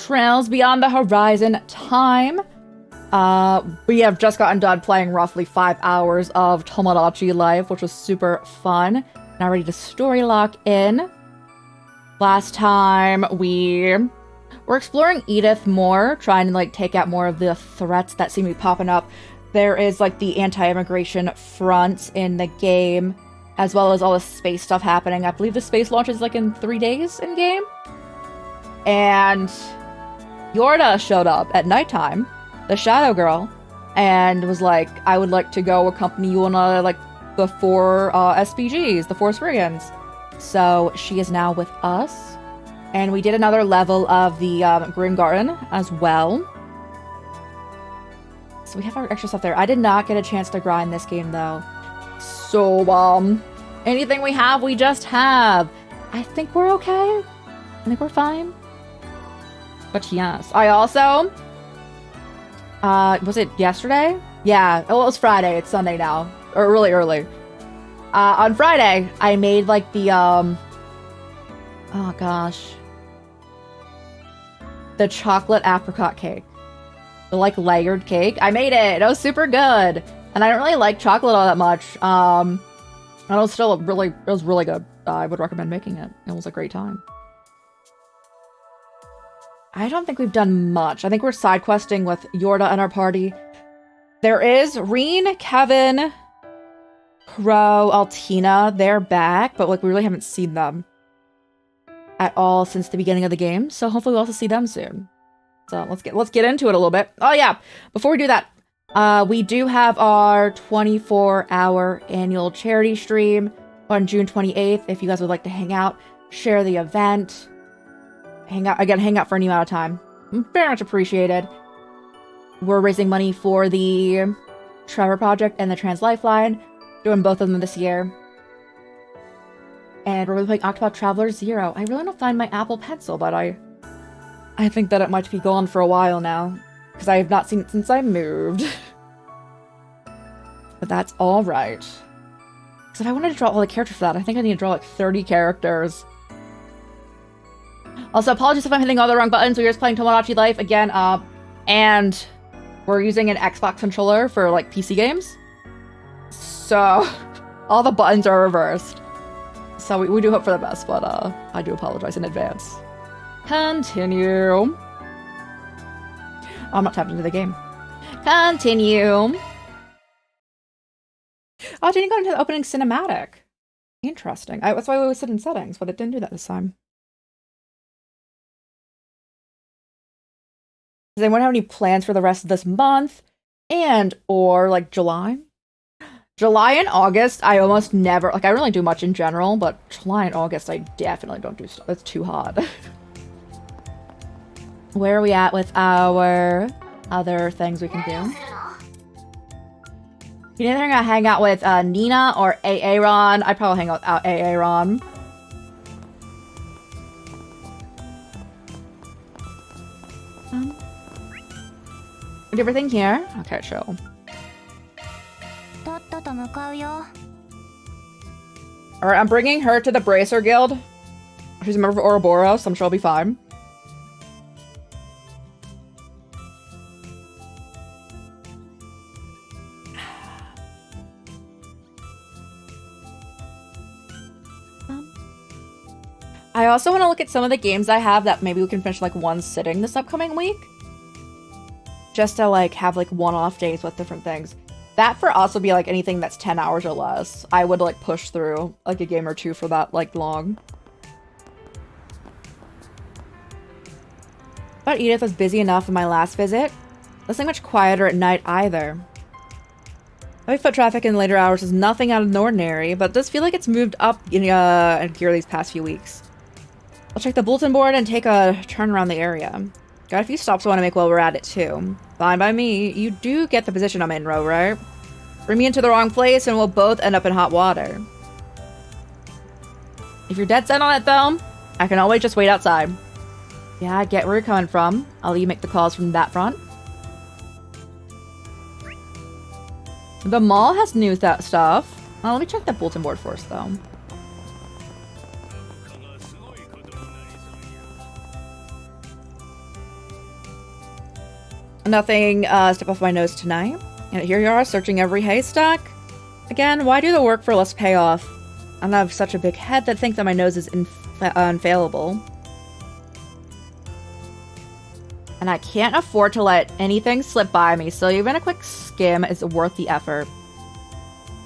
Trails Beyond the Horizon time. We have just gotten done playing roughly 5 hours of Tomodachi Life, which was super fun. Now ready to story lock in. Last time we're exploring Edith more, trying to like take out more of the threats that seem to be popping up. There is like the anti-immigration front in the game, as well as all the space stuff happening. I believe the space launch is like in 3 days in game. And Yorda showed up at nighttime, the Shadow Girl, and was like, I would like to go accompany you on like the 4 SPGs, the 4 Spriggans. So she is now with us. And we did another level of the Grim Garden as well. So we have our extra stuff there. I did not get a chance to grind this game though. So, anything we have, we just have. I think we're okay. I think we're fine. But yes, I also, was it yesterday? Yeah, well, it was Friday. It's Sunday now, or really early. On Friday, I made like the, oh gosh, the chocolate apricot cake. The like layered cake. I made it. It was super good. And I don't really like chocolate all that much. And it was still it was really good. I would recommend making it. It was a great time. I don't think we've done much. I think we're side questing with Yorda and our party. There is Reen, Kevin, Crow, Altina. They're back, but like we really haven't seen them at all since the beginning of the game. So hopefully we'll also see them soon. So let's get into it a little bit. Oh yeah, before we do that, we do have our 24-hour annual charity stream on June 28th. If you guys would like to hang out, share the event, hang out for any amount of time, very much appreciated. We're raising money for the Trevor Project and the Trans Lifeline, doing both of them this year. And we're really playing Octopath Traveler 0. I really don't find my Apple Pencil, but I think that it might be gone for a while now, because I have not seen it since I moved. But that's alright. Because if I wanted to draw all the characters for that, I think I need to draw like 30 characters. Also, apologies if I'm hitting all the wrong buttons. We're just playing Tomodachi Life again, and we're using an Xbox controller for like PC games. So, all the buttons are reversed. So we do hope for the best, but I do apologize in advance. Continue. Oh, I'm not tapped into the game. Continue. Oh, it didn't go into the opening cinematic. Interesting. That's why we always sit in settings, but it didn't do that this time. Does anyone have any plans for the rest of this month? And, or, like, July? July and August, I almost never, like, I don't really do much in general, but July and August, I definitely don't do stuff. It's too hot. Where are we at with our other things we can do? You either hang out with Nina or Aaron. I'd probably hang out with Aaron. Did everything here? Okay, chill. Alright, I'm bringing her to the Bracer Guild. She's a member of Ouroboros, so I'm sure I'll be fine. I also want to look at some of the games I have that maybe we can finish like one sitting this upcoming week. Just to like have like one-off days with different things. That for us would be like anything that's 10 hours or less. I would like push through like a game or two for that like long. But Edith was busy enough in my last visit. Nothing much quieter at night either. Heavy foot traffic in later hours is nothing out of the ordinary, but it does feel like it's moved up in gear these past few weeks. I'll check the bulletin board and take a turn around the area. Got a few stops I want to make while we're at it too. Fine by me. You do get the position I'm in, Ro, right? Bring me into the wrong place and we'll both end up in hot water. If you're dead set on it though, I can always just wait outside. Yeah, I get where you're coming from. I'll let you make the calls from that front. The mall has new stuff. Let me check the bulletin board first though. Nothing step off my nose tonight. And here you are, searching every haystack. Again, why do the work for less payoff? I don't have such a big head that thinks that my nose is infallible. And I can't afford to let anything slip by me, so even a quick skim is worth the effort.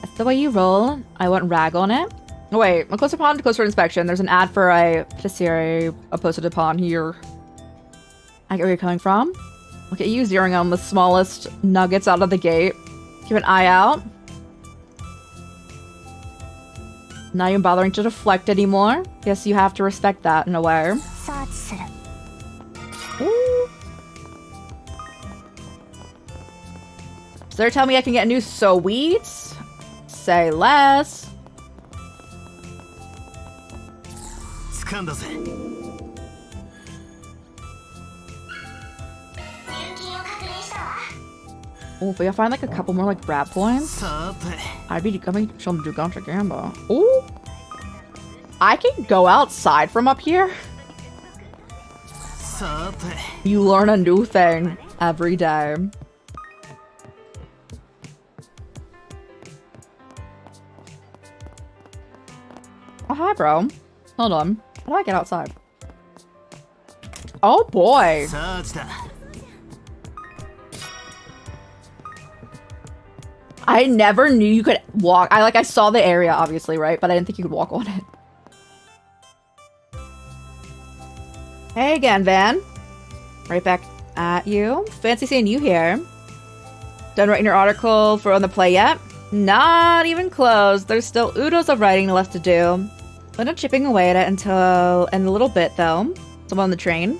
That's the way you roll. I won't rag on it. Oh, wait, a closer inspection. There's an ad for a patisserie posted upon here. I get where you're coming from. Look at you zeroing on the smallest nuggets out of the gate. Keep an eye out. Not even bothering to deflect anymore. Guess you have to respect that in a way. Ooh. So they're telling me I can get new sweets? Say less. Oh, if we find like a couple more like brat points, I'd be coming to do Gotcha Gamba. Ooh, I can go outside from up here. You learn a new thing every day. Oh, hi, bro. Hold on. How do I get outside? Oh, boy. I never knew you could walk. I saw the area, obviously, right? But I didn't think you could walk on it. Hey again, Van. Right back at you. Fancy seeing you here. Done writing your article for On the Play yet? Not even close. There's still oodles of writing left to do. But I'm chipping away at it until in a little bit, though. Someone on the train.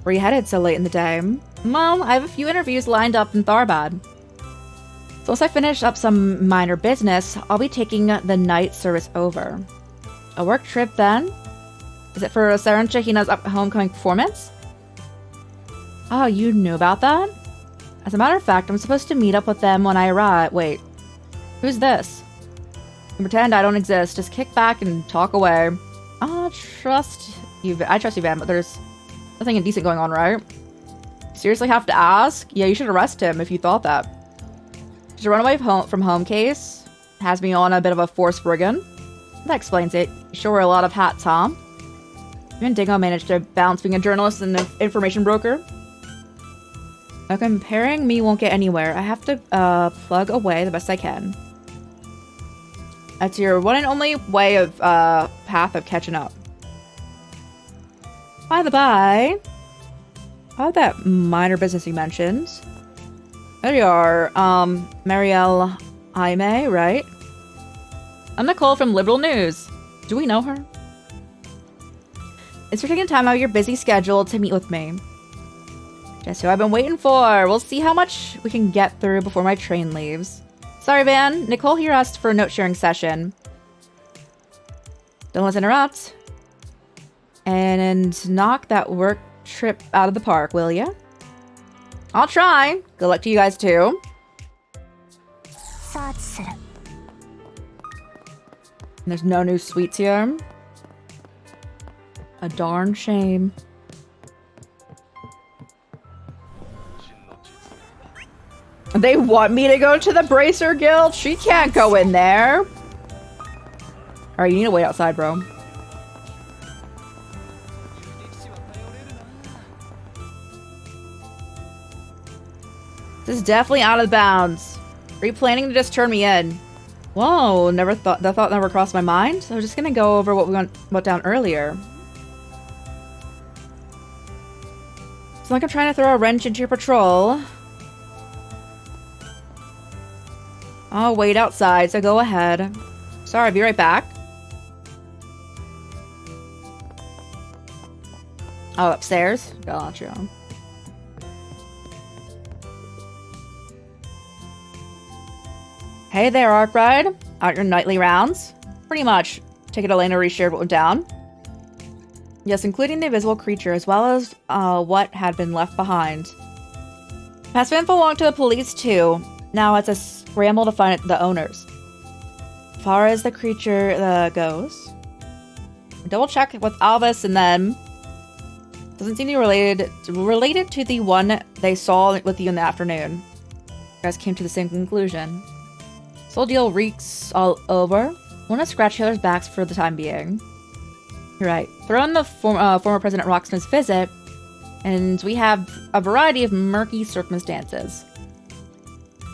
Where you headed so late in the day? Well, I have a few interviews lined up in Tharbad. So once I finish up some minor business, I'll be taking the night service over. A work trip, then? Is it for Saren Shahina's homecoming performance? Oh, you knew about that? As a matter of fact, I'm supposed to meet up with them when I arrive. Wait, who's this? Pretend I don't exist. Just kick back and talk away. I trust you, Van, but there's nothing indecent going on, right? Seriously have to ask? Yeah, you should arrest him if you thought that. Just a runaway from home case. Has me on a bit of a forced brigand. That explains it. You sure wear a lot of hats, huh? Even Dingo managed to balance being a journalist and an information broker. Now comparing me won't get anywhere. I have to plug away the best I can. That's your one and only way of path of catching up. By the by, how about that minor business you mentioned? There you are, Marielle Aime, right? I'm Nicole from Liberal News. Do we know her? It's for taking time out of your busy schedule to meet with me. Just who I've been waiting for. We'll see how much we can get through before my train leaves. Sorry, Van. Nicole here asked for a note-sharing session. Don't let's interrupt. And knock that work trip out of the park, will ya? I'll try. Good luck to you guys, too. And there's no new sweets here. A darn shame. They want me to go to the Bracer Guild? She can't go in there. Alright, you need to wait outside, bro. This is definitely out of bounds. Are you planning to just turn me in? Whoa, that thought never crossed my mind. So I was just gonna go over what we went down earlier. It's like I'm trying to throw a wrench into your patrol. I'll wait outside, so go ahead. Sorry, I'll be right back. Oh, upstairs? Gotcha. Hey there, Arkride. Out your nightly rounds? Pretty much. Ticket Elena reshared what went down. Yes, including the invisible creature, as well as what had been left behind. Pass info along to the police, too. Now it's a scramble to find the owners. As far as the creature goes, double check with Alvis and then Doesn't seem to be related to the one they saw with you in the afternoon. You guys came to the same conclusion. This whole deal reeks all over. Want to scratch each other's backs for the time being. You're right. Throw in the former President Rocksmith's visit, and we have a variety of murky circumstances.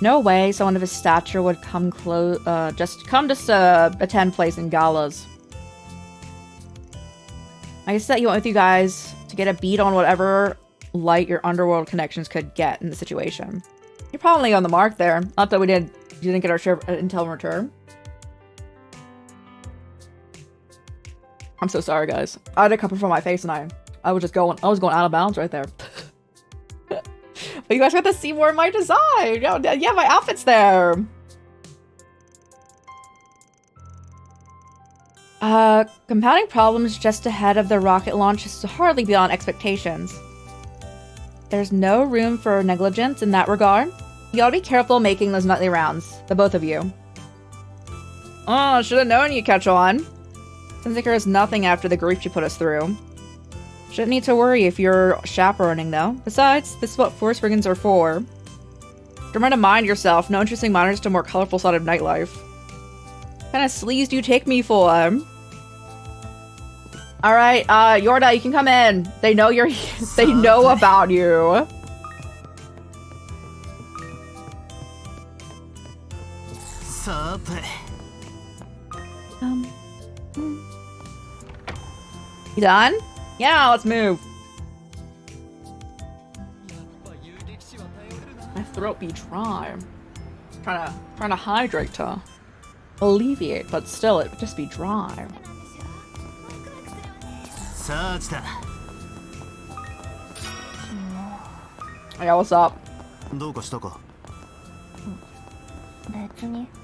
No way someone of his stature would come just attend place in galas. I guess that you went with you guys to get a beat on whatever light your underworld connections could get in the situation. You're probably on the mark there. Not that you didn't get our share of intel in return. I'm so sorry, guys. I had a couple from my face and I was going out of bounds right there. But you guys got to see more of my design. Yeah, my outfit's there. Compounding problems just ahead of the rocket launch is hardly beyond expectations. There's no room for negligence in that regard. You gotta be careful making those nightly rounds, the both of you. Oh, should have known you'd catch on. Seems like there's nothing after the grief you put us through. Shouldn't need to worry if you're chaperoning, though. Besides, this is what force brigands are for. Remember to mind yourself. No interesting minors to a more colorful side of nightlife. What kind of sleaze do you take me for? Alright, Yorda, you can come in. They know you're here. They know about you. You done? Yeah, let's move. My throat be dry. Trying to hydrate to alleviate, but still it would just be dry. Yeah, what's up? I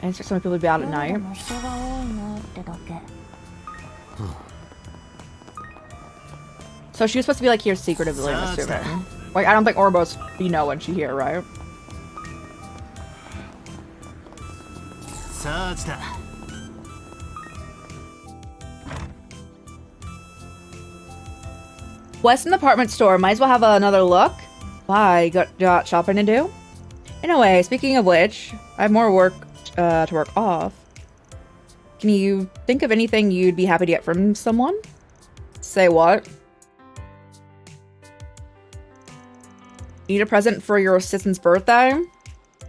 expect some people to be out at night. So she was supposed to be like here secretively, I'm assuming. Like, I don't think Orbo's be know when she here, right? West in the department store. Might as well have another look. Why? Got shopping to do? Anyway, speaking of which, I have more work to work off. Can you think of anything you'd be happy to get from someone? Say what? Need a present for your assistant's birthday?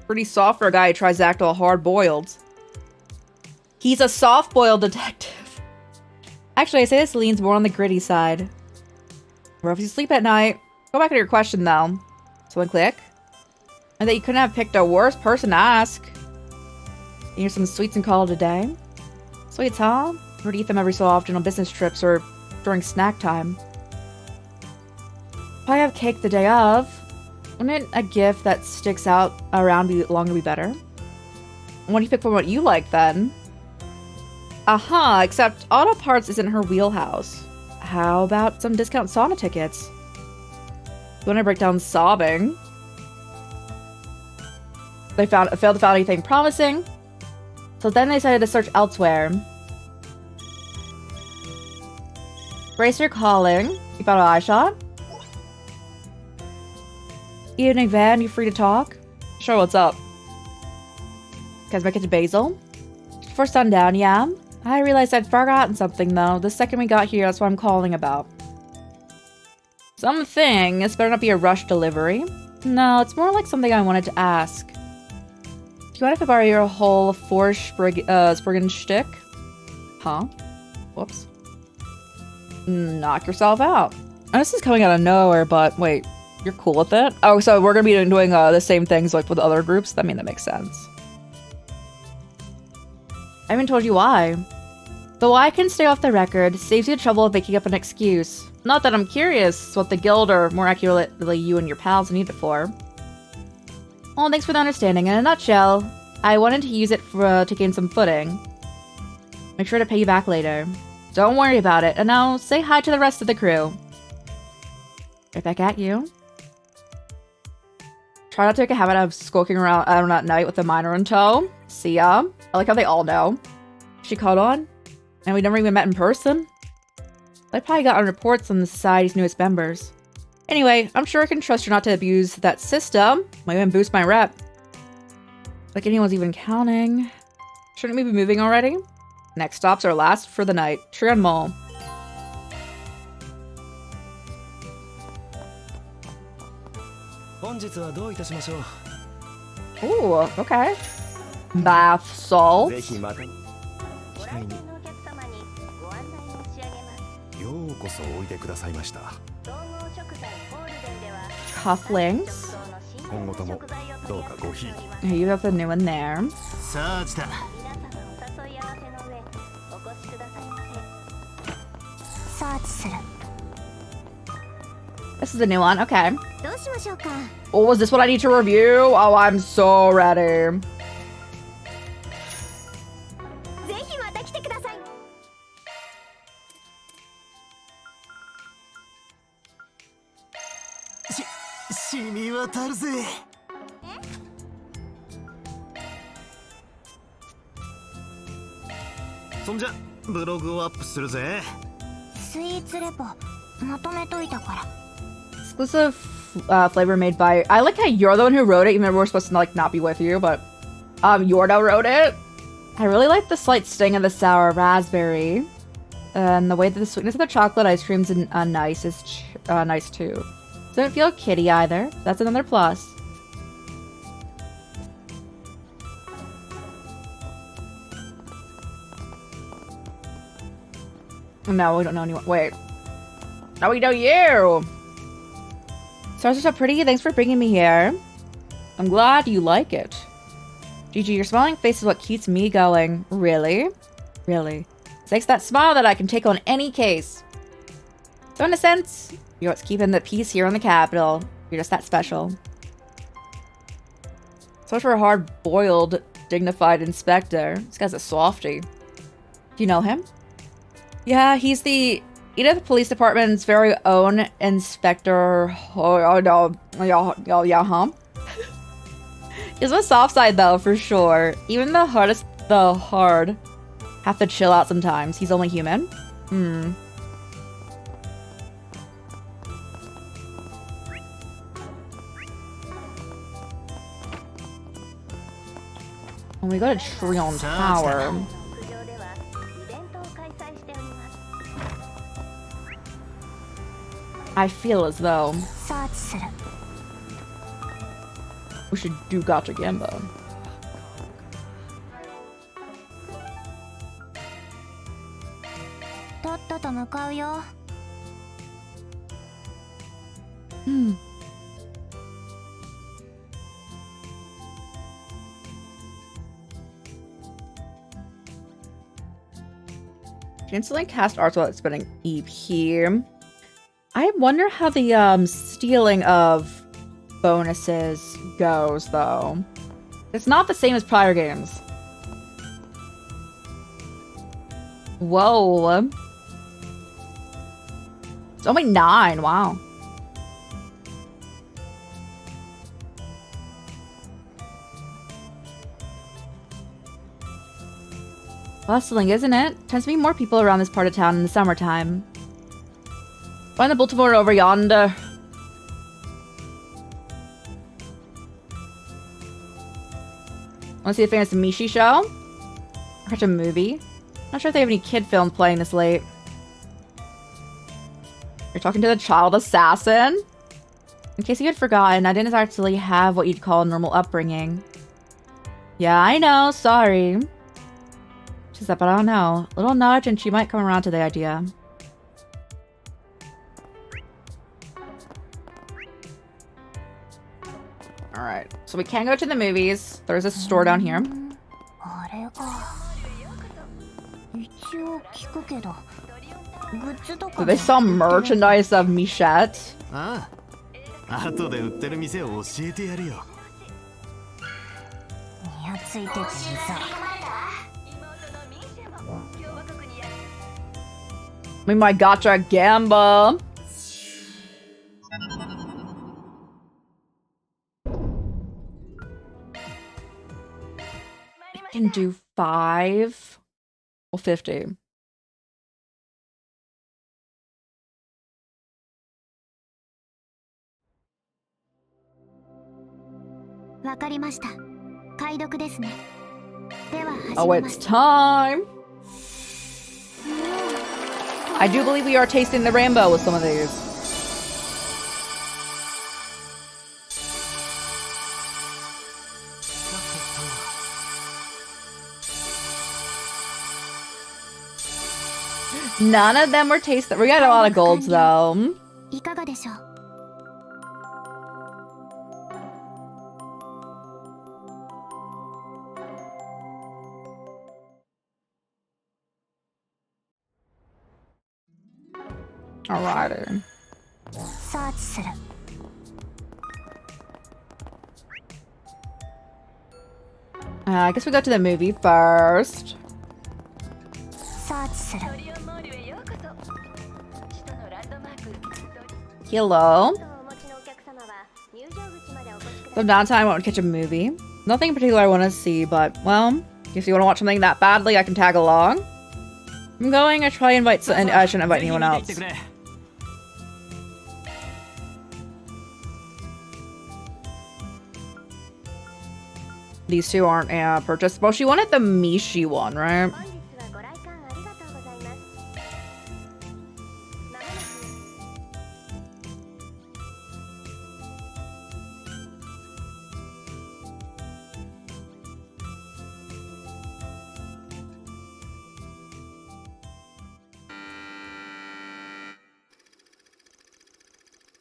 Pretty soft for a guy who tries to act all hard-boiled. He's a soft-boiled detective. Actually, I say this leans more on the gritty side. Or if you sleep at night. Go back to your question, though. Someone click? And that you couldn't have picked a worse person to ask. Here's some sweets and call it a day. Sweets, huh? Or to eat them every so often on business trips or during snack time. Probably have cake the day of. Wouldn't a gift that sticks out around be longer be better? What do you pick from what you like, then? Aha, except auto parts isn't her wheelhouse. How about some discount sauna tickets? You want to break down sobbing? They failed to find anything promising, so then they decided to search elsewhere. Brace your calling. You found an eye shot? Evening, Van. You free to talk? Sure, what's up? Guys, make it to Basil? Before sundown, yeah? I realized I'd forgotten something, though. The second we got here, that's what I'm calling about. Something. This better not be a rush delivery. No, it's more like something I wanted to ask. Do you mind if I borrow your whole Spriggan shtick? Huh? Whoops. Knock yourself out. Oh, this is coming out of nowhere, but wait. You're cool with it? Oh, so we're gonna be doing the same things like with other groups? I mean, that makes sense. I haven't told you why. The why can stay off the record. Saves you the trouble of making up an excuse. Not that I'm curious what the guild, or more accurately you and your pals, need it for. Well, thanks for the understanding. In a nutshell, I wanted to use it to gain some footing. Make sure to pay you back later. Don't worry about it. And now, say hi to the rest of the crew. Right back at you. Try not to take a habit of skulking around out at night with a minor in tow. See ya. I like how they all know. She caught on. And we never even met in person. I probably got on reports on the society's newest members. Anyway, I'm sure I can trust her not to abuse that system. Might even boost my rep. Like anyone's even counting. Shouldn't we be moving already? Next stop's our last for the night. Trian Mall. Ooh, okay. Bath salts. Cufflinks. You have the new one there. This is a new one, okay. Oh, is this what I need to review? Oh, I'm so ready. Exclusive flavor made by... I like how you're the one who wrote it, even though we're supposed to like not be with you, but Yorda wrote it. I really like the slight sting of the sour raspberry. And the way that the sweetness of the chocolate ice cream's nice is nice too. Doesn't feel kitty either. That's another plus. No, we don't know anyone. Wait. No, we know you! Stars are so pretty. Thanks for bringing me here. I'm glad you like it. Gigi, your smiling face is what keeps me going. Really? Really? Thanks that smile that I can take on any case. So in a sense, you're what's keeping the peace here in the capital. You're just that special. So for a hard-boiled, dignified inspector. This guy's a softie. Do you know him? Yeah, he's the Edith Police Department's very own inspector. Oh no, yeah, huh? He's on the soft side though, for sure. Even the hard have to chill out sometimes. He's only human. Hmm. When we go to Trion Tower. I feel as though we should do Gacha Gamba. She instantly cast arts while spending EP. I wonder how the stealing of bonuses goes, though. It's not the same as prior games. Whoa. It's only 9, wow. Bustling, isn't it? Tends to be more people around this part of town in the summertime. Find the Baltimore over yonder. Want to see a famous Mishi show? Or catch a movie? Not sure if they have any kid films playing this late. You're talking to the child assassin? In case you had forgotten, I didn't actually have what you'd call a normal upbringing. Yeah, I know, sorry. She said, but I don't know. A little nudge and she might come around to the idea. Alright, so we can go to the movies. There's a store down here. Do they sell merchandise of Michette? I mean, my Gacha Gamba. Can do 5 or 50. Oh, it's time! I do believe we are tasting the rainbow with some of these. None of them were tasted. We got a lot of golds though. Alrighty. I guess we go to the movie first. Hello. So downtime, I want to catch a movie. Nothing in particular I want to see, but, well, if you want to watch something that badly, I can tag along. I'm going to try and invite, and I shouldn't invite anyone else. These two aren't purchased. Well, she wanted the Mishi one, right?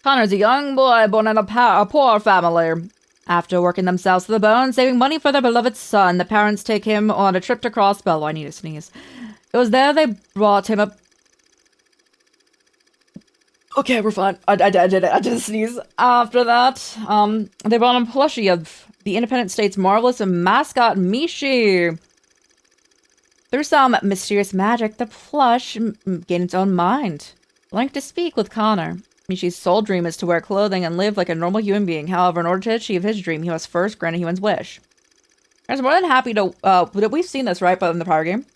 Connor's a young boy born in a poor family. After working themselves to the bone, saving money for their beloved son, the parents take him on a trip to Crossbell. Oh, I need to sneeze. It was there they brought him up. Okay, we're fine. I did it. I did sneeze. After that, they brought him a plushie of the Independent State's marvelous mascot, Mishi. Through some mysterious magic, the plush gained its own mind. Learning to speak with Connor. Mishi's sole dream is to wear clothing and live like a normal human being. However, in order to achieve his dream, he must first grant a human's wish. I was more than happy to, we've seen this, right, but in the prior game.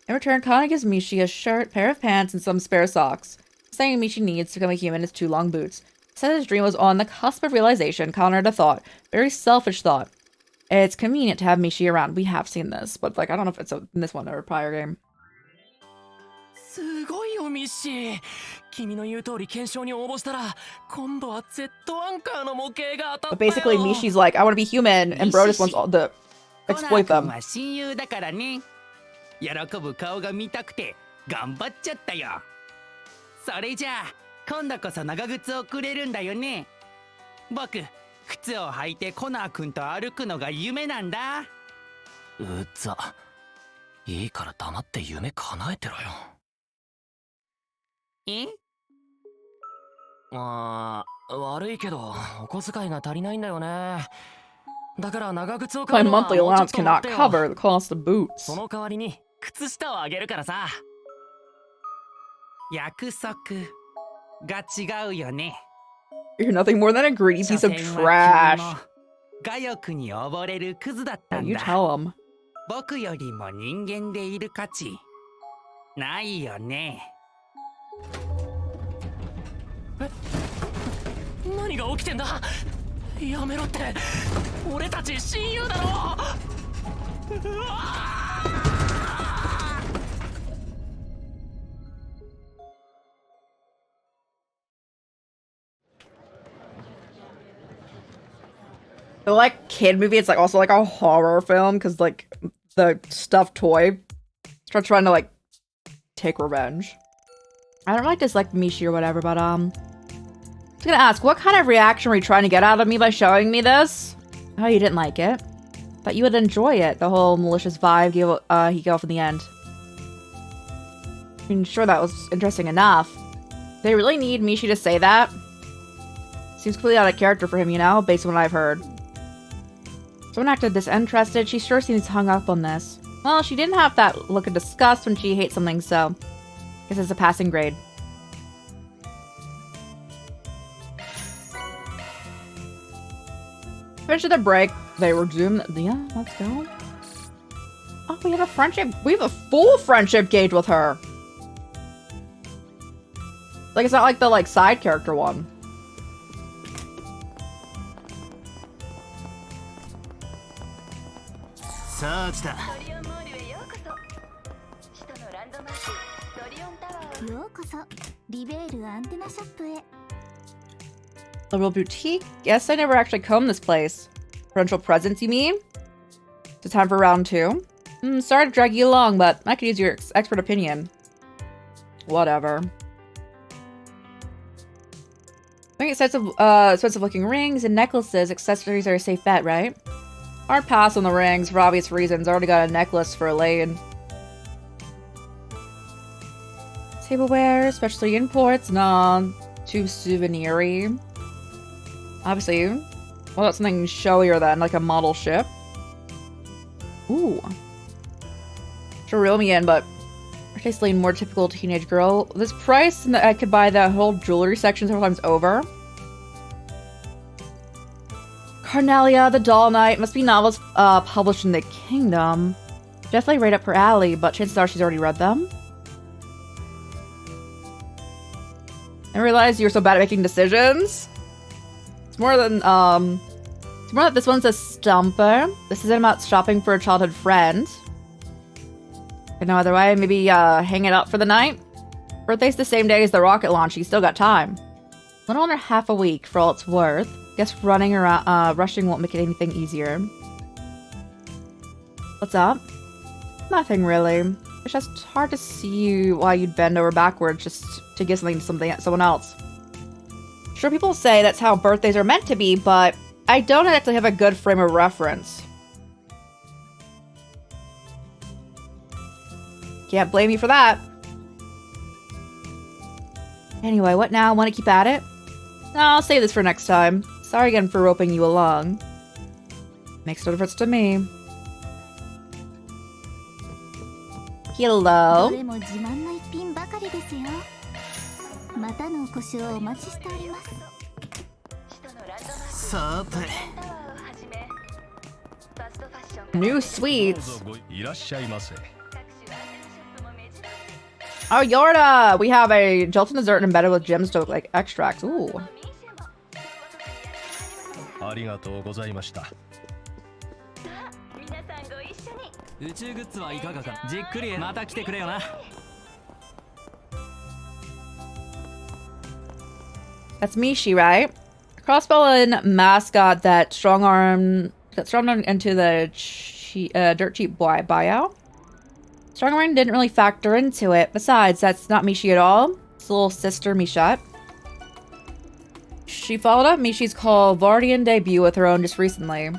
In return, Connor gives Mishi a shirt, pair of pants, and some spare socks. Saying Mishi needs to become a human is 2 long boots. Said his dream was on the cusp of realization, Connor had a thought. Very selfish thought. It's convenient to have Mishi around. We have seen this, but, like, I don't know if it's in this one or a prior game. But basically, Mishi's like, I want to be human, and Bro just wants all the exploit them. My monthly allowance cannot cover the cost of boots. You're nothing more than a greedy piece of trash. Oh, you tell him. The like kid movie, it's like also like a horror film because like the stuffed toy starts trying to like take revenge. I don't like dislike Mishi or whatever, but I was gonna ask, what kind of reaction were you trying to get out of me by showing me this? Oh, you didn't like it. But you would enjoy it, the whole malicious vibe he gave off in the end. I mean, sure, that was interesting enough. They really need Mishi to say that? Seems completely out of character for him, you know, based on what I've heard. Someone acted disinterested. She sure seems hung up on this. Well, she didn't have that look of disgust when she hates something, so I guess it's a passing grade. Finish the break. They resume. Yeah, let's go. Oh, we have a friendship. We have a full friendship gauge with her. Like, it's not like the, like, side character one. Little boutique? Guess I never actually combed this place. Potential presents, you mean? It's time for round 2. Sorry to drag you along, but I could use your expert opinion. Whatever. I think expensive looking rings and necklaces. Accessories are a safe bet, right? Hard pass on the rings for obvious reasons. I already got a necklace for Elaine. Tableware, especially imports. Nah, too souvenir-y. Obviously, well, that's something showier than like a model ship. Ooh. Sure, reel me in, but tasting more typical teenage girl. This price, and I could buy the whole jewelry section several times over. Carnelia, the Doll Knight. Must be novels published in the Kingdom. Definitely right up her alley, but chances are she's already read them. I realized you were so bad at making decisions. It's more than, it's more that this one's a stumper. This isn't about shopping for a childhood friend. No other way, maybe hang it up for the night? Birthday's the same day as the rocket launch, you still got time. A little under half a week for all it's worth. Guess running around, rushing won't make it anything easier. What's up? Nothing really. It's just hard to see why you'd bend over backwards just to give something to someone else. Sure, people say that's how birthdays are meant to be, but I don't actually have a good frame of reference. Can't blame you for that. Anyway, what now? Want to keep at it? No, I'll save this for next time. Sorry again for roping you along. Makes no difference to me. Hello. New sweets. Oh, Yorda! We have a gelatin dessert embedded with gemstone like extracts. Ooh. That's Mishi, right? Crossbow and mascot that strong arm into the dirt cheap buyout. Strong arm didn't really factor into it. Besides, that's not Mishi at all. It's little sister Michette. She followed up Mishi's Calvardian debut with her own just recently.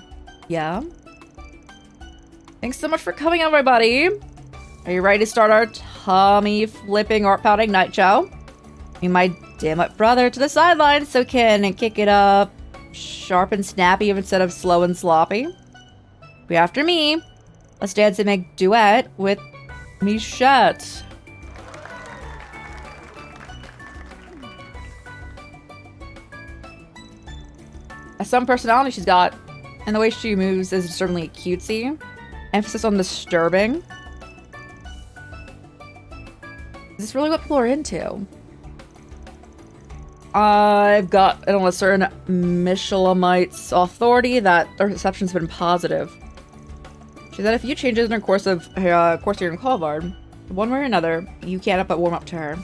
Yeah. Thanks so much for coming, everybody. Are you ready to start our tummy flipping or pouting night show? We might dim up brother to the sidelines so can kick it up sharp and snappy instead of slow and sloppy. Be after me. Let's dance and make duet with Michette. Some personality she's got, and the way she moves is certainly cutesy. Emphasis on disturbing. Is this really what people are into? I've got an certain Michelamite's authority that their reception's been positive. She's had a few changes in her course here in Calvard. One way or another, you can't help but warm up to her.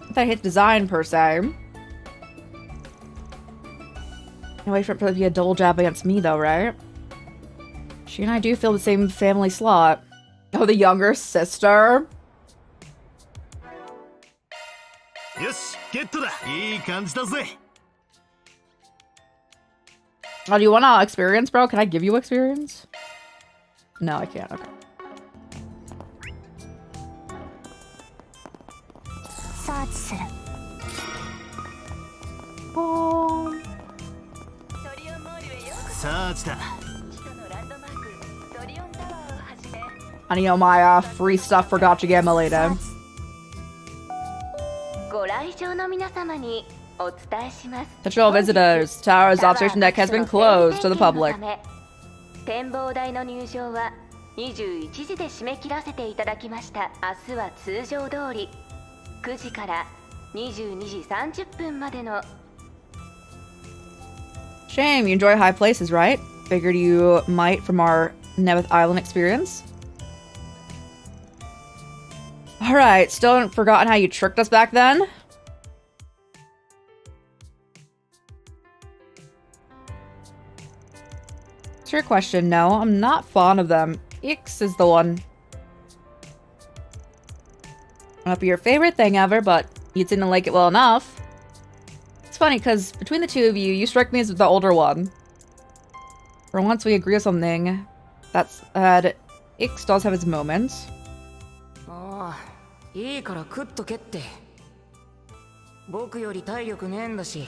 Not that I hate design per se. No way for it to be a double jab against me though, right? She and I do fill the same family slot. Oh, the younger sister? Yes, get to that. Oh, do you want experience, bro? Can I give you experience? No, I can't. Okay. Oh. I know my free stuff for Gotcha Gamma later. Control visitors. Tower's observation deck has been closed to the public. 展望台の入場は21時で締め切らせていただきました。明日は通常通り9時から22時30分までの Shame, you enjoy high places, right? Figured you might from our Nevith Island experience. Alright, still haven't forgotten how you tricked us back then? It's your question. No, I'm not fond of them. Ix is the one. Might be your favorite thing ever, but you didn't like it well enough. It's funny, because between the two of you, you strike me as the older one. For once we agree on something, that's that Ix does have his moments. Oh, いいから食っとけって。僕より体力ねえんだし、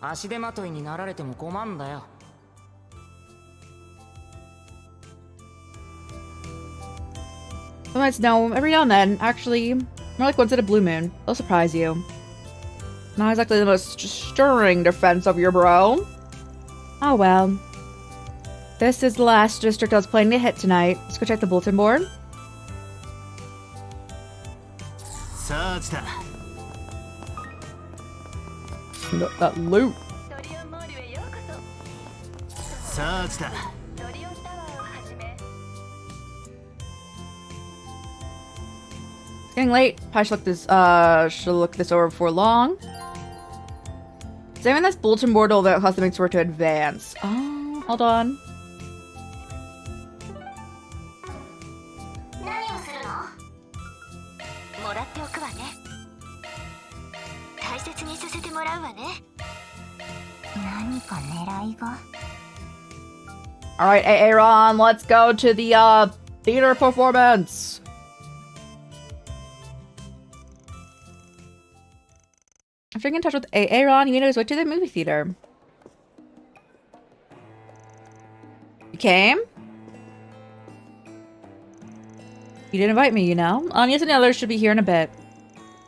足手まといになられても困んだよ。Sometimes, no, every now and then, actually, more like once in a blue moon. They'll surprise you. Not exactly the most stirring defense of your bro. Oh well. This is the last district I was planning to hit tonight. Let's go check the bulletin board. That loot. It's getting late. Probably should look this over before long. Examine this bulletin board that allows the mixer to advance. Oh, hold on. Alright, Aaron, let's go to the theater performance. After getting in touch with Aaron, he made his way to the movie theater. You came? You didn't invite me, you know? Onias and the others should be here in a bit.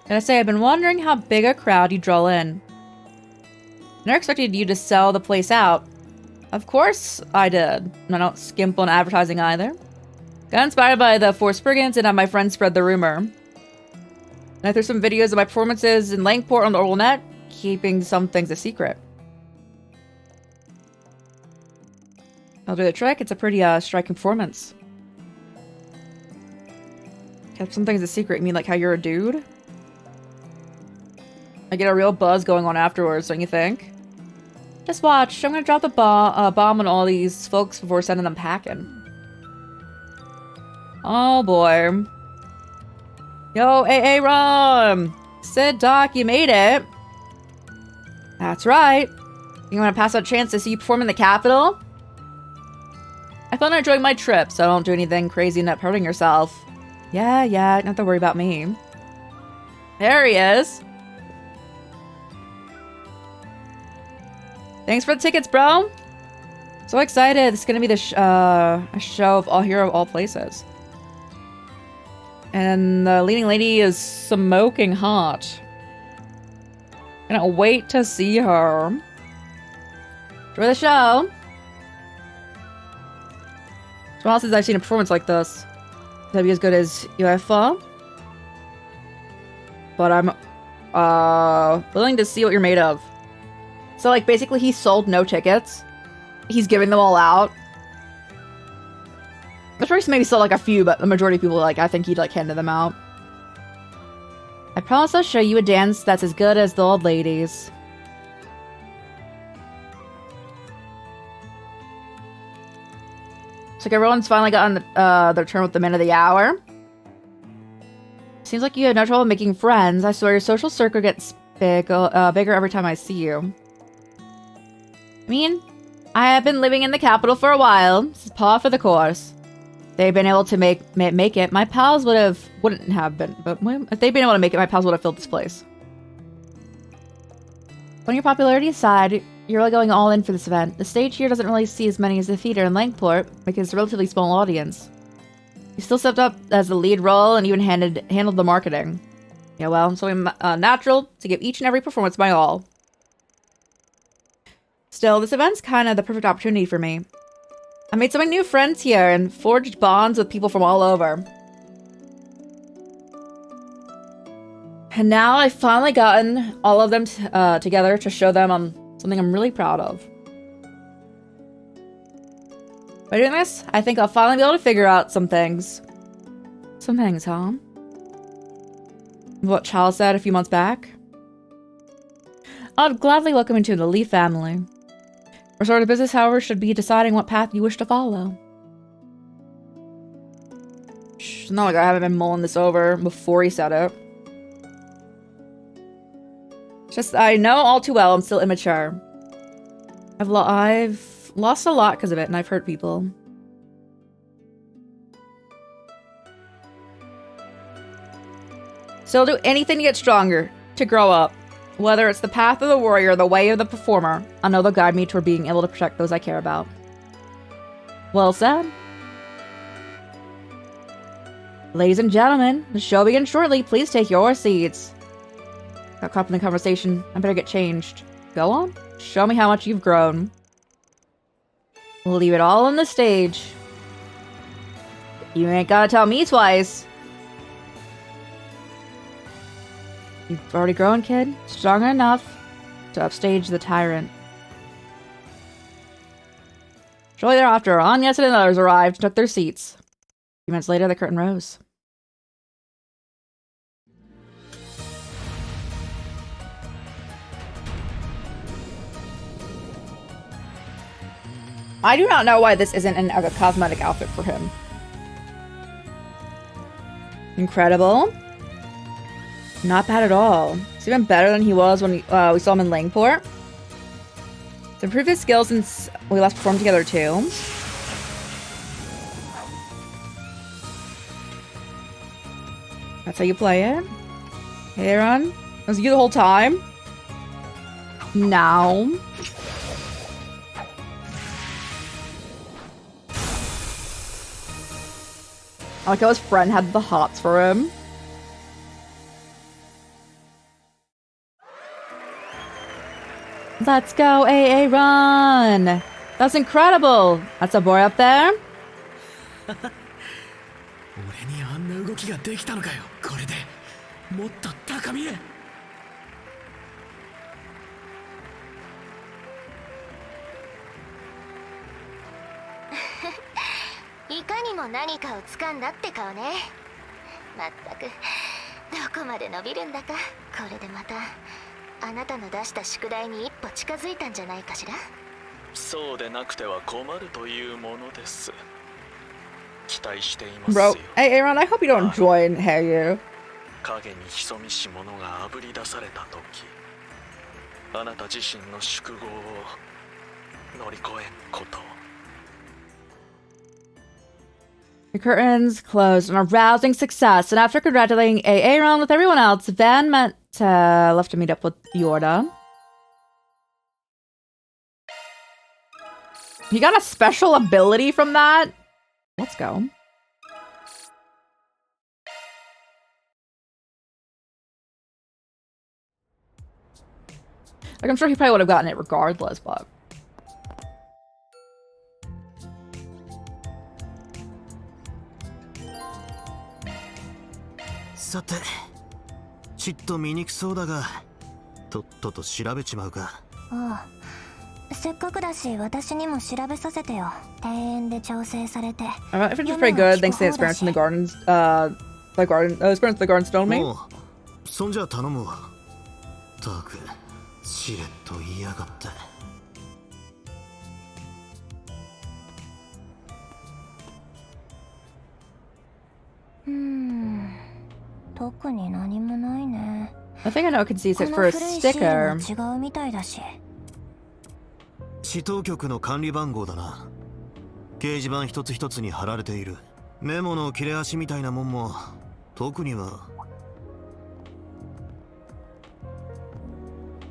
Gotta say, I've been wondering how big a crowd you draw in. Never expected you to sell the place out. Of course I did. I don't skimp on advertising either. Got inspired by the Force Brigands and had my friends spread the rumor. And I threw some videos of my performances in Langport on the oral net, keeping some things a secret. I'll do the trick. It's a pretty striking performance. Kept some things a secret. You mean like how you're a dude? I get a real buzz going on afterwards, don't you think? Just watch. I'm gonna drop the bomb on all these folks before sending them packing. Oh boy. Yo, Aaron! Sid, Doc, you made it. That's right. You want to pass out a chance to see you perform in the Capitol? I thought I enjoyed my trip, so don't do anything crazy and end up hurting yourself. Yeah, not have to worry about me. There he is. Thanks for the tickets, bro. So excited. This is gonna be the a show of all hero of all places. And the leading lady is smoking hot. Can't wait to see her. Enjoy the show. It's a while since I've seen a performance like this. That'd be as good as UFO. But I'm willing to see what you're made of. So like basically he sold no tickets. He's giving them all out. I'm sure he's maybe sold like a few, but the majority of people like I think he'd like handed them out. I promise I'll show you a dance that's as good as the old ladies. Looks like everyone's finally gotten their turn with the men of the hour. Seems like you have no trouble making friends. I swear your social circle gets bigger every time I see you. I mean, I have been living in the capital for a while. This is par for the course. If they've been able to make it, my pals wouldn't have been. But if they'd been able to make it, my pals would have filled this place. On your popularity aside, you're really going all in for this event. The stage here doesn't really see as many as the theater in Langport, because it's a relatively small audience. You still stepped up as the lead role and even handled the marketing. Yeah, well, so I'm natural to give each and every performance my all. Still, this event's kind of the perfect opportunity for me. I made so many new friends here and forged bonds with people from all over. And now I've finally gotten all of them together to show them something I'm really proud of. By doing this, I think I'll finally be able to figure out some things. Some things, huh? What Chal said a few months back. I'd gladly welcome into the Lee family. Our sort of business, however, should be deciding what path you wish to follow. It's not like I haven't been mulling this over before he said it. Just, I know all too well I'm still immature. I've lost a lot because of it, and I've hurt people. So I'll do anything to get stronger, to grow up. Whether it's the path of the warrior or the way of the performer, I know they'll guide me toward being able to protect those I care about. Well said. Ladies and gentlemen, the show begins shortly. Please take your seats. Got caught up in the conversation. I better get changed. Go on. Show me how much you've grown. We'll leave it all on the stage. You ain't gotta tell me twice. You've already grown, kid. Strong enough to upstage the tyrant. Shortly thereafter, Agnes and others arrived and took their seats. A few minutes later, the curtain rose. I do not know why this isn't a cosmetic outfit for him. Incredible. Not bad at all. It's even better than he was when we saw him in Langport. He's improved his skills since we last performed together too. That's how you play it. Hey, Aaron. Was it you the whole time? No. I like how his friend had the hots for him. Let's go, AA run! That's incredible! That's a boy up there. 俺にあんな動きができたのかよ。これでもっと高みへ。いかにも何かを掴んだって顔ね。まったくどこまで伸びるんだか。これでまたあなたの出した宿題に一歩近づいたんじゃないかしら。そうでなくては困るというものです。期待していますよ。 Bro, hey Aaron, I hope you don't join Hayu. 影に潜みし者があぶり出された時、あなた自身の宿業を乗り越えんことを。 The curtains closed on a rousing success, and after congratulating Aaron with everyone else, Van left to meet up with Yorda. He got a special ability from that? Let's go. Like, I'm sure he probably would have gotten it regardless, but... さて、ちっと見にくそうだが、とっとと調べちまうか。ああ、せっかくだし私にも調べさせてよ。庭園で調整されて。If it's pretty good, thanks to the experience in the gardens, experience the garden stone me. そんじゃ頼むわ。たく、しれっと言いやがって。特に何もないね。 I think I know I could see it for a sticker. 違うみたいだし。市当局の管理番号だな。掲示板一つ一つに貼られている。メモの切れ端みたいなもんも特には。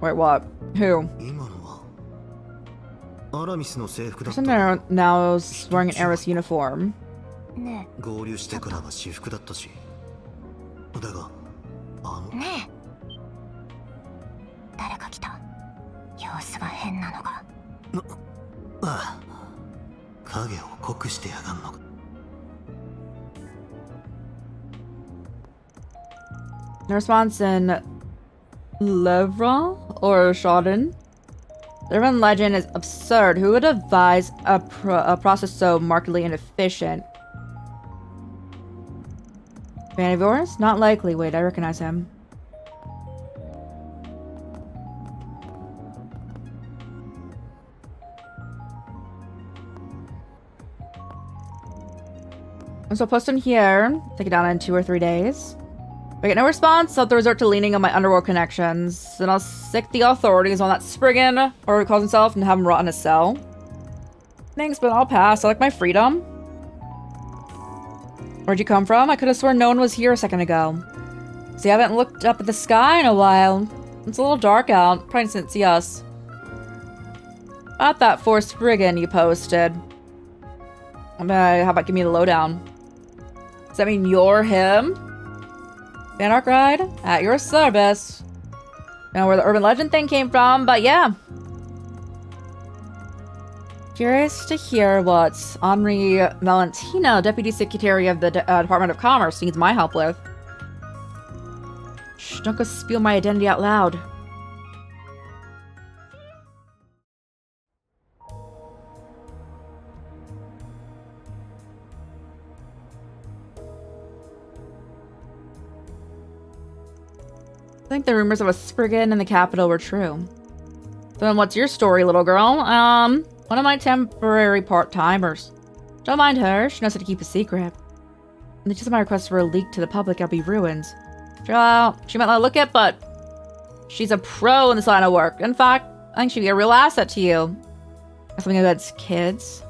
Wait, what? Who? 今のはアラミスの制服だった。 Person now is wearing an Eris uniform. ねえ。合流してからは私服だったし。だが、ねえ。誰か来た。様子が変なのが。ああ。影を濃くしてやがんのか。The response in Levra or Shodden. The urban legend is absurd. Who would advise a process so markedly inefficient? Fan of yours? Not likely. Wait, I recognize him. So I'll post him here. Take it down in 2 or 3 days. If I get no response, I'll have to resort to leaning on my underworld connections. Then I'll sick the authorities on that Spriggan, or he calls himself, and have him rot in a cell. Thanks, but I'll pass. I like my freedom. Where'd you come from? I could have sworn no one was here a second ago. See, I haven't looked up at the sky in a while. It's a little dark out. Probably didn't see us. About that 4 Spriggan you posted. How about give me the lowdown? Does that mean you're him? Fan arc ride? At your service. Don't know where the urban legend thing came from, but yeah. Curious to hear what Henri Valentino, Deputy Secretary of the Department of Commerce, needs my help with. Shh, don't go spill my identity out loud. I think the rumors of a Spriggan in the capital were true. So then what's your story, little girl? One of my temporary part-timers. Don't mind her, she knows how to keep a secret. And just my request were leaked to the public, I'll be ruined. Well, she might not look it, but she's a pro in this line of work. In fact, I think she'd be a real asset to you. Something against kids.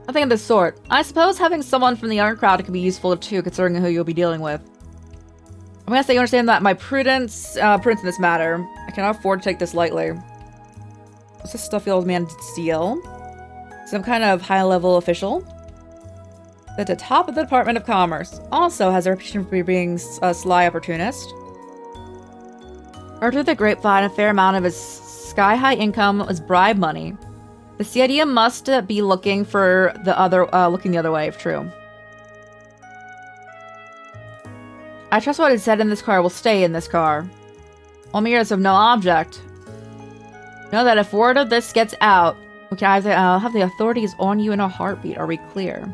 Nothing of this sort. I suppose having someone from the young crowd can be useful too, considering who you'll be dealing with. I'm gonna say you understand that my prudence in this matter. I cannot afford to take this lightly. What's this stuffy old man steal? Some kind of high-level official? At the top of the Department of Commerce. Also has a reputation for being a sly opportunist. Heard through the grapevine, a fair amount of his sky-high income was bribe money. The CID must be looking for looking the other way, if true. I trust what is said in this car will stay in this car. All mirrors of no object. Know that if word of this gets out, we can either have the authorities on you in a heartbeat. Are we clear?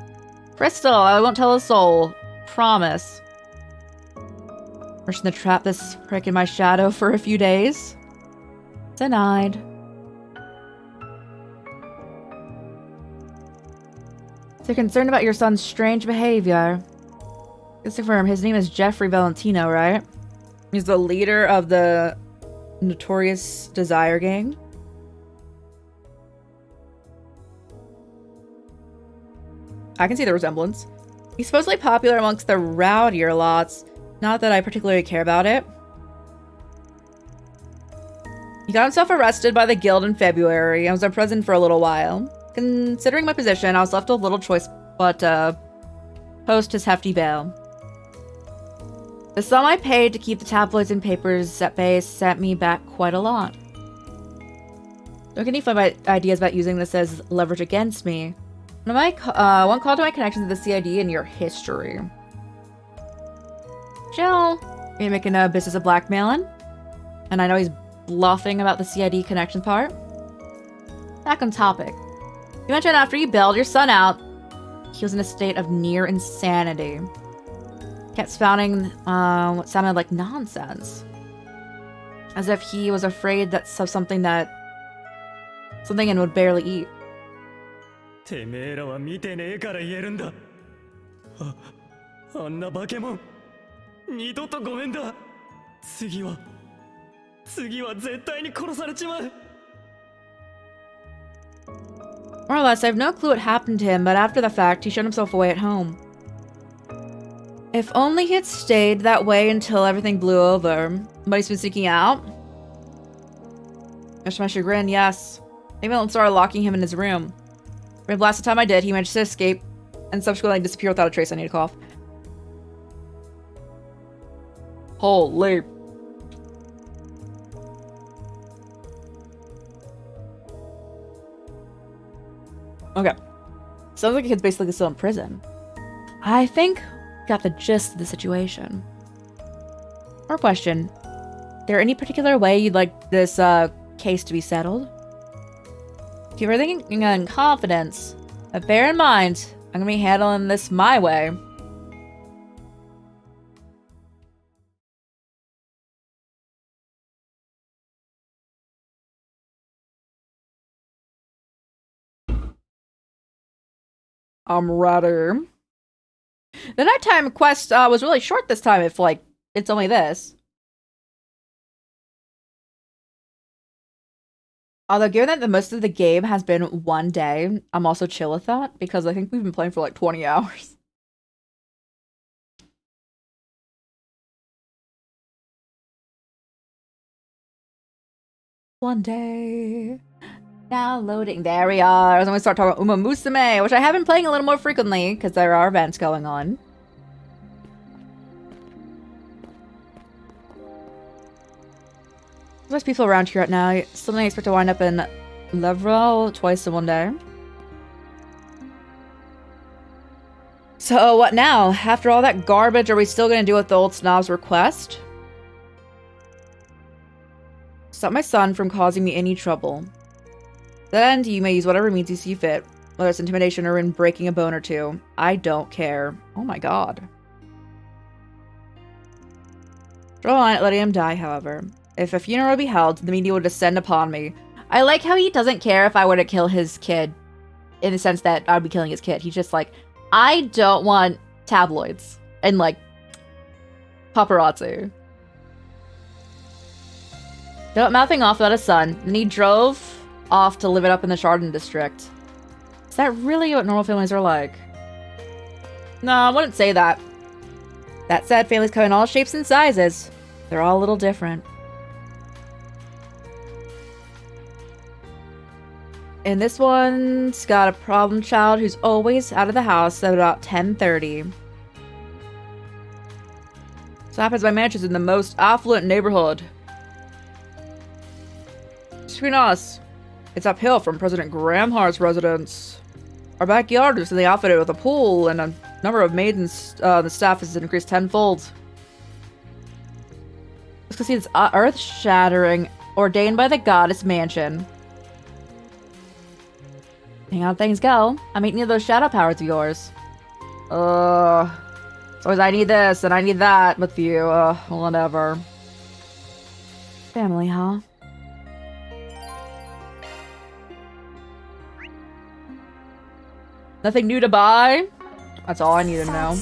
Crystal, I won't tell a soul. Promise. We're just gonna trap this prick in my shadow for a few days. Denied. So you're concerned about your son's strange behavior. Just to confirm, his name is Jeffrey Valentino, right? He's the leader of the notorious Desire Gang. I can see the resemblance. He's supposedly popular amongst the rowdier lots. Not that I particularly care about it. He got himself arrested by the guild in February and was in prison for a little while. Considering my position, I was left with little choice but post his hefty bail. The sum I paid to keep the tabloids and papers at bay sent me back quite a lot. Don't get any fun ideas about using this as leverage against me. One call to my connections to the CID and your history. Jill, are you making a business of blackmailing? And I know he's bluffing about the CID connection part. Back on topic. You mentioned after you bailed your son out, he was in a state of near insanity. Kept spouting what sounded like nonsense. As if he was afraid that something and would barely eat. てめえらは見てねえから言えるんだ。あんな化け物、二度とごめんだ。次は絶対に殺されちまう。 More or less, I have no clue what happened to him, but after the fact, he shut himself away at home. If only he had stayed that way until everything blew over. But he's been sneaking out? Much to my chagrin, yes. Maybe I'll start locking him in his room. The last time I did, he managed to escape and subsequently disappear without a trace. I need a cough. Holy. Okay. Sounds like the kid's basically still in prison. I think got the gist of the situation. More question. there any particular way you'd like this case to be settled? If you're thinking in confidence, but bear in mind, I'm gonna be handling this my way. I'm ready. The nighttime quest was really short this time, if, like, it's only this. Although, given that the most of the game has been one day, I'm also chill with that, because I think we've been playing for, like, 20 hours. One day. Now loading. There we are. I was going to start talking about Uma Musume, which I have been playing a little more frequently, because there are events going on. There's people around here right now. I still don't expect to wind up in Levrel twice in one day. So what now? After all that garbage, are we still going to do what the old snob's request? Stop my son from causing me any trouble. Then you may use whatever means you see fit, whether it's intimidation or in breaking a bone or two. I don't care. Oh my god. Draw a line at letting him die, however. If a funeral be held, the media will descend upon me. I like how he doesn't care if I were to kill his kid, in the sense that I'd be killing his kid. He's just like, I don't want tabloids and, like, paparazzi. Don't mouthing off about his son. Then he drove off to live it up in the Chardon district. Is that really what normal families are like? No, I wouldn't say that. That said, families come in all shapes and sizes. They're all a little different. And this one's got a problem child who's always out of the house at about 10:30. So happens my mansion's in the most affluent neighborhood. Between us, it's uphill from President Gramhart's residence. Our backyard is in the outfitted with a pool, and a number of maids and the staff has increased tenfold. Let's go see this earth-shattering, ordained by the goddess mansion. Hang on, things go. I'm eating those shadow powers of yours. It's always I need this and I need that with you. Whatever. Family, huh? Nothing new to buy? That's all I need to know.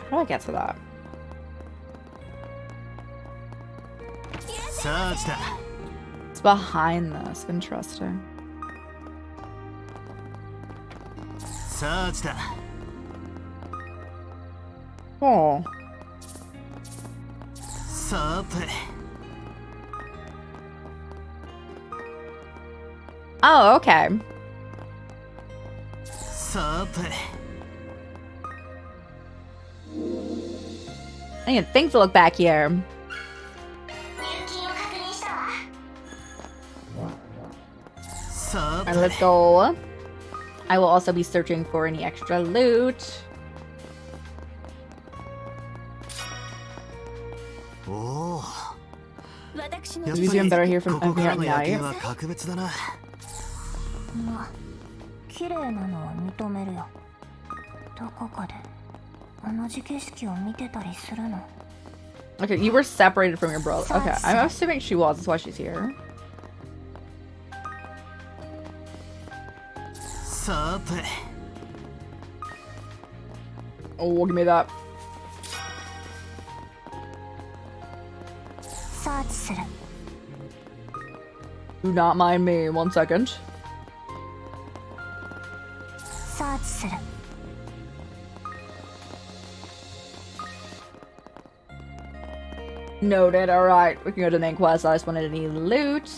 How do I get to that? It's behind this. Interesting. Oh. Oh, okay. I didn't think to look back here. Alright, let's go. I will also be searching for any extra loot. It's even better here from here at night. 綺麗なのは認めるよ。どこかで同じ景色を見てたりするの。 Okay, you were separated from your brother. Okay, I'm assuming she was. That's why she's here. Oh, give me that. Do not mind me. 1 second. Noted. Alright, we can go to the main quest. I just wanted any loot.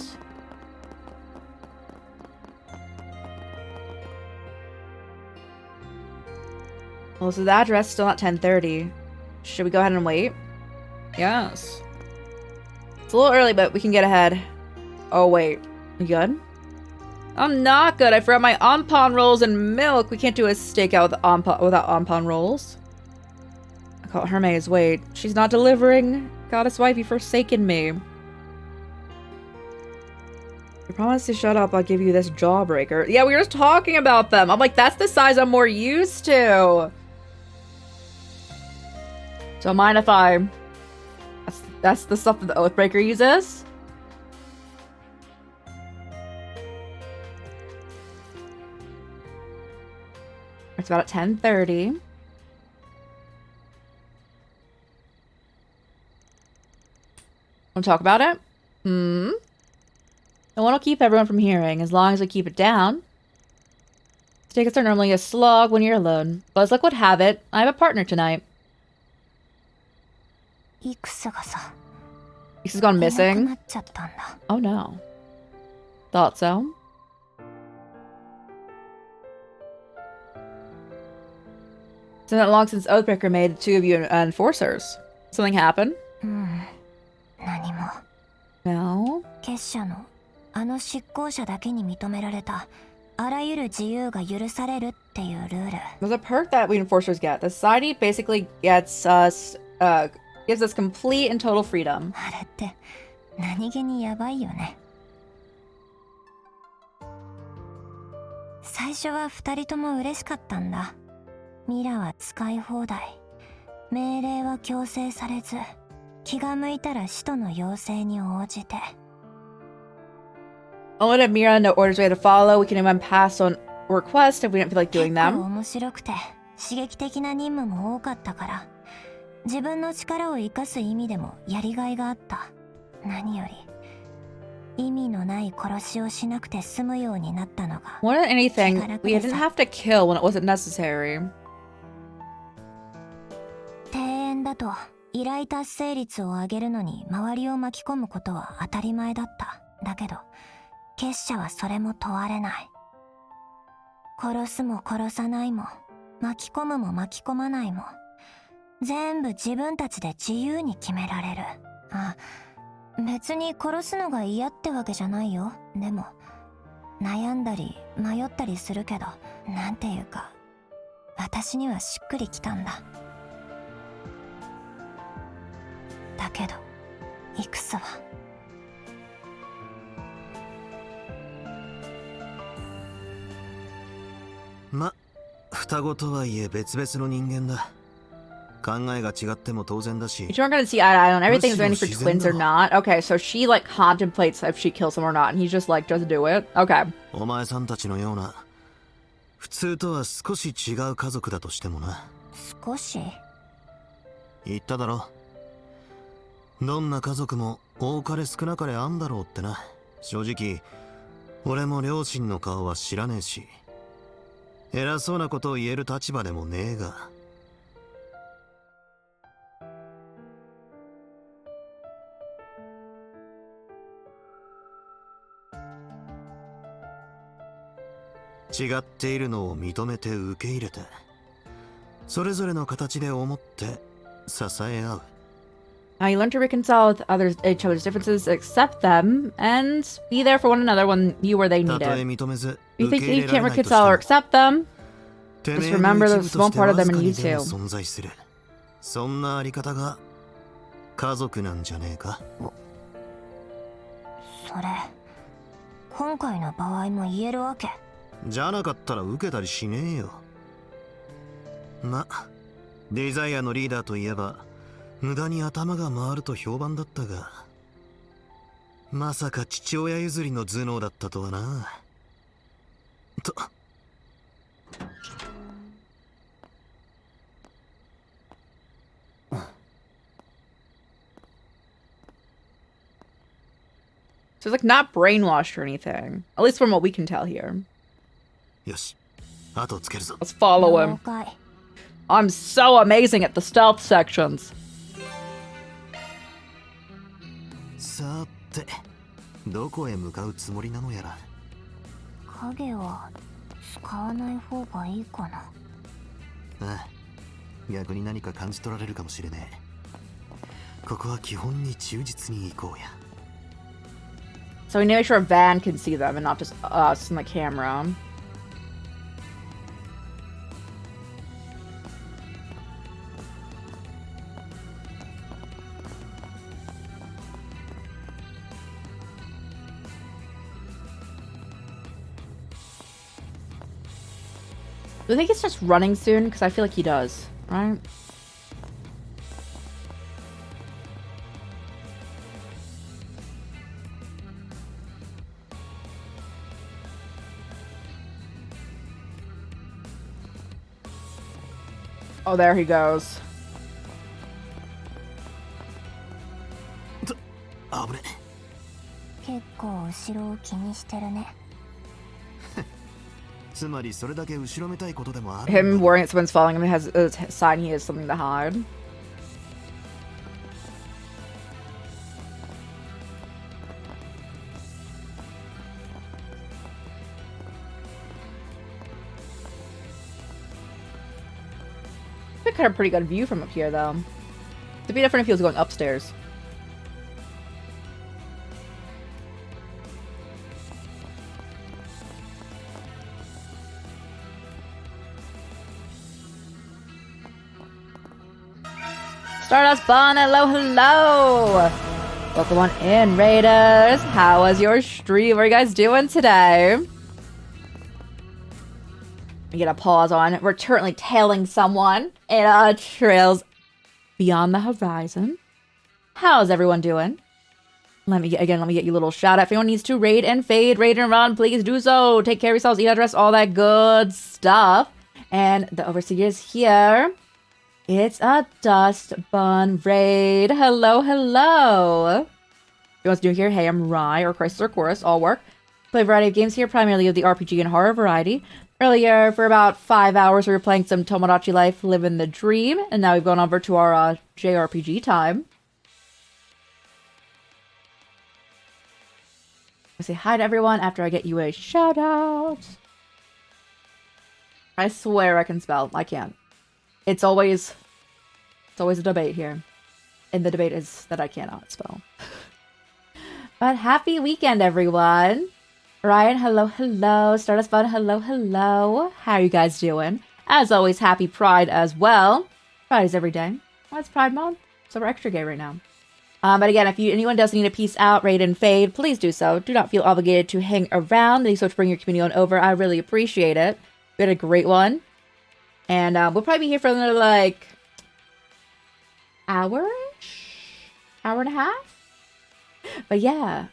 Well, so the address is still at 10:30. Should we go ahead and wait? Yes. It's a little early, but we can get ahead. Oh, wait. You good? I'm not good. I forgot my ampon rolls and milk. We can't do a stakeout with without ampon rolls. call Hermes. Wait, she's not delivering? Goddess wife, you forsaken me. You promised to shut up, I'll give you this jawbreaker. Yeah, we were just talking about them. I'm like, that's the size I'm more used to. Don't mind if I... That's the stuff that the Oathbreaker uses? It's about at 10:30. Want to talk about it? No one will keep everyone from hearing, as long as we keep it down. Tickets are normally a slog when you're alone, but as luck would have it, I have a partner tonight. イクスがさ、 He's gone いなく missing. なっちゃったんだ。 Oh no. Thought so. It's been that long since Oathbreaker made two of you enforcers. Something happened? 何も。 No. 結社のあの執行者だけに認められたあらゆる自由が許されるっていうルール。 There's a perk that we enforcers get. The society basically gives us complete and total freedom. あれって何気にやばいよね。最初は2人とも嬉しかったんだ。ミラは使い放題。命令は強制されず、気が向いたら使徒の要請に応じて。 Only to Mira, no orders we had to follow. We can even pass on requests if we didn't feel like doing 結構 them. 面白くて刺激的な任務も多かったから、自分の力を生かす意味でもやりがいがあった。何より意味のない殺しをしなくて済むようになったのが。 More than anything, we didn't have to kill when it wasn't necessary. 庭園だと依頼達成率を上げるのに周りを巻き込むことは当たり前だった。だけど結社はそれも問われない。殺すも殺さないも巻き込むも巻き込まないも全部自分たちで自由に決められる。あ、別に殺すのが嫌ってわけじゃないよ。でも悩んだり迷ったりするけど、なんていうか私にはしっくりきたんだ。だけどイクスはま、双子とはいえ別々の人間だ。考えが違っても当然だし。 You two aren't gonna see eye to eye on everything. Is there any for twins or not? Okay, so she like contemplates if she kills him or not, and he's just like, just do it. Okay. お前さんたちのような普通とは少し違う家族だとしてもな。少し。言っただろ。どんな家族も多かれ少なかれあんだろうってな。正直俺も両親の顔は知らねえし、偉そうなことを言える立場でもねえが。違っているのを認めて受け入れて、それぞれの形で思って支え合う。Now you learn to reconcile with each other's differences, accept them, and be there for one another when you or they need たとえ it. 認めず If you 受 think け入 you れら can't れないとして reconcile or も、 accept them, てめ just えの remember 一 there's 部とし one て part わ of them ず in か you にでも too. 存在する。そんなあり方が家族なんじゃねえか。それ今回の場合も言えるわけ？じゃなかったら受けたりしねえよ。ま、デザイアのリーダーといえば無駄に頭が回ると評判だったが、まさか父親譲りの頭脳だったとはな。と。So it's like not brainwashed or anything. At least from what we can tell here. よし、後をつけるぞ。 Let's follow 了 him. 解。 I'm so amazing at the stealth sections. さて、どこへ向かうつもりなのやら。影は使わない方がいいかな。ああ、逆に何か感じ取られるかもしれねえ。ここは基本に忠実に行こうや。 So we need to make sure a van can see them and not just us in the camera. Do you think it's just running soon? Because I feel like he does, right? Oh, there he goes. 危ね。結構後ろを気にしてるね。つまりそれだけ後ろめたいことでもある。Him worrying that someone's following him has a sign he has something to hide. We got a pretty good view from up here, though. It'd be different if he was going upstairs. Stardust Bond, hello, hello! Welcome on in, Raiders. How was your stream? What are you guys doing today? We get a pause on. We're currently tailing someone in trails beyond the horizon. How's everyone doing? Let me get you a little shout out. If anyone needs to raid and fade, raid and run, please do so. Take care of yourselves, eat address, all that good stuff. And the overseer is here. It's a Dust Bun raid. Hello, hello. What's new here? Hey, I'm Rye, or Crisis or Chorus, all work. Play a variety of games here, primarily of the RPG and horror variety. Earlier, for about 5 hours, we were playing some Tomodachi Life, Living the Dream, and now we've gone over to our JRPG time. I say hi to everyone after I get you a shout out. I swear I can spell. I can't. It's always a debate here. And the debate is that I cannot spell. But happy weekend, everyone. Ryan, hello, hello. Stardust Fun, hello, hello. How are you guys doing? As always, happy Pride as well. Pride is every day. Well, it's Pride Month, so we're extra gay right now. But again, if anyone does need a peace out, raid, and fade, please do so. Do not feel obligated to hang around. Thanks so much for bringing your community on over. I really appreciate it. We had a great one. And we'll probably be here for another, like, hour-ish? Hour and a half? But yeah.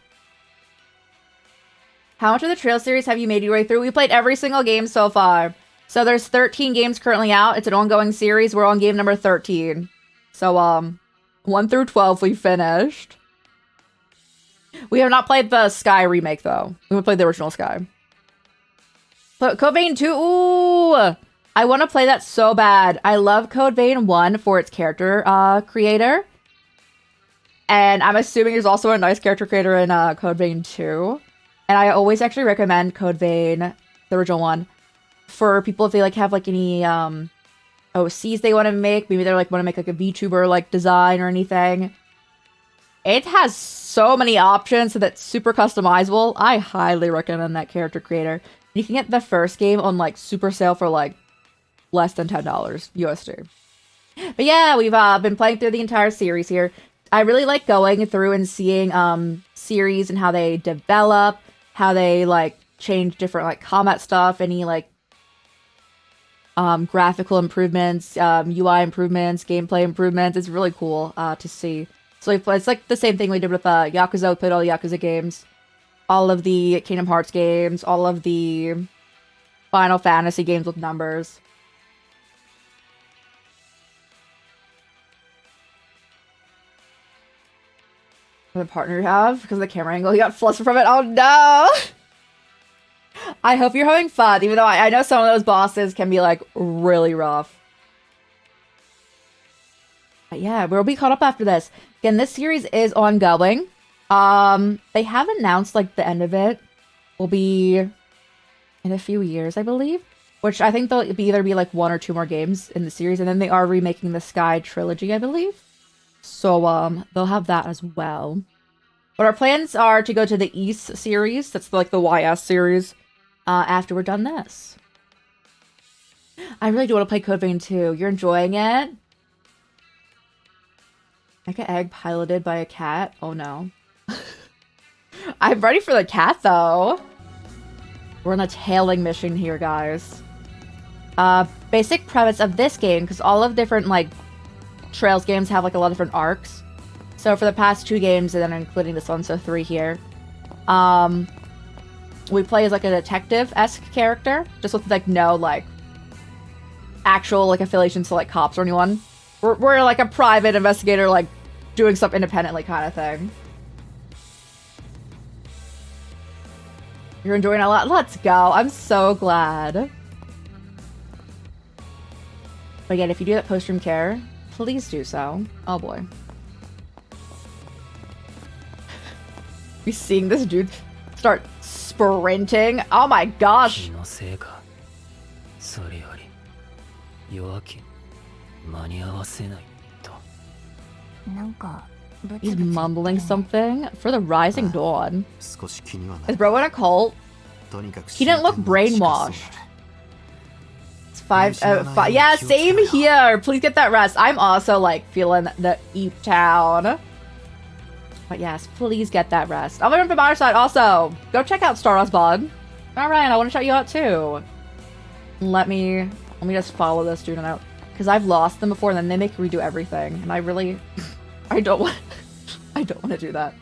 How much of the Trail series have you made your way through? We played every single game so far. So there's 13 games currently out. It's an ongoing series. We're on game number 13. So, 1 through 12 we finished. We have not played the Sky remake, though. We played the original Sky. But Code Vein 2, ooh! I want to play that so bad. I love Code Vein 1 for its character creator. And I'm assuming there's also a nice character creator in Code Vein 2. And I always actually recommend Code Vein, the original one, for people if they like have like any OCs they want to make. Maybe they like want to make like a VTuber like design or anything. It has so many options so that's super customizable. I highly recommend that character creator. You can get the first game on like super sale for like less than $10 USD. But yeah, we've been playing through the entire series here. I really like going through and seeing series and how they develop, how they like change different like combat stuff, any like graphical improvements, UI improvements, gameplay improvements. It's really cool to see. So it's like the same thing we did with Yakuza. We played all the Yakuza games, all of the Kingdom Hearts games, all of the Final Fantasy games with numbers. The partner you have because of the camera angle, he got flustered from it. Oh no! I hope you're having fun, even though I know some of those bosses can be like really rough. But yeah, we'll be caught up after this. Again, this series is ongoing. They have announced like the end of it will be in a few years, I believe. Which I think they'll either be like 1 or 2 more games in the series, and then they are remaking the Sky trilogy, I believe. So, they'll have that as well. But our plans are to go to the East series. That's like the YS series. After we're done this. I really do want to play Code Vein 2. You're enjoying it? Like an egg piloted by a cat? Oh no. I'm ready for the cat though. We're on a tailing mission here, guys. Basic premise of this game, because all of different, like, Trails games have, like, a lot of different arcs. So for the past 2 games, and then including this one, so 3 here, we play as, like, a detective-esque character, just with, like, no, like, actual, like, affiliations to, like, cops or anyone. We're like, a private investigator, like, doing stuff independently kind of thing. You're enjoying a lot? Let's go. I'm so glad. But again, if you do that post-stream care, please do so. Oh boy. You seeing this dude start sprinting? Oh my gosh. He's mumbling something for the Rising Dawn. Is bro in a cult? He didn't look brainwashed. It's 5. Yeah, same here. Please get that rest. I'm also like feeling the Eep Town. But yes, please get that rest. I'll from our side. Also, go check out Stardust Bond. All right, I want to shout you out too. Let me just follow this student out because I've lost them before, and then they make me redo everything, and I really, I don't want to do that.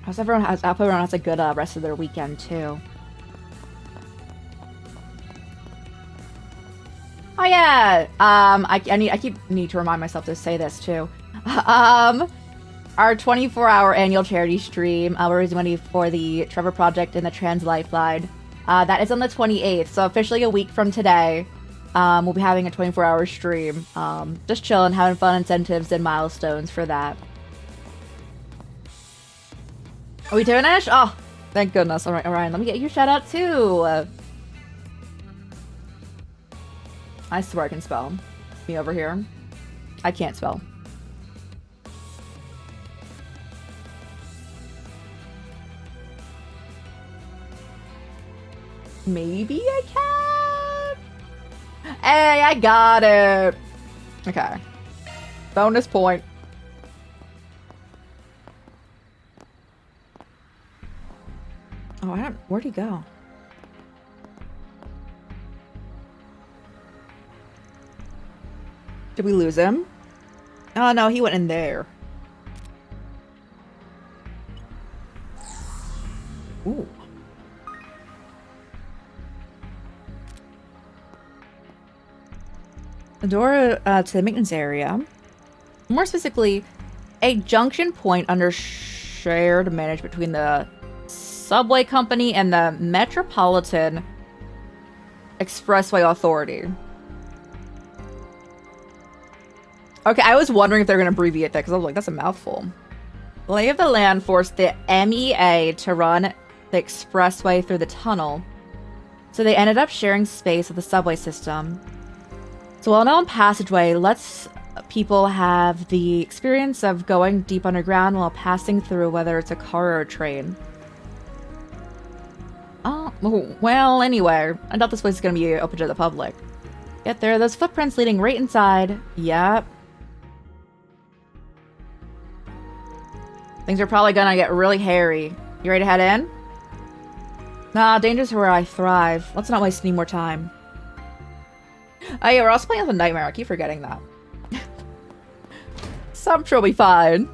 I hope everyone has a good rest of their weekend too. Oh yeah, I need to remind myself to say this too. Our 24-hour annual charity stream, we're raising money for the Trevor Project and the Trans Lifeline. That is on the 28th, so officially a week from today. We'll be having a 24-hour stream. Just chilling, having fun, incentives, and milestones for that. Are we doing it? Oh, thank goodness. All right, Orion, let me get your shout out too. I swear I can spell. Me over here. I can't spell. Maybe I can? Hey, I got it. Okay. Bonus point. Oh, where'd he go? Did we lose him? Oh no, he went in there. Ooh. The door to the maintenance area. More specifically, a junction point under shared management between the subway company and the Metropolitan Expressway Authority. Okay, I was wondering if they're going to abbreviate that because I was like, that's a mouthful. Lay of the land forced the MEA to run the expressway through the tunnel, so they ended up sharing space with the subway system. It's a well-known passageway lets people have the experience of going deep underground while passing through, whether it's a car or a train. Oh, well, anyway, I doubt this place is going to be open to the public. Yet there are those footprints leading right inside. Yep. Things are probably going to get really hairy. You ready to head in? Nah, danger's where I thrive. Let's not waste any more time. Oh yeah, we're also playing with a nightmare. I keep forgetting that. So I'm sure we'll be fine.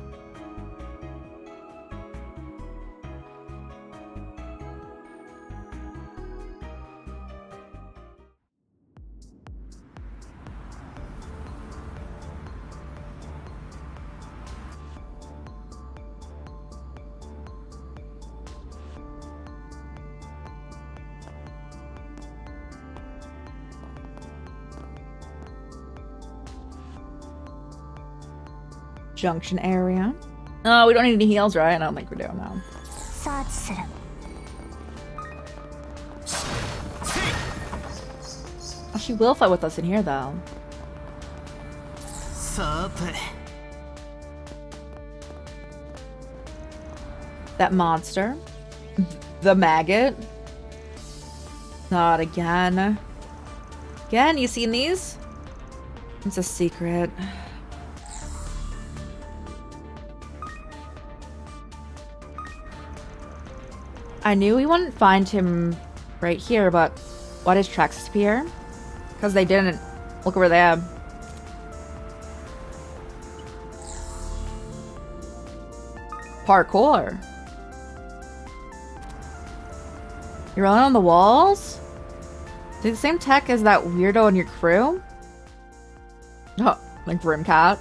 Junction area. Oh, we don't need any heals, right? I don't think we do now. Oh, she will fight with us in here, though. That monster. The maggot. Not again. Again, you seen these? It's a secret. I knew we wouldn't find him right here, but why does tracks disappear? Because they didn't. Look over there. Parkour. You're rolling on the walls? Is it the same tech as that weirdo in your crew? Oh, like Brimcat.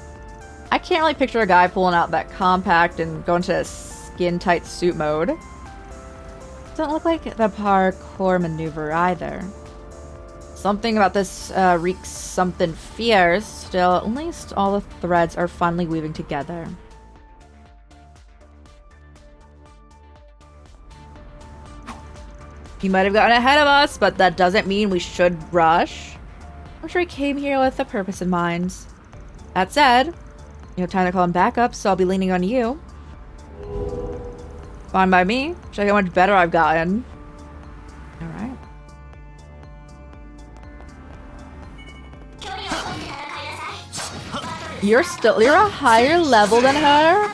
I can't really picture a guy pulling out that compact and going to skin-tight suit mode. Doesn't look like the parkour maneuver either. Something about this reeks something fierce. Still, at least all the threads are finally weaving together. He might have gotten ahead of us, but that doesn't mean we should rush. I'm sure he came here with a purpose in mind. That said, you have time to call him back up, so I'll be leaning on you. Fine by me. Check how much better I've gotten. Alright. You're a higher level than her?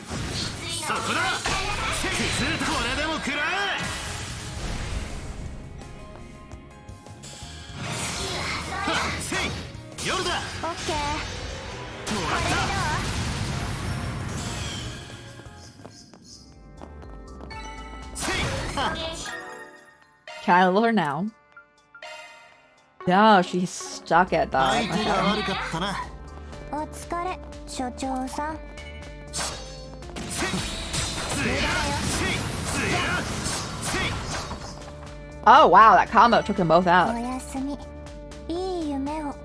Can I level her now? No, she's stuck at that. Okay. お疲れ、所長さん。 Oh wow, that combo took them both out. おやすみ。いい夢を。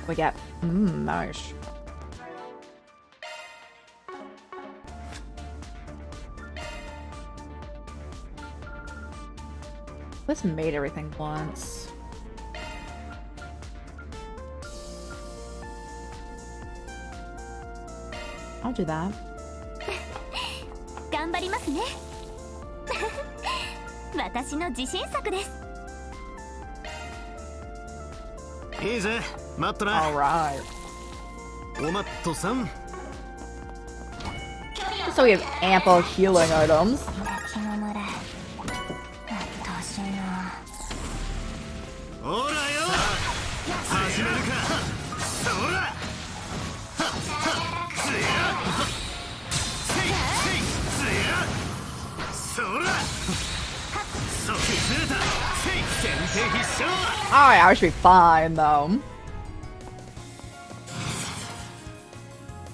We get nice. Let's mate everything once. I'll do that. 頑張りますね。私の自信作です。いいぜ、待っとな。 Alright. おまっとさん。 So we have ample healing items. 気の群れ。うっとうしいな。ほらよ。始めるか。そら。Alright, I should be fine though.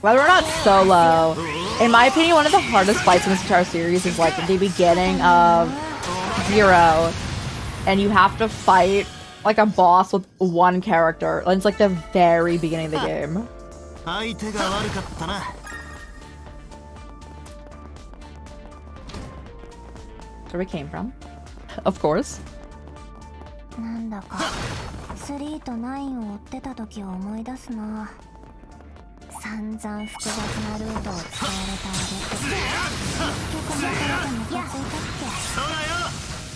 Whether or not solo, in my opinion, one of the hardest fights in this entire series is like the beginning of Zero, and you have to fight like a boss with one character. And it's like the very beginning of the game. That's where we came from. Of course. なんだか3と9を追ってた時を思い出すな。散々複雑なルートを伝えられたあげて結局またムカついたっけ。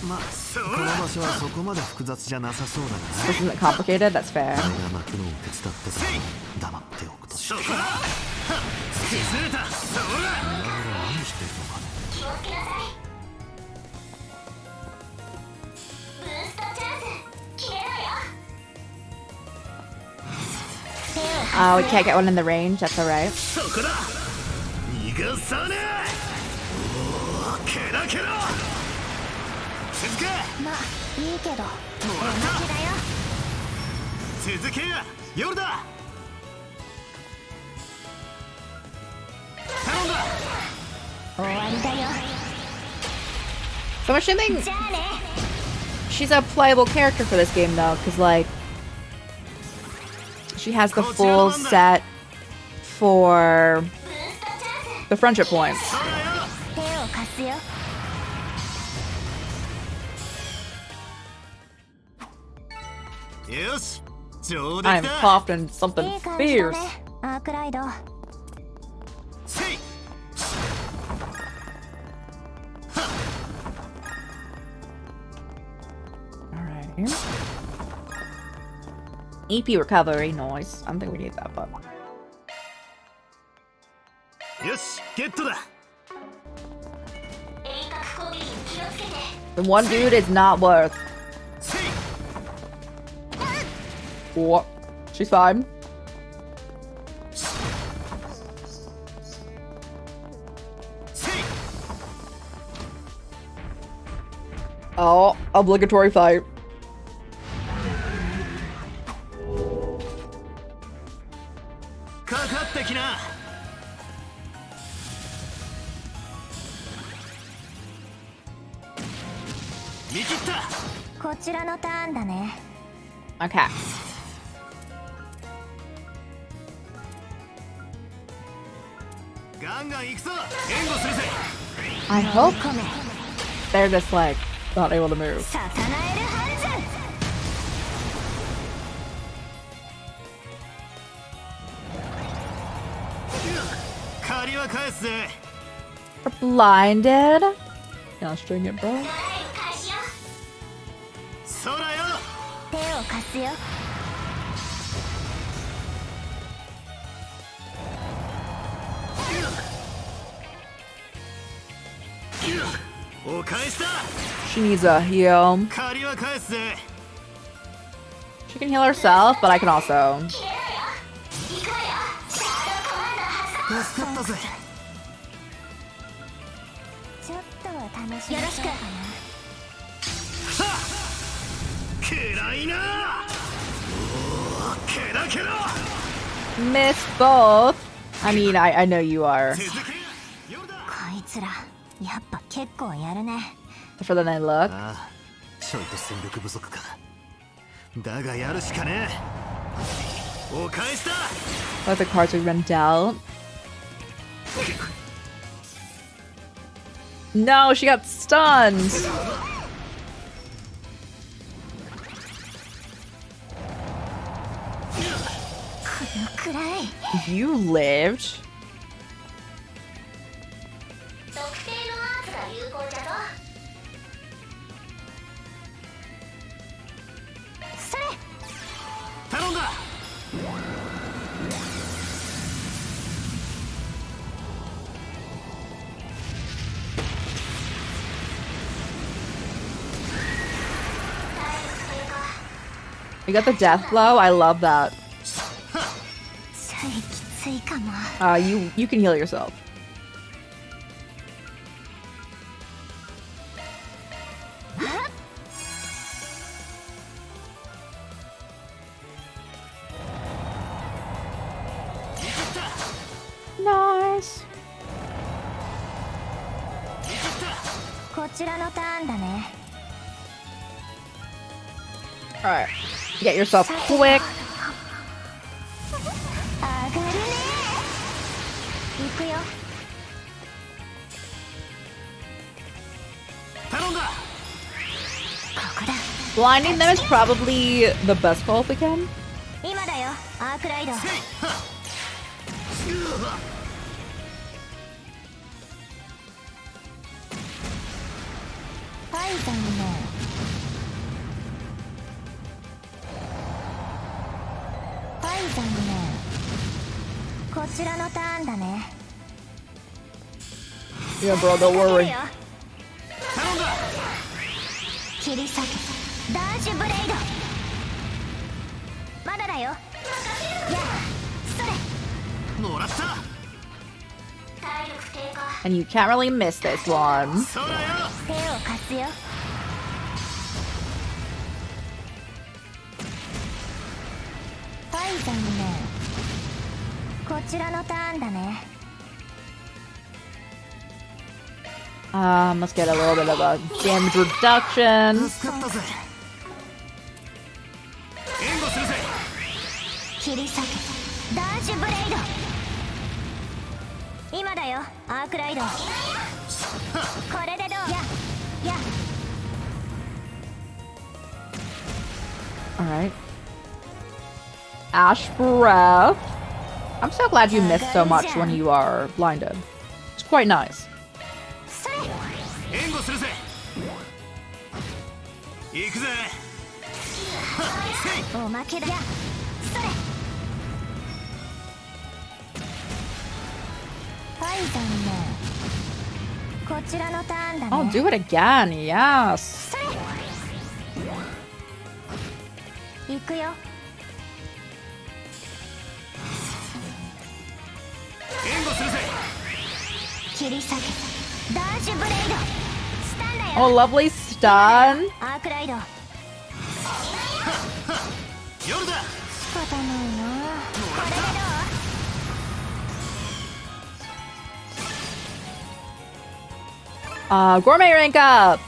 まあ、この場所はそこまで複雑じゃなさそうだな。 This isn't complicated, that's fair. 俺が巻くのを手伝ってたら黙っておくとして。何してるのかね。 Oh, we can't get one in the range, that's alright. 逃がさねえ。ケラケラ。続け。まあいいけど。もらっただよ。続けや。夜だ。頼んだ。終わりだよ。 So I'm assuming じゃあね。 she's a playable character for this game though, because like she has the full set for the friendship points. 手を貸すよ。 よし。上出 I 来 am だ。 popped in something いい感じだ fierce. ね。アークライド。せい。Okay. EP recovery, nice. I don't think we need that, but...よしゲットだ The one dude is not worth. What? She's fine. Oh, obligatory fight. Okay. I hope they're just like not able to move. We're blinded. Yeah, string it, bro. She needs a heal. She can heal herself, but I can also. Miss both. I mean, I know you are. For the night look. Let the cards we run dealt. No, she got stunned. You lived. You got the death blow? I love that. You can heal yourself. Nice. Alright. Get yourself quick. Blinding them is probably the best call if we can. Yeah, bro, don't worry. And you can't really miss this one. Let's get a little bit of a damage reduction. Alright. Ash Breath. I'm so glad you missed so much when you are blinded. It's quite nice. おまけだ。それ。はい、残念。こちらのターンだね。 I'll do it again. Yes. それ。行くよ。援護するぜ。切り下げダージュブレイド。スタンだよ。 Oh, lovely stun. アークライド。夜だ。仕方ないな。これでどう？ Gourmet rank up.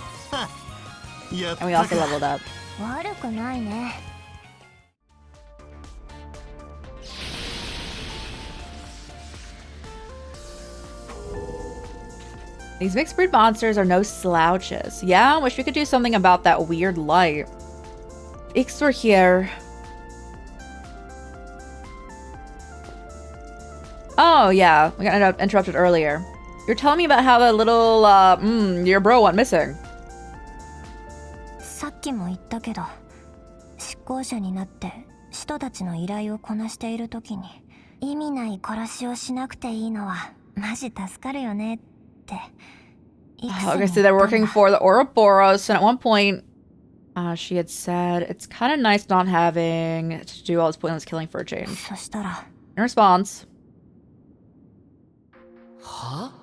やっ And we た also か。 leveled up. 悪くないね。These mixed breed monsters are no slouches. Yeah, wish we could do something about that weird light. Ix were here. Oh, yeah. We got interrupted earlier. You're telling me about how the little, your bro went missing. さっきも言ったけど、執行者になって使徒たちの依頼をこなしている時に意味ない殺しをしなくていいのはマジ助かるよねって。Okay, so they're working for the Ouroboros, and at one point, she had said it's kind of nice not having to do all this pointless killing for a change. そしたら In response, は？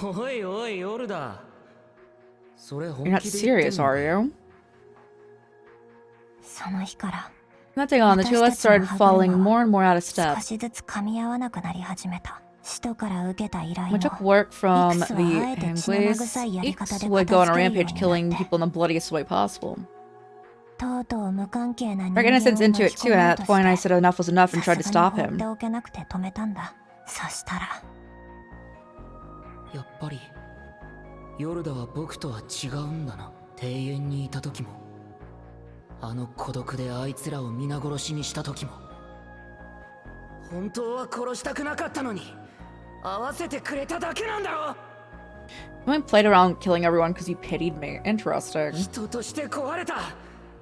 おいおい夜だ。それ you're 本 not 気で言って serious, んの？ are you? その日から Nothing on. The two of us started falling more and more out of 少 step. しずつ噛み合わなくなり始めた。使徒から受けた依頼 We も took work from Ix the はあえて血生 Angles. 臭いやり方 Ix で would go on a 片付けるようになって rampage, killing people in the bloodiest way possible. とうとう無関係な人 Brought 間を innocence 巻 into き it 込 too, も and う at と that point I して said enough was enough and さ tried to すが stop に放って him. おけなくて止めたんだ。そしたらやっぱりヨルダは僕とは違うんだな。庭園にいた時も、あの孤独であいつらを皆殺しにした時も、本当は殺したくなかったのに合わせてくれただけなんだろ。 I only played around killing everyone because you pitied me. Interesting. 人として壊れた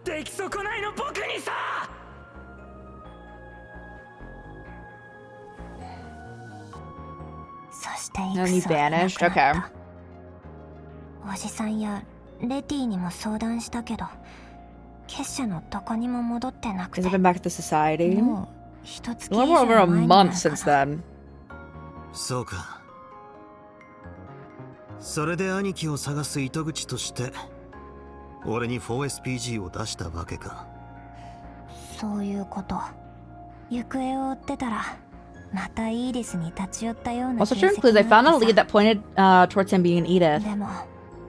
出来損ないの僕にさ。そして And he イクスは亡 vanished. くなっ Okay. た。おじさんやレティにも相談したけど、結社のどこにも戻ってなく Has て、 it been back at the society? もう一月 A 以 little 上 more over a 前になる month か since な。 then. そうか。それで兄貴を探す糸口として俺に 4SPG を出したわけか。そういうこと。行方を追ってたら、またイーディスに立ち寄ったような Also 形 true 跡 clues. I があ found っ a て lead さ。 that pointed towards him being Edith. でも、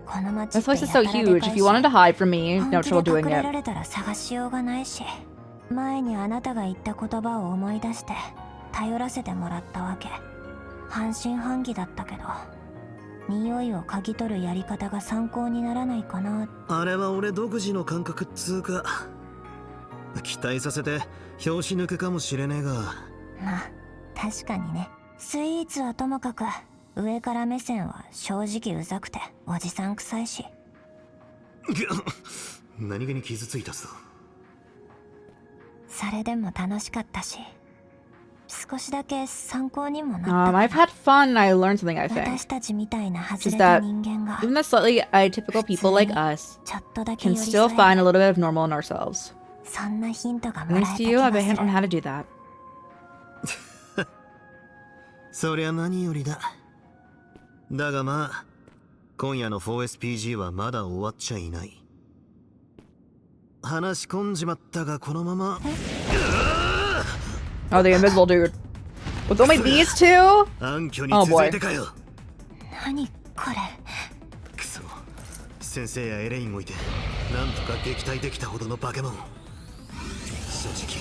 この街 This って place is so やたらで huge. かい If し you wanted to hide from me, 本 no 気 trouble で doing 隠れら it. れたら探しようがないし、前にあなたが言った言葉を思い出して頼らせてもらったわけ。半信半疑だったけど、匂いを嗅ぎ取るやり方が参考にならないかな。あれは俺独自の感覚っつうか、期待させて拍子抜けかもしれねえが。まあ確かにね。スイーツはともかく上から目線は正直うざくておじさん臭いし。何気に傷ついたぞ。それでも楽しかったし、少しだけ参考にもなったかな。 I've had fun and I learned something, I 私 think. たちみたいな外 Just れた that 人間が Even the slightly atypical people like us ちょっとだけ can 寄り still 添え find a little bit of normal in ourselves. そんなヒントがもらえ Thanks た to 気 you, I が have a す hint on る。 how to do that. そりゃ何よりだ。だがまあ、今夜の 4SPG はまだ終わっちゃいない。話し込んじまったがこのまま。 Oh, the invisible dude. With only these two? 暗渠に続いてかよ。何これ。くそ。先生やエレインをいて、なんとか撃退できたほどの化け物。正直、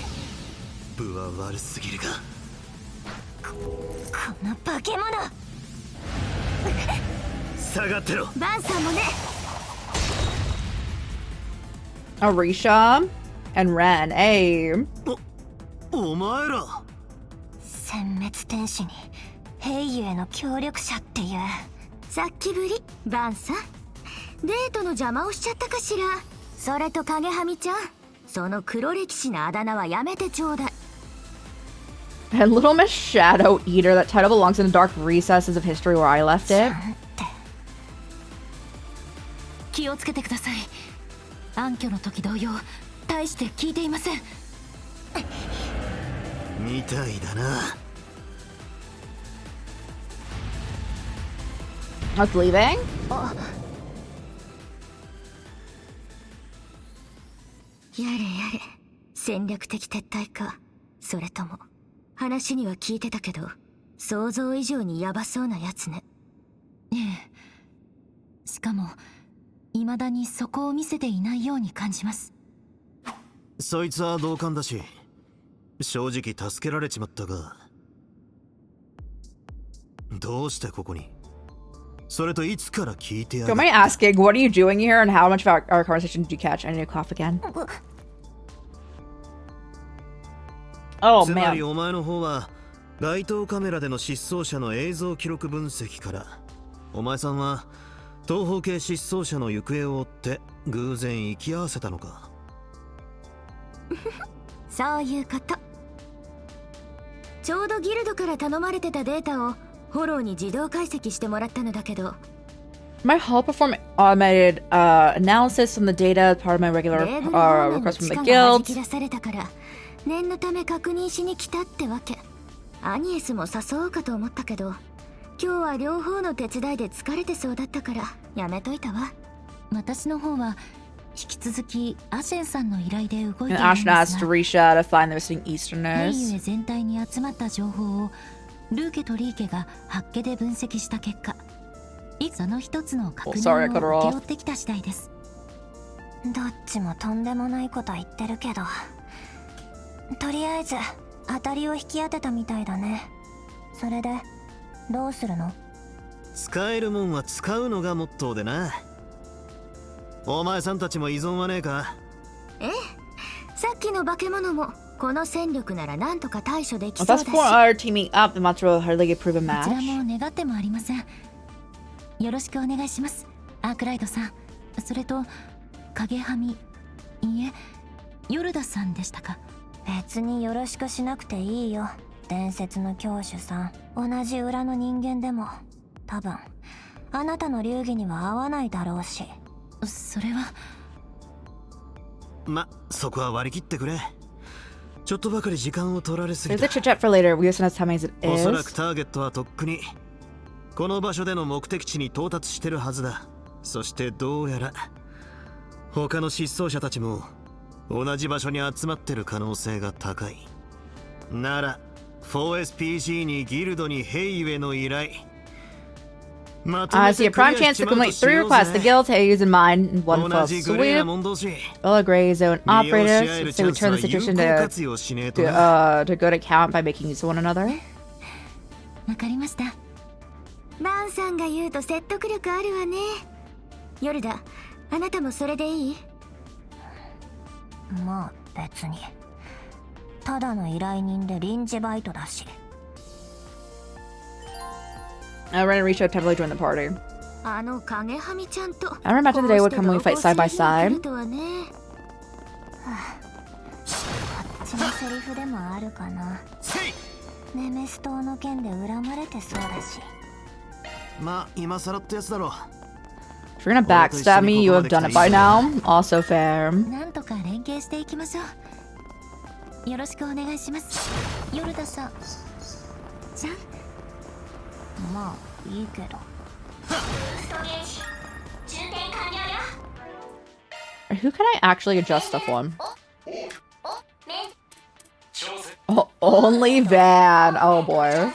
部は悪すぎるが。この化け物。下がってろ。バンさんもね。 Arisha and Ren. Hey. お前ら。殲滅天使に兵友への協力者っていう。さっきぶりバンさん。デートの邪魔をしちゃったかしら。それと影はみちゃん、その黒歴史なあだ名はやめてちょうだい。 And Little Miss Shadow Eater, that title belongs in the dark recesses of history where I left it. 気をつけてください。暗渠の時同様、大して聞いていません。みたいだな。I was leaving? やれやれ、戦略的撤退か。それとも話には聞いてたけど想像以上にヤバそうなやつね。ええ、しかも未だにそこを見せていないように感じます。そいつは同感だし、正直助けられちまったが、どうしてここに？それといつから聞いてやる？ So am I asking, what are you doing here and how much of our conversation did you catch? I need to cough again. Oh つまり man. お前の方は街頭カメラでの失踪者の映像記録分析から、お前さんは東方系失踪者の行方を追って偶然行き合わせたのか。そういうこと。ちょうどギルドから頼まれてたデータをフォローに自動解析してもらったのだけど、 My help perform automated analysis on the data, part of my regular レーブル方面の request from 地 the 下が弾 guild. き出されたから念のため確認しに来たってわけ。アニエスも誘おうかと思ったけど、今日は両方の手伝いで疲れてそうだったからやめといたわ。私の方は引き続きアシェンさんの依頼で動いているん And です Ashton が、 asked Risha to find the missing ヘイユ Easterners. エ全体に集まった情報をルーケとリーケがハッケで分析した結果、その一つの確 sorry, I 認 cut her を off. 請け負ってきた次第です。どっちもとんでもないこと言ってるけど、とりあえず当たりを引き当てたみたいだね。それでどうするの？使えるもんは使うのがモットーでな。お前さんたちも依存はねえか？ええ、さっきの化け物もこの戦力ならなんとか対処でき Well, そう that's だし、 for our teaming up. The match will hardly get proven こちら match. も願ってもありません。よろしくお願いします、アークライドさん。それと影はみ、いえヨルダさんでしたか。別によろしくしなくていいよ。伝説の教主さん、同じ裏の人間でも多分あなたの流儀には合わないだろうし。それはま、そこは割り切ってくれ。ちょっとばかり時間を取られすぎ There's た。 a chit chat for later. We just have time as it おそらく is. ターゲットはとっくにこの場所での目的地に到達してるはずだ。そしてどうやら他の失踪者たちも同じ場所に集まってる可能性が高い。なら 4SPG にギルドにヘイユエの依頼、まと I め see a てクリ prime ア chance しち to まうと complete し 3よう requests. The ぜ。 guild has in mind in one 同 fell じグレーな swoop. もん同士。 All gray zone 利用し合え operatives る say チャ we ンス turn は the 有 situation 効 to 活用しねえとな。 to good account by making use of one another. わかりました。バンさんが言うと説得力あるわね。ヨルダ、あなたもそれでいい？まあ別にただの依頼人で臨時バイトだし。 Ren and Risha have heavily joined the party. あの影はみちゃんと I remember the day would come when we fight side by こうして同行する side. とはね。こっちのセリフでもあるかな。ネメス島の件で恨まれてそうだし。まあ今更ってやつだろ。 If you're gonna backstab me, you have done it by now. Also fair. なんとか連携していきましょう。よろしくお願いします、ヨルダさん。じゃん。まあいいけど。Who can I actually adjust stuff on? Oh, only Van. Oh boy.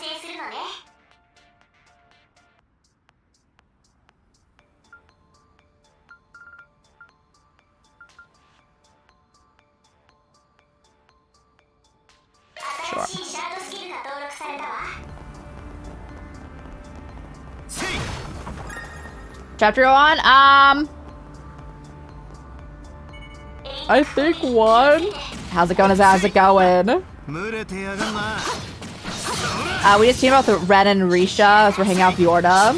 Sure. Chapter 1, I think 1. How's it going? How's it going? 群れてやがんな。 We just came out with Ren and Risha as we're hanging out with Yorda.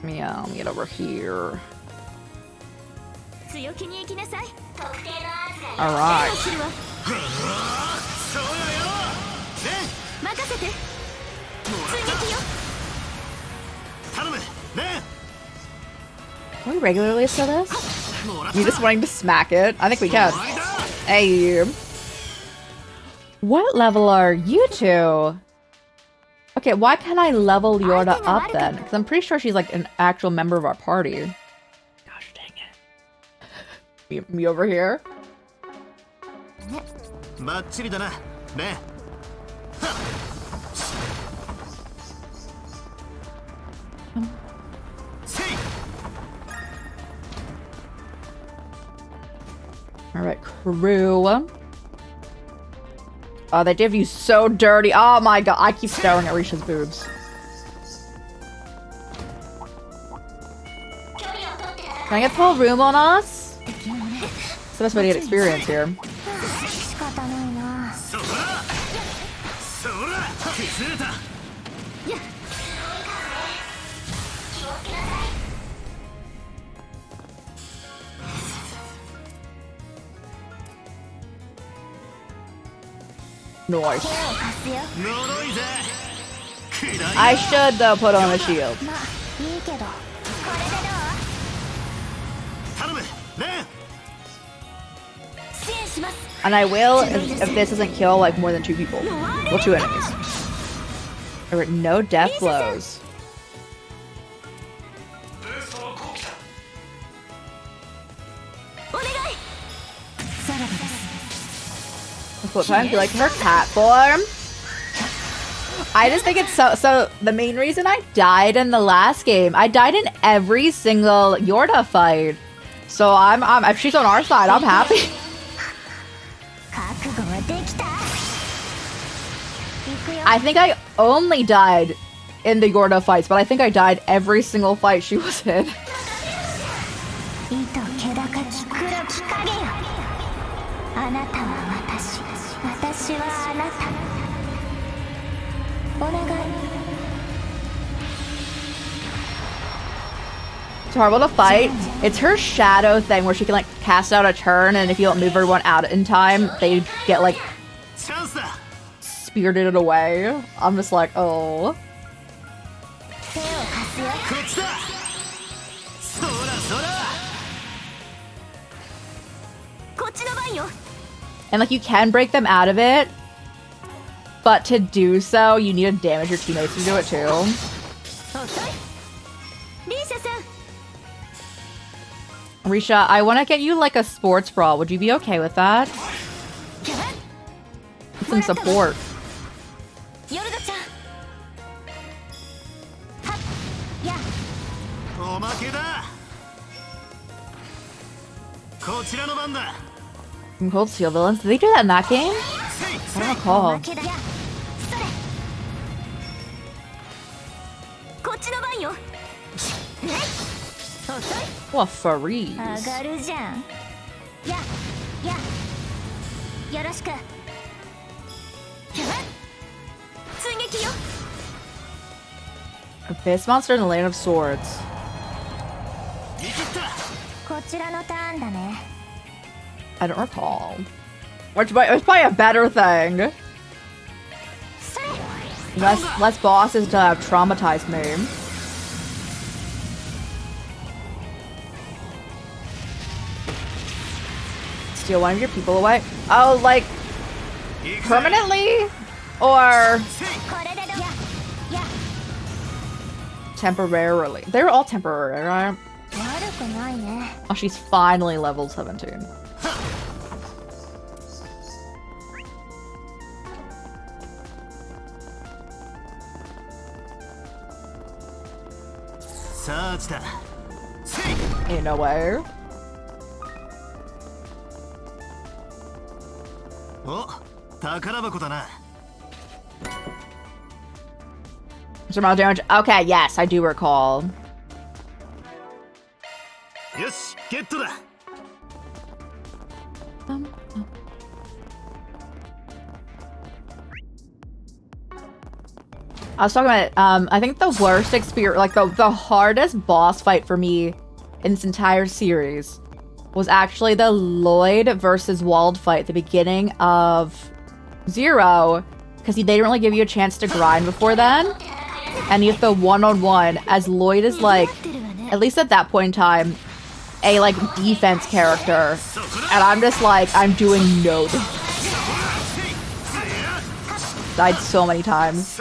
Let me get over here. 強気に行きなさい。 All right. するわ。そうよよね任せて。追撃よ。頼むね Can we regularly steal this? もらった You just wanting to smack it? I think we can. お前だ Hey. What level are you two? Okay, why can't I level Yorda up then? Because I'm pretty sure she's like an actual member of our party. Gosh dang it. Me over here? バッチリだなね Alright, crew. Oh, they did you so dirty. Oh my god, I keep staring at Risha's boobs. Can I get the whole room on us? It's the best way to get experience here. 仕方ないな。そらそら崩れた Nice. 呪いぜ I should though put on a shield. まあいいけど。 頼むね 支援します。 And I will if this doesn't kill like more than 2 people. Well, 2 enemies. Alright, no death blows. What time? Do you like her cat form? I just think it's so the main reason I died in the last game, I died in every single Yorda fight. So I'm if she's on our side, I'm happy. 覚悟はできた。行くよ。 I think I only died in the Yorda fights, but I think I died every single fight she was in. 意図気高き黒き影よ。あなたは私、私はあなた。お願い。 It's horrible to fight. It's her shadow thing where she can like cast out a turn, and if you don't move everyone out in time, they get like チャンスだ spirited away. I'm just like, oh. 手を貸すよ。こっちだそらそら こっちの番よ。 And like you can break them out of it, but to do so, you need to damage your teammates to do it too. 遅い。リーシャさん。 Risha, I want to get you like a sports bra. Would you be okay with that? Some support. ヨルダちゃん。はっや。おまけだこちらの番だ Some Cold Steel villains. Did they do that in that game? せい I don't recall. 負けだ。や。それ。こっちの番よ。ね。遅い。 What a freeze. 上がるじゃん。や、や。よろしく。追撃よ。 Abyss monster in the Land of Swords. 見切ったこちらのターンだね。 I don't recall. Which it's probably a better thing. それ。 Less bosses to have traumatized me. Steal one of your people away? Oh, like permanently? Or これでどう。や、や。 temporarily? They're all temporary, right? 悪くないね。 Oh, she's finally level 17. さあ来たせい Ain't no way. お宝箱だな Mr. Mild damage? Okay, yes, I do recall. よしゲットだ Alright, I was talking about, I think the worst experience, like the hardest boss fight for me in this entire series was actually the Lloyd versus Wald fight at the beginning of Zero, because they didn't really give you a chance to grind before then. And you have to one-on-one, as Lloyd is like, at least at that point in time, a like defense character. And I'm just like, I'm doing no damage. Died so many times.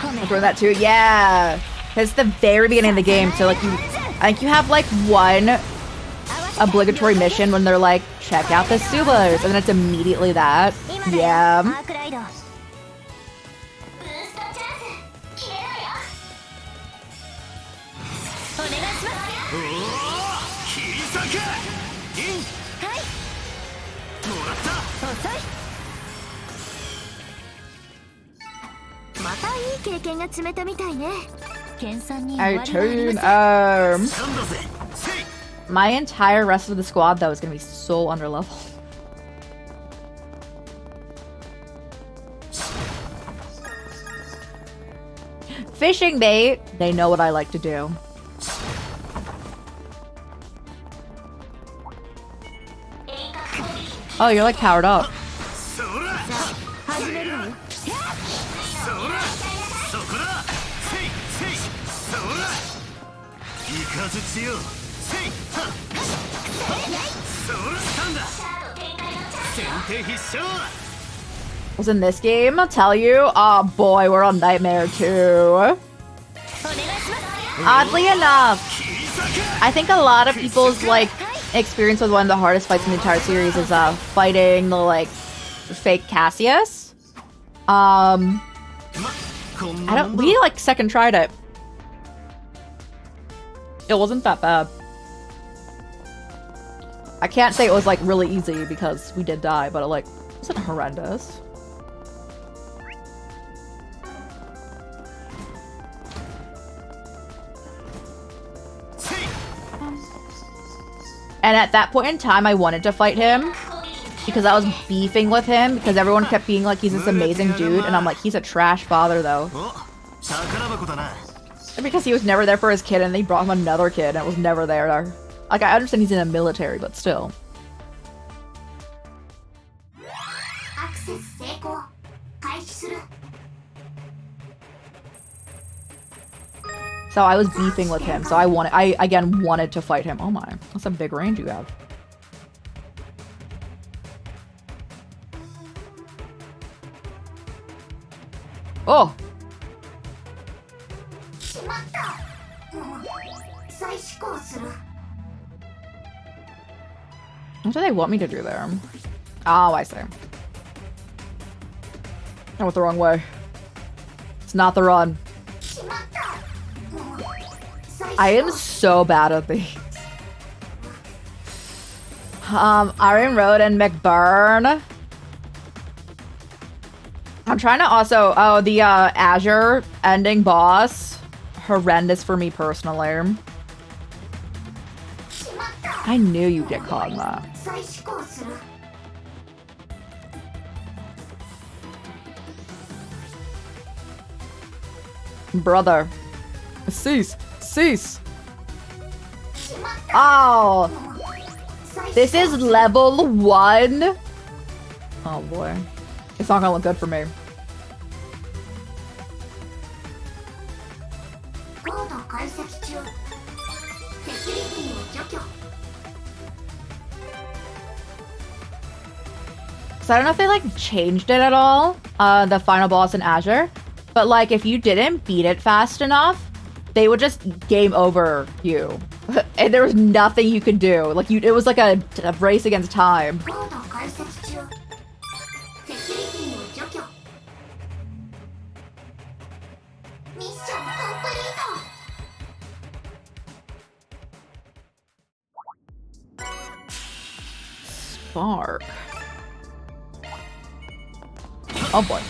I'm doing that too, yeah. It's the very beginning of the game, so like I think you have like one obligatory mission when they're like, check out the Subas, and then it's immediately that. Yeah. I turn my entire rest of the squad though is gonna be so underleveled. Fishing bait, they know what I like to do. Oh, you're like powered up. Was in this game, I'll tell you. Oh boy, we're on Nightmare too. Oddly enough, I think a lot of people's like experience with one of the hardest fights in the entire series is fighting the like fake Cassius. We like second tried it. It wasn't that bad. I can't say it was like really easy because we did die, but it like wasn't horrendous. And at that point in time, I wanted to fight him because I was beefing with him because everyone kept being like, he's this amazing dude. And I'm like, he's a trash father though. Because he was never there for his kid and they brought him another kid and it was never there. Like, I understand he's in the military, but still. So I was beefing with him, so I again wanted to fight him. Oh my, that's a big range you have. Oh! What do they want me to do there? Oh, I see. I went the wrong way. It's not the run. I am so bad at these. Iron Road and McBurn. I'm trying to also... Oh, the Azure ending boss. Horrendous for me personally. I knew you'd get caught in that. Brother. Cease. Cease. Oh. This is level 1. Oh boy. It's not gonna look good for me. So I don't know if they like changed it at all, the final boss in Azure, but like if you didn't beat it fast enough, they would just game over you. And there was nothing you could do. Like it was like a race against time. Spark. Oh boy.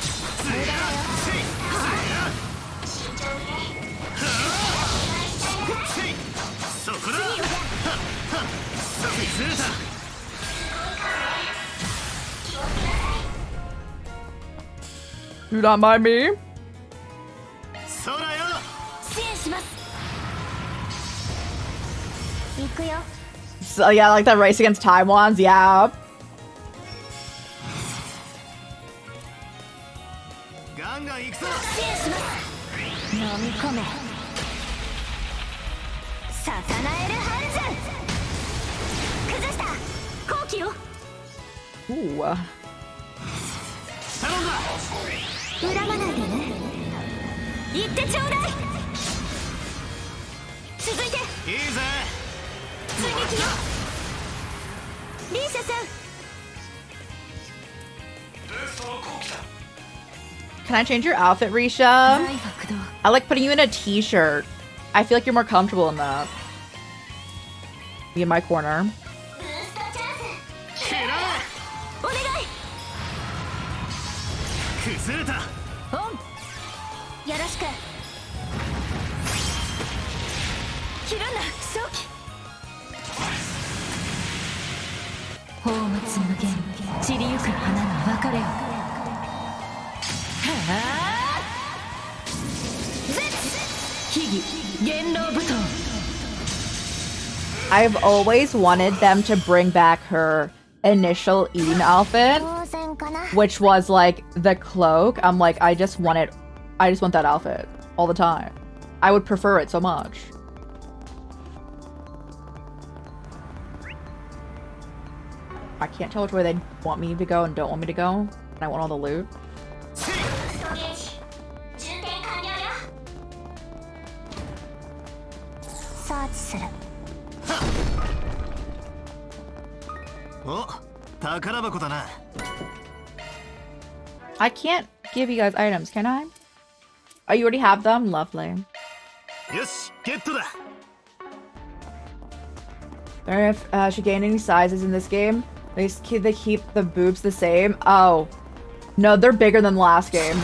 Do not mind me. So yeah, like that race against time ones, yeah. Ooh. 恨まないでね。言ってちょうだい。続いて。いいぜ。追撃よ。リーシャさん。 Can I change your outfit, Risha? I like putting you in a t-shirt. I feel like you're more comfortable in that. Be in my corner. I've always wanted them to bring back her initial Eden outfit, which was like the cloak. I'm like, I just want that outfit all the time. I would prefer it so much. I can't tell which way they want me to go and don't want me to go. And I want all the loot. I can't give you guys items, can I? Oh, you already have them? Lovely. If she gained any sizes in this game, they keep the boobs the same. Oh. No, they're bigger than the last game.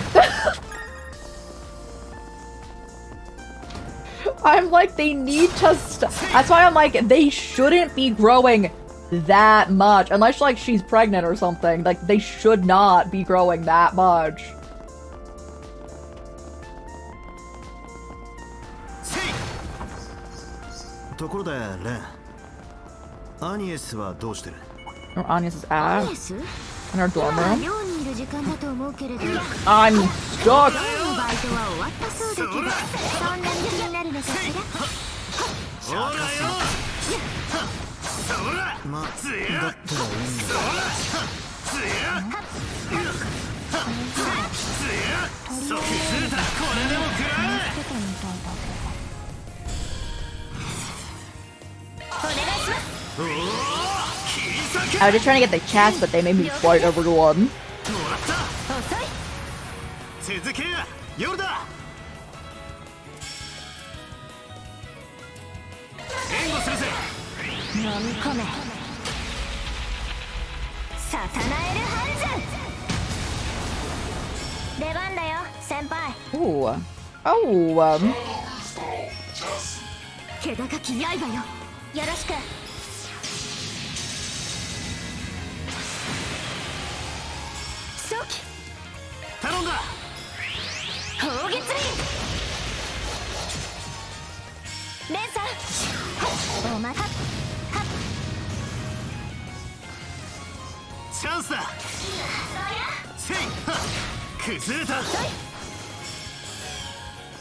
I'm like, they need to that's why I'm like, they shouldn't be growing that much. Unless, like, she's pregnant or something. Like, they should not be growing that much. Or Agnes' ass in our dorm room. I'm stuck. I was just trying to get the chest, but they made me fight everyone. Ooh. Oh.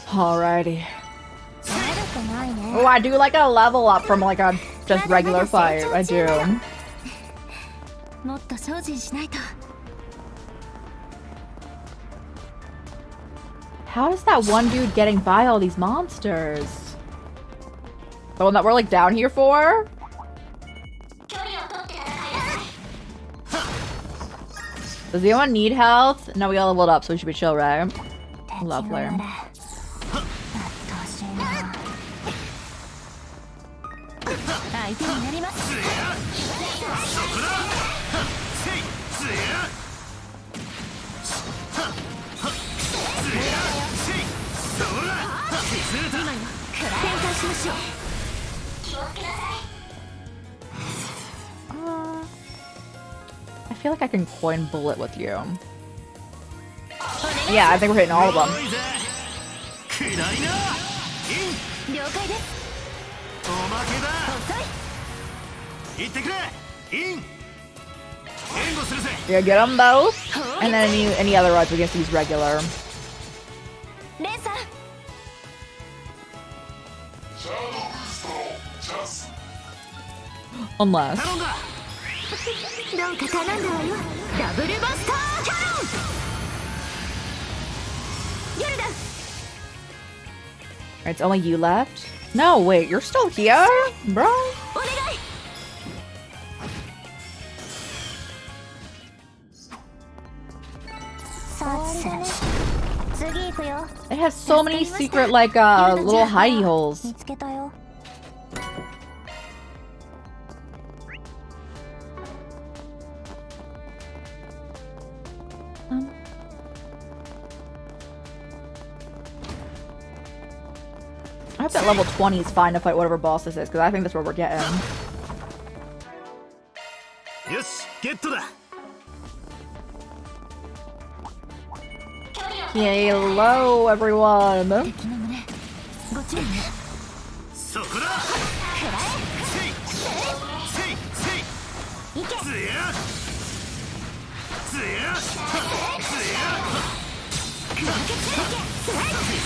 Alrighty. Oh, I do like a level up from like a just regular fight. I do. How is that one dude getting by all these monsters? The one that we're like down here for? Does anyone need health? No, we all leveled up, so we should be chill, right? Lovely. I feel like I can coin bullet with you. Yeah, I think we're hitting all of them. くらいなイン了解です。おまけだ遅い。行ってくれイン援護するぜ Yeah, get them both. And then any other rods we can just use regular. レンさん。 Unless. 頼んだどうか頼んだわよ。ダブルバスターキャノン。夜だ。 Alright, it's only you left. No, wait, you're still here, bro. お願い。 次行くよ。 It has so many secret, like, little hidey holes. 見つけたよ。 I hope that level 20 is fine to fight whatever boss this is, because I think that's what we're getting. よしゲットだ Hello, everyone. 敵の胸。ご注意ね。そこだせいせいせい行け。つやつやつやス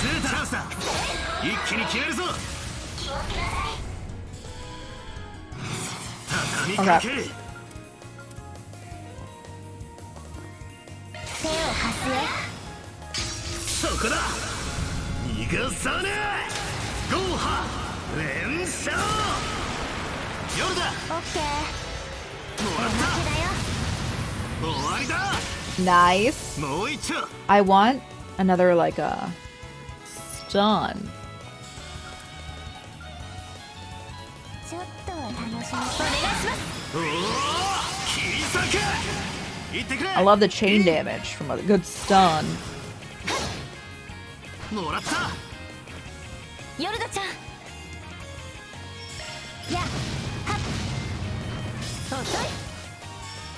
ータランスだ一気に決めるぞ畳みかける手を貸すよ。そこだ逃がさねえゴーハ連勝夜だオッケー。もらった終わりだ Nice. もう一丁 I want another, like, stun. ちょっとは楽しみ。お願いします。おお切り裂け行ってくれ I love the chain damage from a good stun. もらったヨルダちゃん。やっはっ。遅い。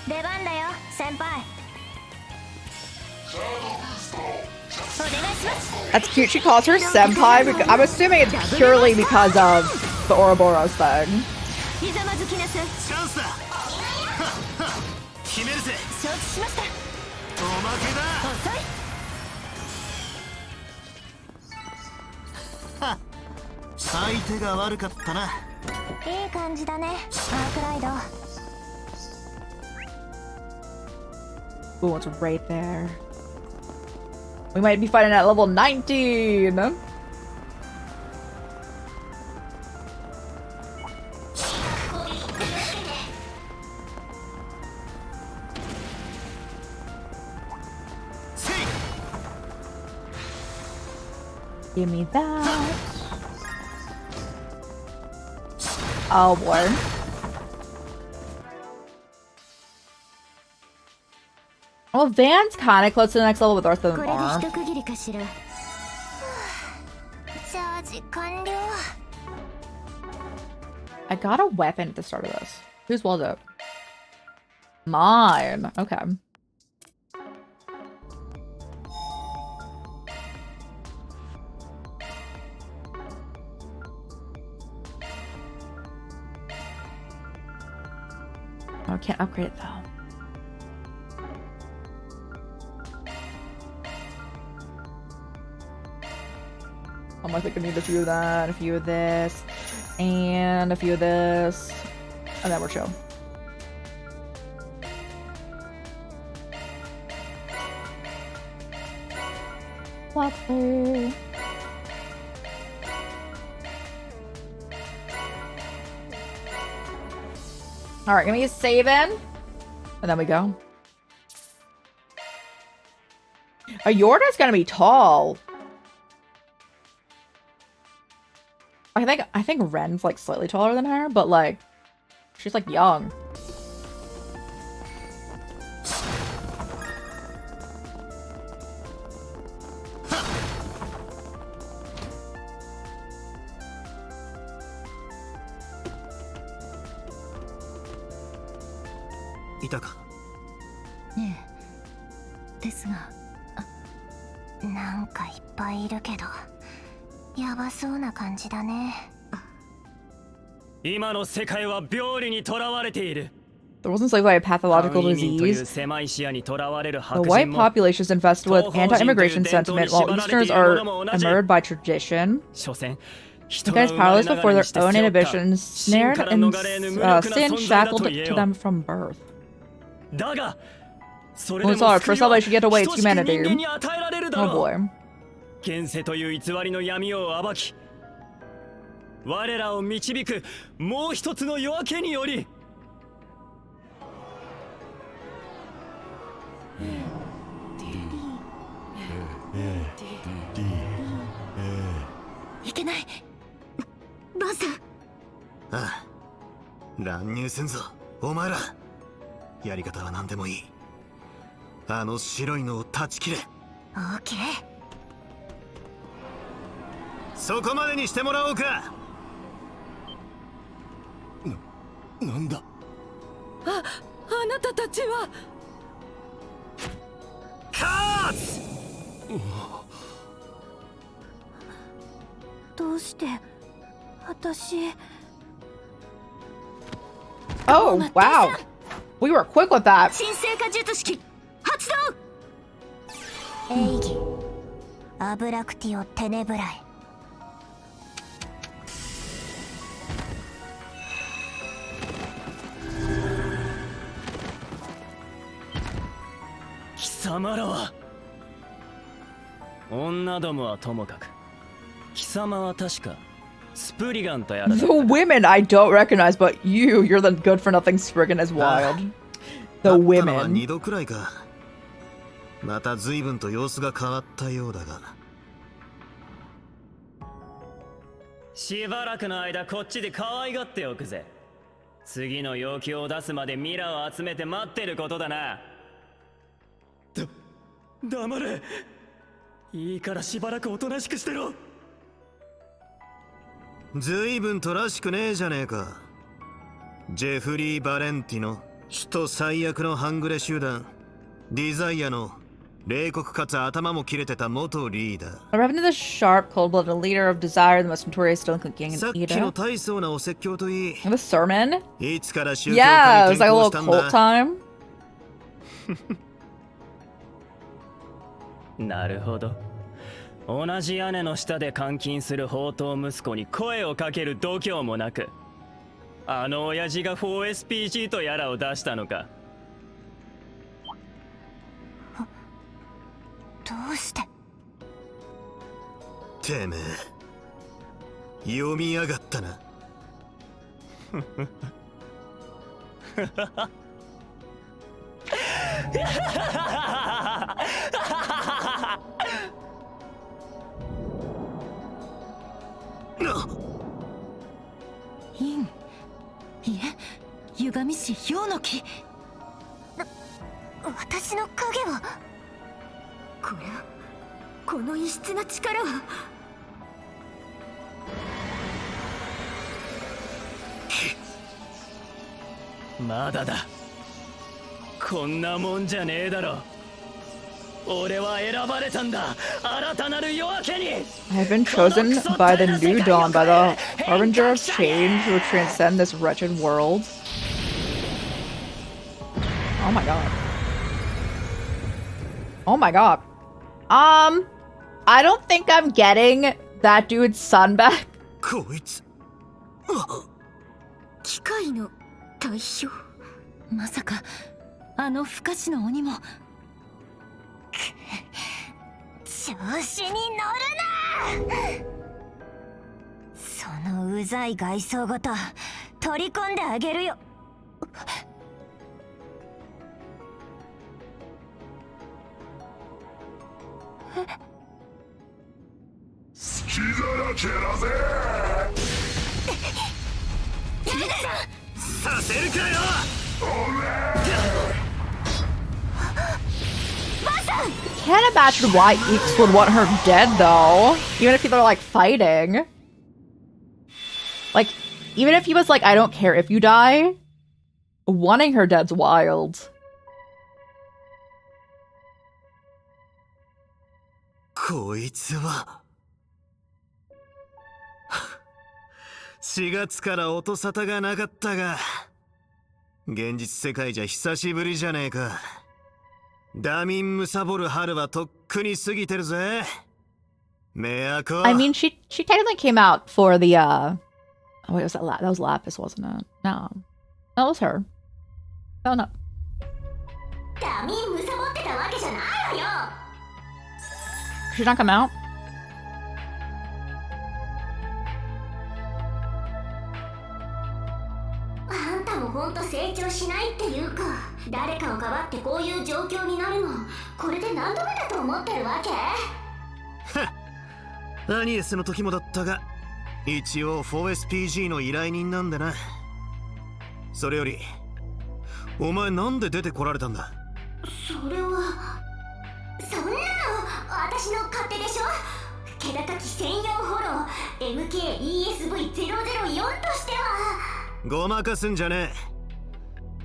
出番だよ先輩。お願いします。 That's cute. She calls her senpai. I'm assuming it's purely because of the Ouroboros thing. ひざまずきなさい。チャンスだはっはっ決めるぜ承知しました。おまけだ遅い。相手が悪かったな。いい感じだね。アークライド。 Ooh, it's right there. We might be fighting at level 19. Give me that. Oh boy. Well, Van's kind of close to the next level with Earth こ and れで Arm. 一区切りかしら。チャージ完了。 I got a weapon at the start of this. Whose was it? Mine. Okay. Oh, I can't upgrade it though. I think I need a few of that, a few of this, and a few of this, and then we're chill. Lovely. Alright, give me a save in, and then we go. Yorda's gonna be tall. I think Ren's like slightly taller than her, but like she's like young. ええ。ですが、なんかいっぱいいるけど、やばそうな感じだね。今の世界は病理にとらわれている。 There wasn't like a pathological 反移民という disease. 狭い視野にとらわれる The 白 white 人も population is infested with anti-immigration sentiment, while Easterners are enamored by tradition. 所詮 The guys powerless before their own inhibitions, snared in sin shackled to them from birth. だがそれ Well, で it's も all right. 救 For いは salvation, you get to wait 等しく人 humanity. 間に与えられるだ Oh ろう。 boy. 現世という偽りの闇を暴き、我らを導くもう一つの夜明けにより、いけない。バンさん。ああ、乱入せんぞお前ら。やり方は何でもいい。あの白いのを断ち切れ。オーケー。そこまでにしてもらおうか。なんだ。あなたたちは。カーツ。どうして私。 Oh, wow. We were quick with that. 神聖化術式発動。エイギアブラクティオ・テネブライ。貴様らは。女どもはともかく、貴様は確かスプリガンとやらだ The women I don't recognize, but you're the good for nothing Spriggan is wild. The は women. 2度くらいか。また随分と様子が変わったようだが。しばらくの間こっちで可愛がっておくぜ。次の要求を出すまでミラを集めて待ってることだな。黙れ。いいからしばらくおとなしくしてろ。随分とらしくねえじゃねえか。ジェフリー・バレンティの首都最悪の半グレ集団ディザイアの冷酷かつ頭も切れてた元リーダー。 A revenue the sharp, cold-blooded leader of Desire, the most notorious delinquent gang さっ in きの Ida. 大層なお説教といい、 The sermon? いつから宗教 Yeah, 家 it に was like a 転向 little したん cult だ。 time. なるほど。同じ屋根の下で監禁する宝刀息子に声をかける度胸もなく、あの親父が 4SPG とやらを出したのか。どうして。てめえ読みやがったな。イン。いえ、歪みし陽の木。私の影は。この異質な力は。まだだ。こんなもんじゃねえだろ。俺は選ばれたんだ。新たなる夜明けに。 I have been chosen by the new dawn, by the harbinger of change who will transcend this wretched world. Oh my god. Oh my god. I don't think I'm getting that dude's son back. こいつ。機械の代表。まさかあの不可視の鬼も。調子に乗るな。そのうざい外装ごと取り込んであげるよ。血だらけだぜ。させるかよ。 Can't imagine why Eeks would want her dead though. Even if people are like fighting. Like, even if he was like, I don't care if you die, wanting her dead's wild. こいつは4月から音沙汰がなかったが、現実世界じゃ久しぶりじゃねえか。ダミン・ムサボル春はとっくに過ぎてるぜ。都。I mean, she technically came out for the oh, wait, was that that was Lapis, wasn't it? No, that was her. Oh no. ダミンむさぼってたわけじゃないわよ。 She not come out? あんたもほんと成長しないっていうか、誰かをかばってこういう状況になるの、これで何度目だと思ってるわけ？アニエスの時もだったが、一応 4SPG の依頼人なんでな。それよりお前なんで出てこられたんだ？それはそんなの私の勝手でしょ。気高き専用フォロー MKESV004 としては。ごまかすんじゃね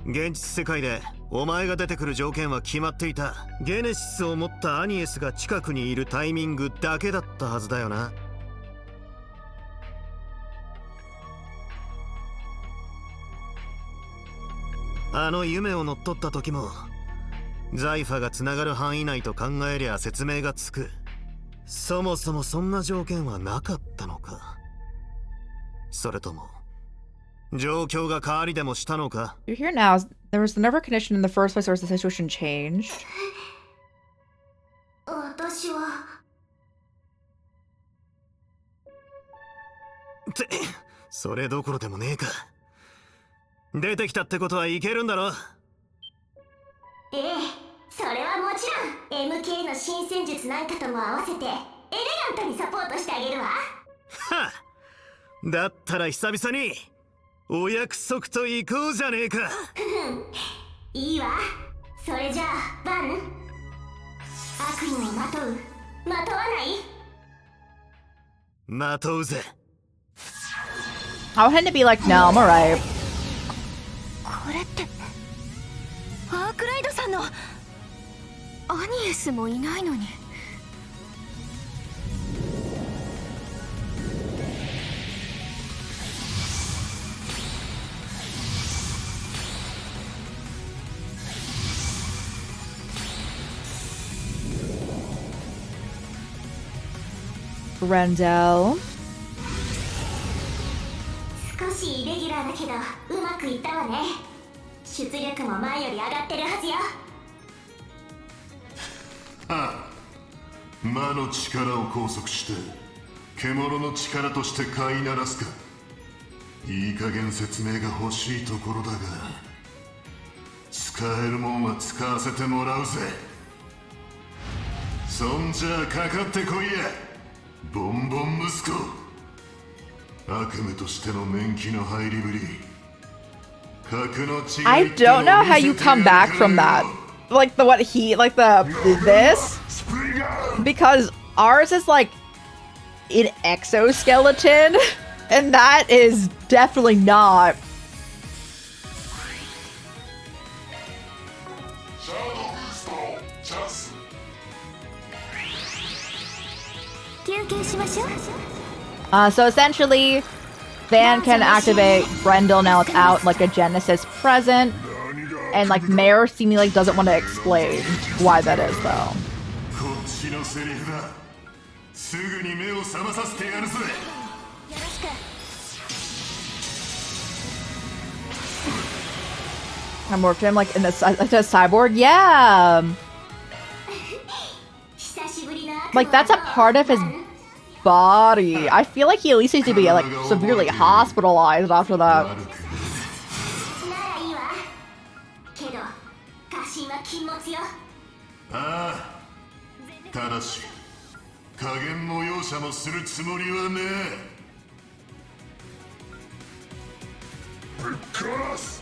え。現実世界でお前が出てくる条件は決まっていた。ゲネシスを持ったアニエスが近くにいるタイミングだけだったはずだよな。あの夢を乗っ取った時もザイファがつながる範囲内と考えりゃ説明がつく。そもそもそんな条件はなかったのか、それとも状況が変わりでもしたのか。 You're here now. There was never a condition in the first place, or has the situation changed? 私はってそれどころでもねえか。出てきたってことはいけるんだろ。ええ、それはもちろん MK の新戦術なんかとも合わせてエレガントにサポートしてあげるわ。はっ、だったら久々にお約束と行こうじゃねえか。いいわ。それじゃあバン、悪夢をまとう、まとわない？まとうぜ。 I would tend to be like, no, I'm alright. これってアークライドさんのアニエスもいないのに。Rendell. 少しイレギュラーだけどうまくいったわね。出力も前より上がってるはずよ。魔の力を拘束して獣の力として飼いならすか。いい加減説明が欲しいところだが、使えるもんは使わせてもらうぜ。そんじゃあかかってこいや、ボンボン息子。悪夢としての年季の入りぶり、格の違い。 I don't know how you come back from that. Like the what he like the this? Because ours is like an exoskeleton, and that is definitely not. So essentially, Van can activate Brendel now without like a Genesis present, and like Mare seemingly doesn't want to explain why that is though. こっちのセリフだ。すぐに目を覚まさせてやるぜ。 I'm working him like in this like a cyborg, yeah. Like that's a part of his body. I feel like he at least needs to be like severely hospitalized after that. ならいいわ。けど過信は禁物よ。ああ、ただし加減も容赦もするつもりはねえ。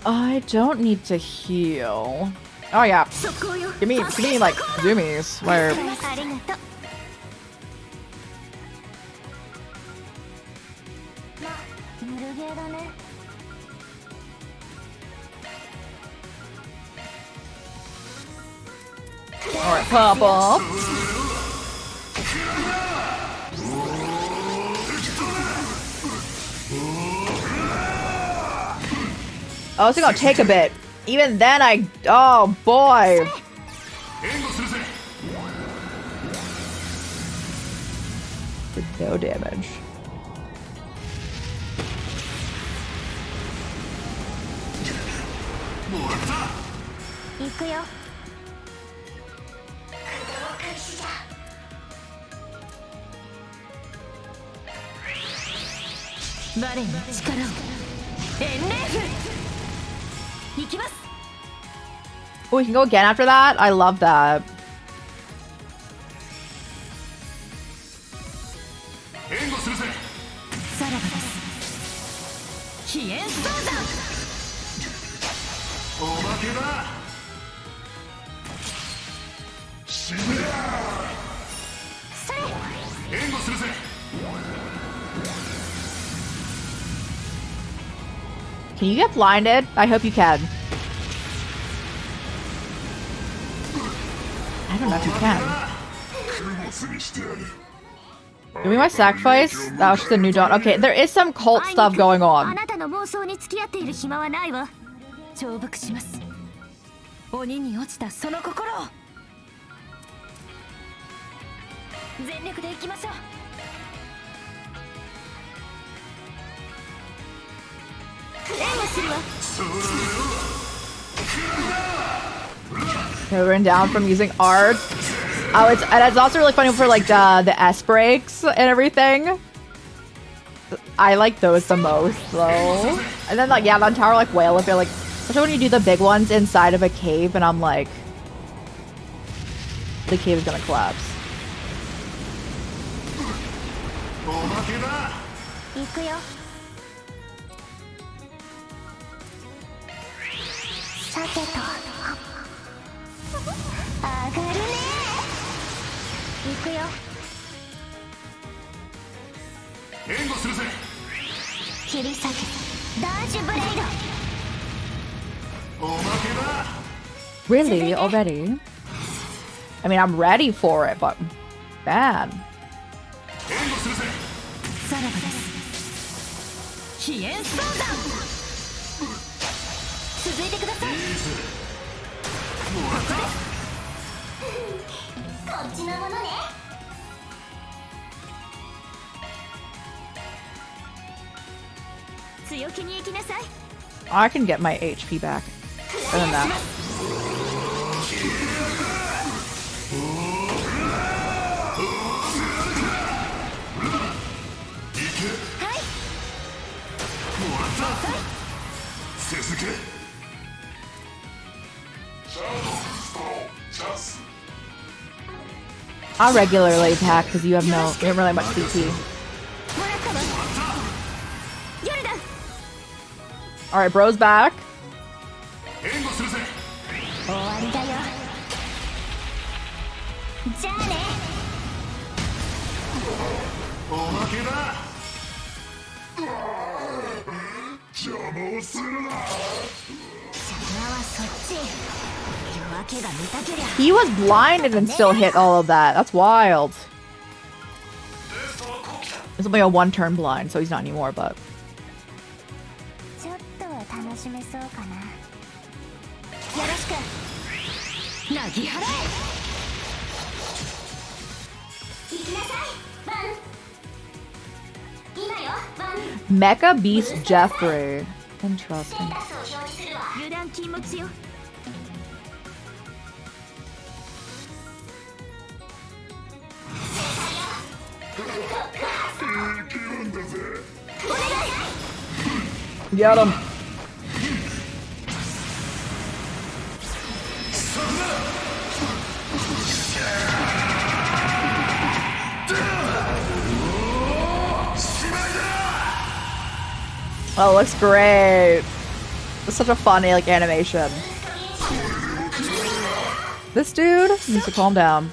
I don't need to heal. Oh yeah. Give me like zoomies. Where Alright, pop off. Oh, it's gonna take a bit. Even then, oh boy. Did no damage. Oh, we can go again after that? I love that. Can you get blinded? I hope you can. I don't know if you can. Give me my sacrifice. That was just a new dawn. Okay, there is some cult stuff going on. Ran down from using art. Oh, it's also really funny for like the S breaks and everything. I like those the most though. And then like yeah, the entire like whale if you're like, especially when you do the big ones inside of a cave, and I'm like, the cave is gonna collapse. Really? Already? I mean, I'm ready for it, but man. I can get my HP back. Better than that. I'll regularly attack because you don't really have much CP. Alright, bro's back. He was blinded and still hit all of that. That's wild. It's only a one-turn blind, so he's not anymore, but... Mecha Beast Jeffrey. Interesting. Get him. Oh, looks great. It's such a funny like animation. This dude needs to calm down.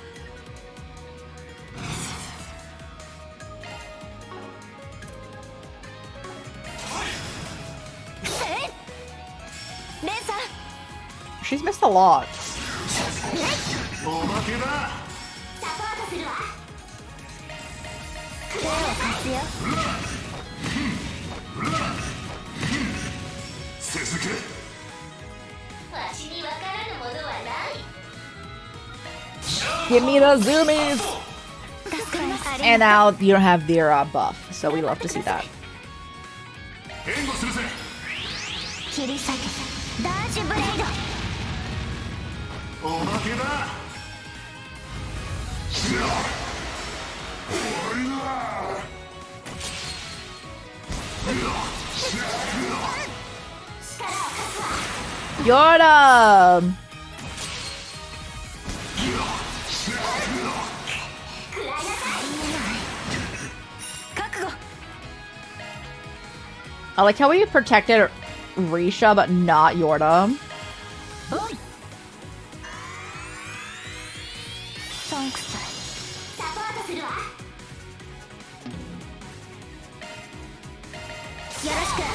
She's missed a lot. わしにわからぬものはない。 Give me the zoomies! And now you don't have their buff, so we love to see that. 切り裂けダージュブレイド。おまけだ。Yorda! I like how we protected Risha, but not Yorda. ソンクスサポートするわ。よろしく。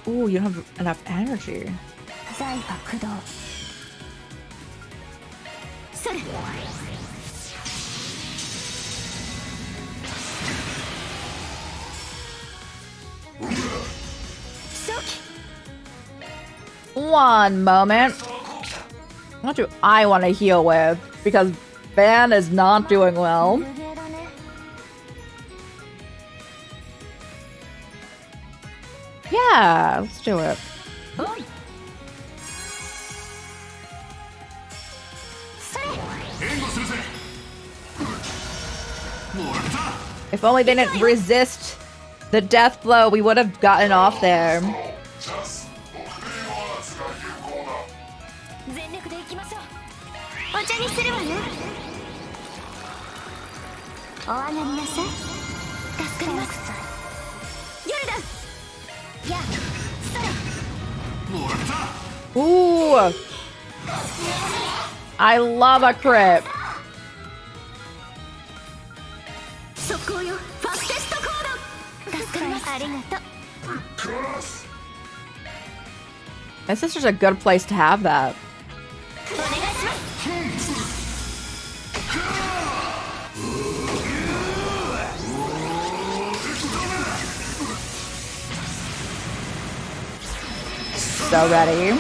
Ooh, you don't have enough energy. 財波駆動。それ。 One moment. What do I want to heal with? Because Van is not doing well. Yeah, let's do it. If only they didn't resist the death blow, we would have gotten off there. 全力で行きましょう。お茶にするわね。お上がりなさい。助かります。夜だ。や、それ。 Ooh! I love a crit. 速攻よ。ファステストコード。助かります。ありがとう。 This is just a good place to have that. お願いします。 So ready.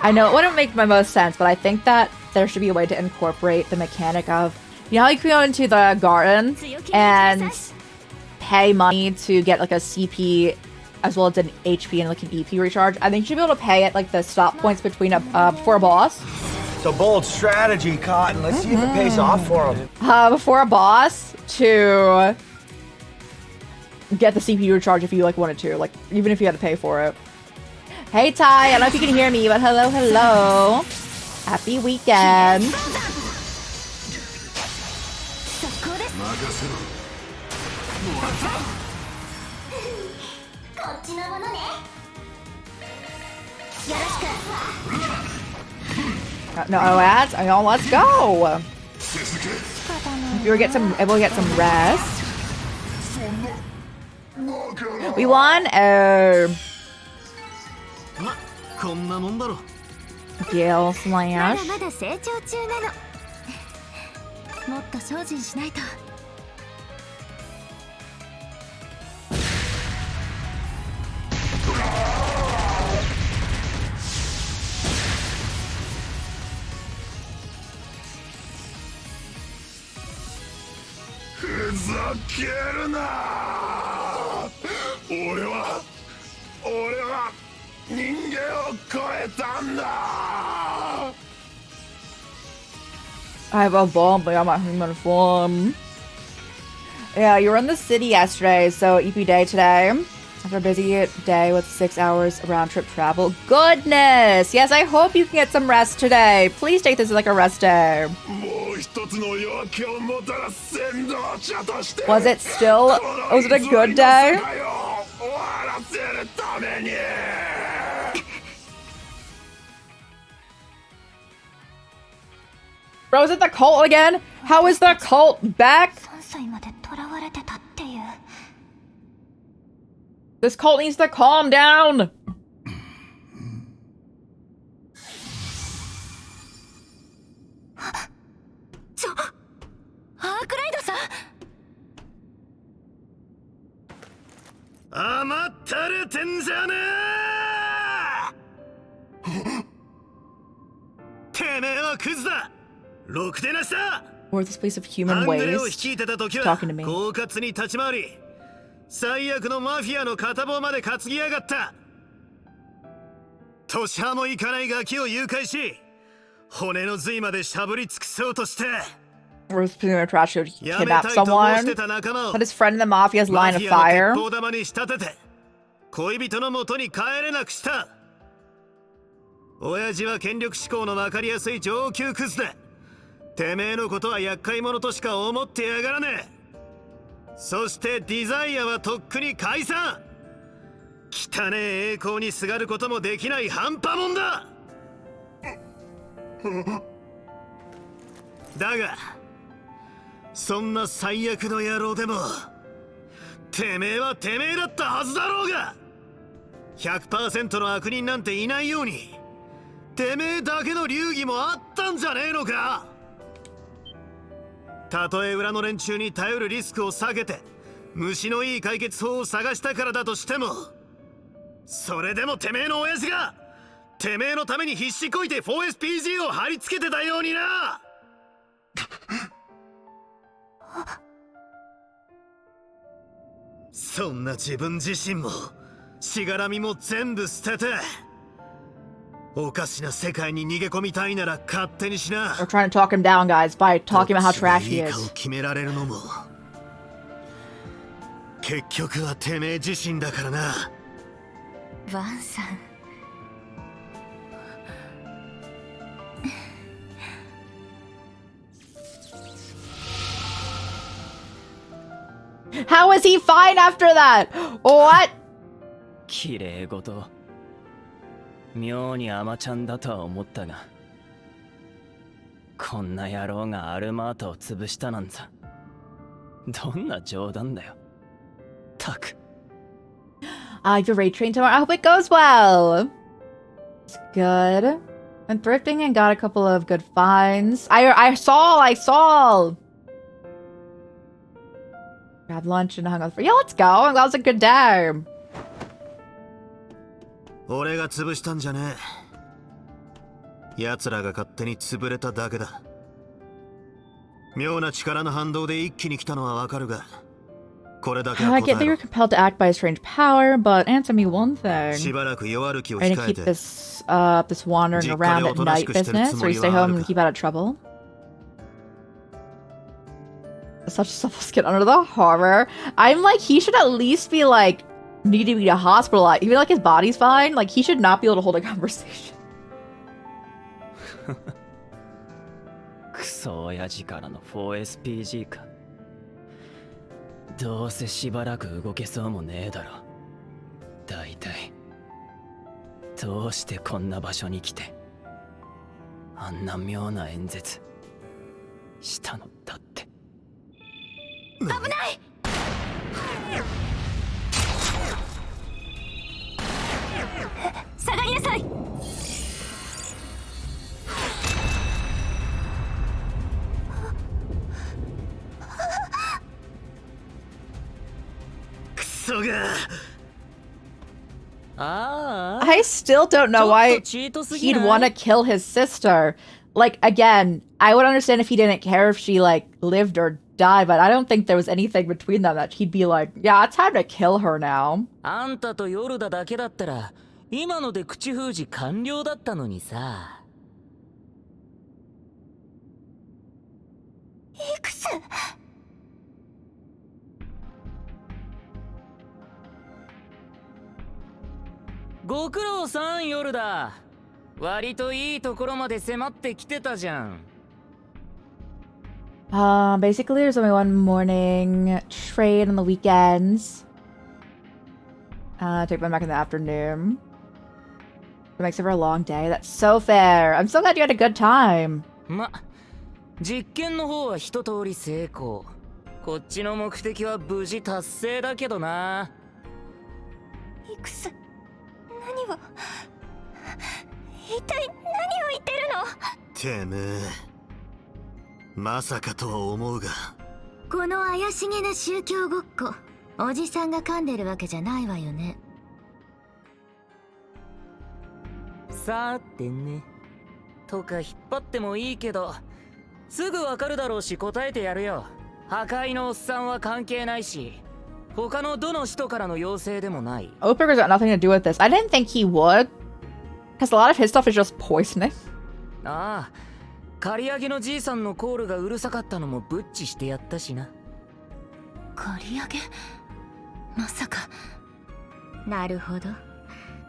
I know it wouldn't make my most sense, but I think that there should be a way to incorporate the mechanic of, you know how you can go into the garden and pay money to get like a CP as well as an HP and like an EP recharge? I think you should be able to pay at like the stop points between before a boss. It's a bold strategy, Cotton. Let's see if it pays off for him. Before a boss to get the CPU recharge if you like wanted to, like even if you had to pay for it. Hey Ty, I don't know if you can hear me, but hello, hello. Happy weekend. No ads? Let's go. If you were able to get some rest. We won. Gale slash. まだまだ成長中なの。もっと精進しないと。ふざけるな。俺は人間を超えたんだ。 I've evolved beyond my human form. Yeah, you were in the city yesterday, so EP day today. After a busy day with 6 hours round trip travel. Goodness! Yes, I hope you can get some rest today. Please take this as like a rest day. Was it a good day? Bro, is it the cult again? How is the cult back? 3歳まで囚われてたっていう This cult needs to calm down. アークライドさん。甘ったれてんじゃねえ。てめえはクズだ。ろくでなしだ。 Worthless piece of human ハングレを waste. 率いてた時は Talking to me. 狡猾に立ち回り、最悪のマフィアの片棒まで担ぎやがった。年派もいかないガキを誘拐し、骨の髄までしゃぶり尽くそうとして、 Worthless piece of trash who やめた kidnapped いと申 someone. してた仲間を Put his friend in the mafia's マ line フ of ィアの fire. 鉄砲玉に仕立てて恋人の元に帰れなくした。親父は権力志向の分かりやすい上級クズで、てめえのことは厄介者としか思ってやがらねえ。そしてディザイアはとっくに解散。汚ねえ栄光にすがることもできない半端もんだ。だがそんな最悪の野郎でもてめえはてめえだったはずだろうが。 100% の悪人なんていないように、てめえだけの流儀もあったんじゃねえのか。たとえ裏の連中に頼るリスクを避けて虫のいい解決法を探したからだとしても、それでもてめえの親父がてめえのために必死こいて 4SPG を貼り付けてたようにな。そんな自分自身もしがらみも全部捨てておかしな世界に逃げ込みたいなら勝手にしな。 We're trying to talk him down, guys, by talking about how trash he どっちがいいかを is. 決められるのも結局はてめえ自身だからな。ワンさん。 How is he fine after that? What? 綺麗事妙に甘ちゃんだとは思ったが、こんな野郎がアルマータを潰したなんざどんな冗談だよ。たく。Your raid train tomorrow. I hope it goes well. It's good. Went thrifting and got a couple of good finds. I saw. Grabbed lunch and hung out for. Yeah, let's go. That was a good day. 俺が潰したんじゃねえ。奴らが勝手に潰れただけだ。妙な力の反動で一気に来たのはわかるが、これだけは I 答 get that え you're ろ。 compelled to act by a strange power, but answer me one し thing. ばらく弱歩きを Are you gonna 控え keep て、 this wandering around at night business, or you stay home and keep out of trouble? Such stuff will get under the horror. I'm like, he should at least be like, need to be hospitalized. Even like his body's fine. Like he should not be able to hold a conversation. クソ親父からの 4SPG か。どうせしばらく動けそうもねえだろ。だいたいどうしてこんな場所に来てあんな妙な演説したのだって。危ない。下がりなさい。クソが。I still don't know why he'd want to kill his sister. Like, again, I would understand if he didn't care if she, like, lived or died, but I don't think there was anything between them that he'd be like, yeah, it's time to kill her now. あんたとヨルダだけだったら今ので口封じ完了だったのにさ。いくつ？ご苦労さんヨルダ。割といいところまで迫ってきてたじゃん。Basically, there's only one morning trade on the weekends. Take them back in the afternoon. It makes it for a long day. That's so fair. I'm so glad you had a good time. ま、実験の方は一通り成功。こっちの目的は無事達成だけどな。イクス、何を一体何を言ってるの？てめえ、まさかとは思うが、この怪しげな宗教ごっこ、おじさんが噛んでるわけじゃないわよね。さてね。とか引っ張ってもいいけど、すぐわかるだろうし答えてやるよ。破壊のおっさんは関係ないし、他のどの使徒からの要請でもない。Oatburger's got nothing to do with this. I didn't think he would, because a lot of his stuff is just poisoning. ああ、刈り上げのじいさんのコールがうるさかったのもブッチしてやったしな。刈り上げ？まさか。なるほど。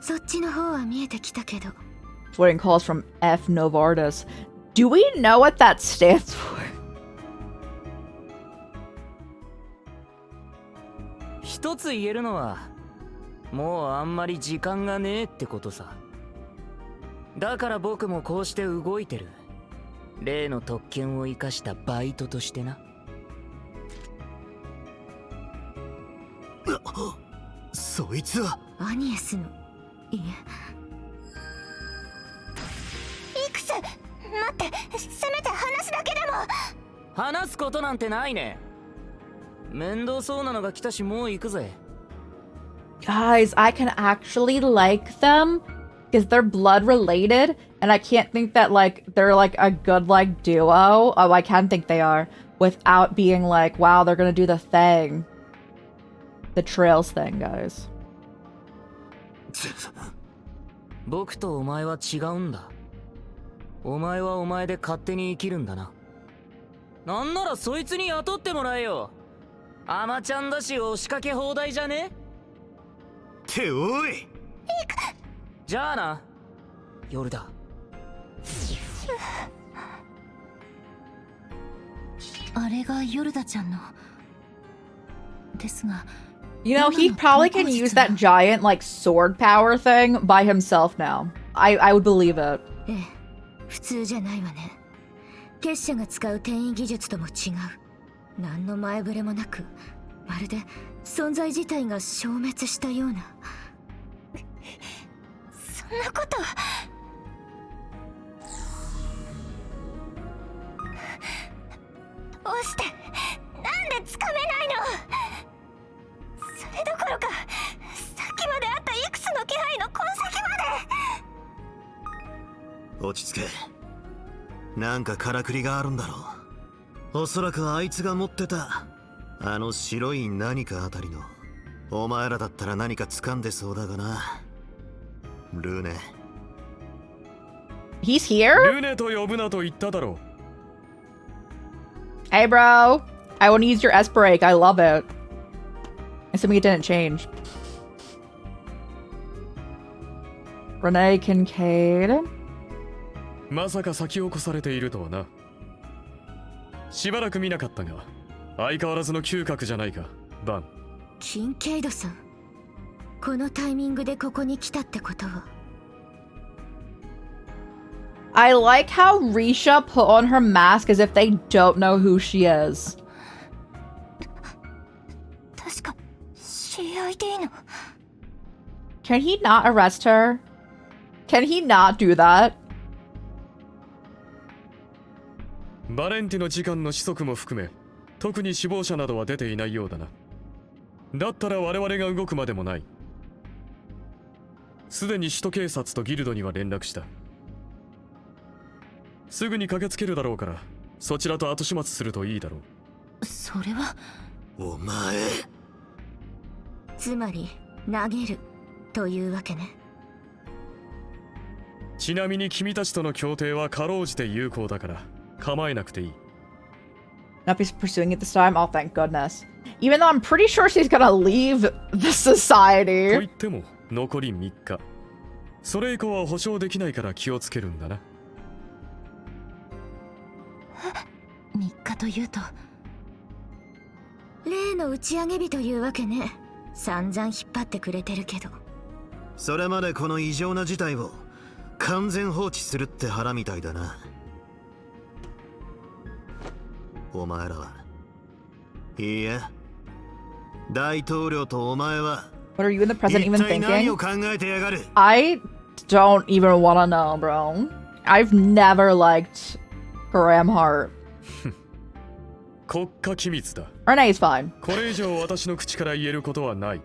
そっちの方は見えてきたけど。Voting calls from F. Novartis. Do we know what that stands for? 一つ言えるのは、もうあんまり時間がねえってことさ。だから僕もこうして動いてる。例の特権を生かしたバイトとしてな。そいつはアニエスの、いえ。イクス、待って、せめて話すだけでも。話すことなんてないね。面倒そうなのが来たし、もう行くぜ。Guys, I can actually like them because they're blood related, and I can't think that like they're like a good like duo. Oh, I can think they are without being like, wow, they're gonna do the thing, the trails thing, guys. 僕とお前は違うんだ。お前はお前で勝手に生きるんだな。なんならそいつに雇ってもらえよ。アマちゃんだし押しかけ放題じゃね？っておい。じゃあな、夜だ。あれがヨルダちゃんの。ですが、You know, he probably can use that giant like sword power thing by himself now. I would believe it. ええ、普通じゃないわね。結社が使う転移技術とも違う。何の前触れもなく、まるで存在自体が消滅したような。そんなこと。どうして、なんでつかめないの？それどころか、さっきまであったイクスの気配の痕跡まで。落ち着け。なんかからくりがあるんだろう。おそらくあいつが持ってたあの白い何かあたりの。お前らだったら何か掴んでそうだがな。ルネ。He's here? ルネと呼ぶなと言っただろう。Hey, bro. I want to use your S break. I love it. Assuming it didn't change. Renee Kincaid. まさか先を越されているとはな。しばらく見なかったが、相変わらずの嗅覚じゃないか、バン。キンケイドさん。このタイミングでここに来たってことは。I like how Risha put on her mask as if they don't know who she is. 確か CID の。 Can he not arrest her? Can he not do that? バレンティの時間の子息も含め、特に死亡者などは出ていないようだな。だったら我々が動くまでもない。すでに首都警察とギルドには連絡した。すぐに駆けつけるだろうから、そちらと後始末するといいだろう。それは。お前。つまり投げるというわけね。ちなみに君たちとの協定はかろうじて有効だから構えなくていい。Not be pursuing it this time? Oh, thank goodness. Even though I'm pretty sure she's gonna leave the society. と言っても残り3日。それ以降は保証できないから気をつけるんだな。3日というと例の打ち上げ日というわけね。散々引っ張ってくれてるけど。それまでこの異常な事態を完全放置するって腹みたいだな。お前らは。いいや、大統領とお前は What are you in the present even 一体何を thinking? 考えてやがる。 I don't even want to know, bro. I've never liked Graham Hart. 国家機密だ。 Renee's fine. これ以上私の口から言えることはない。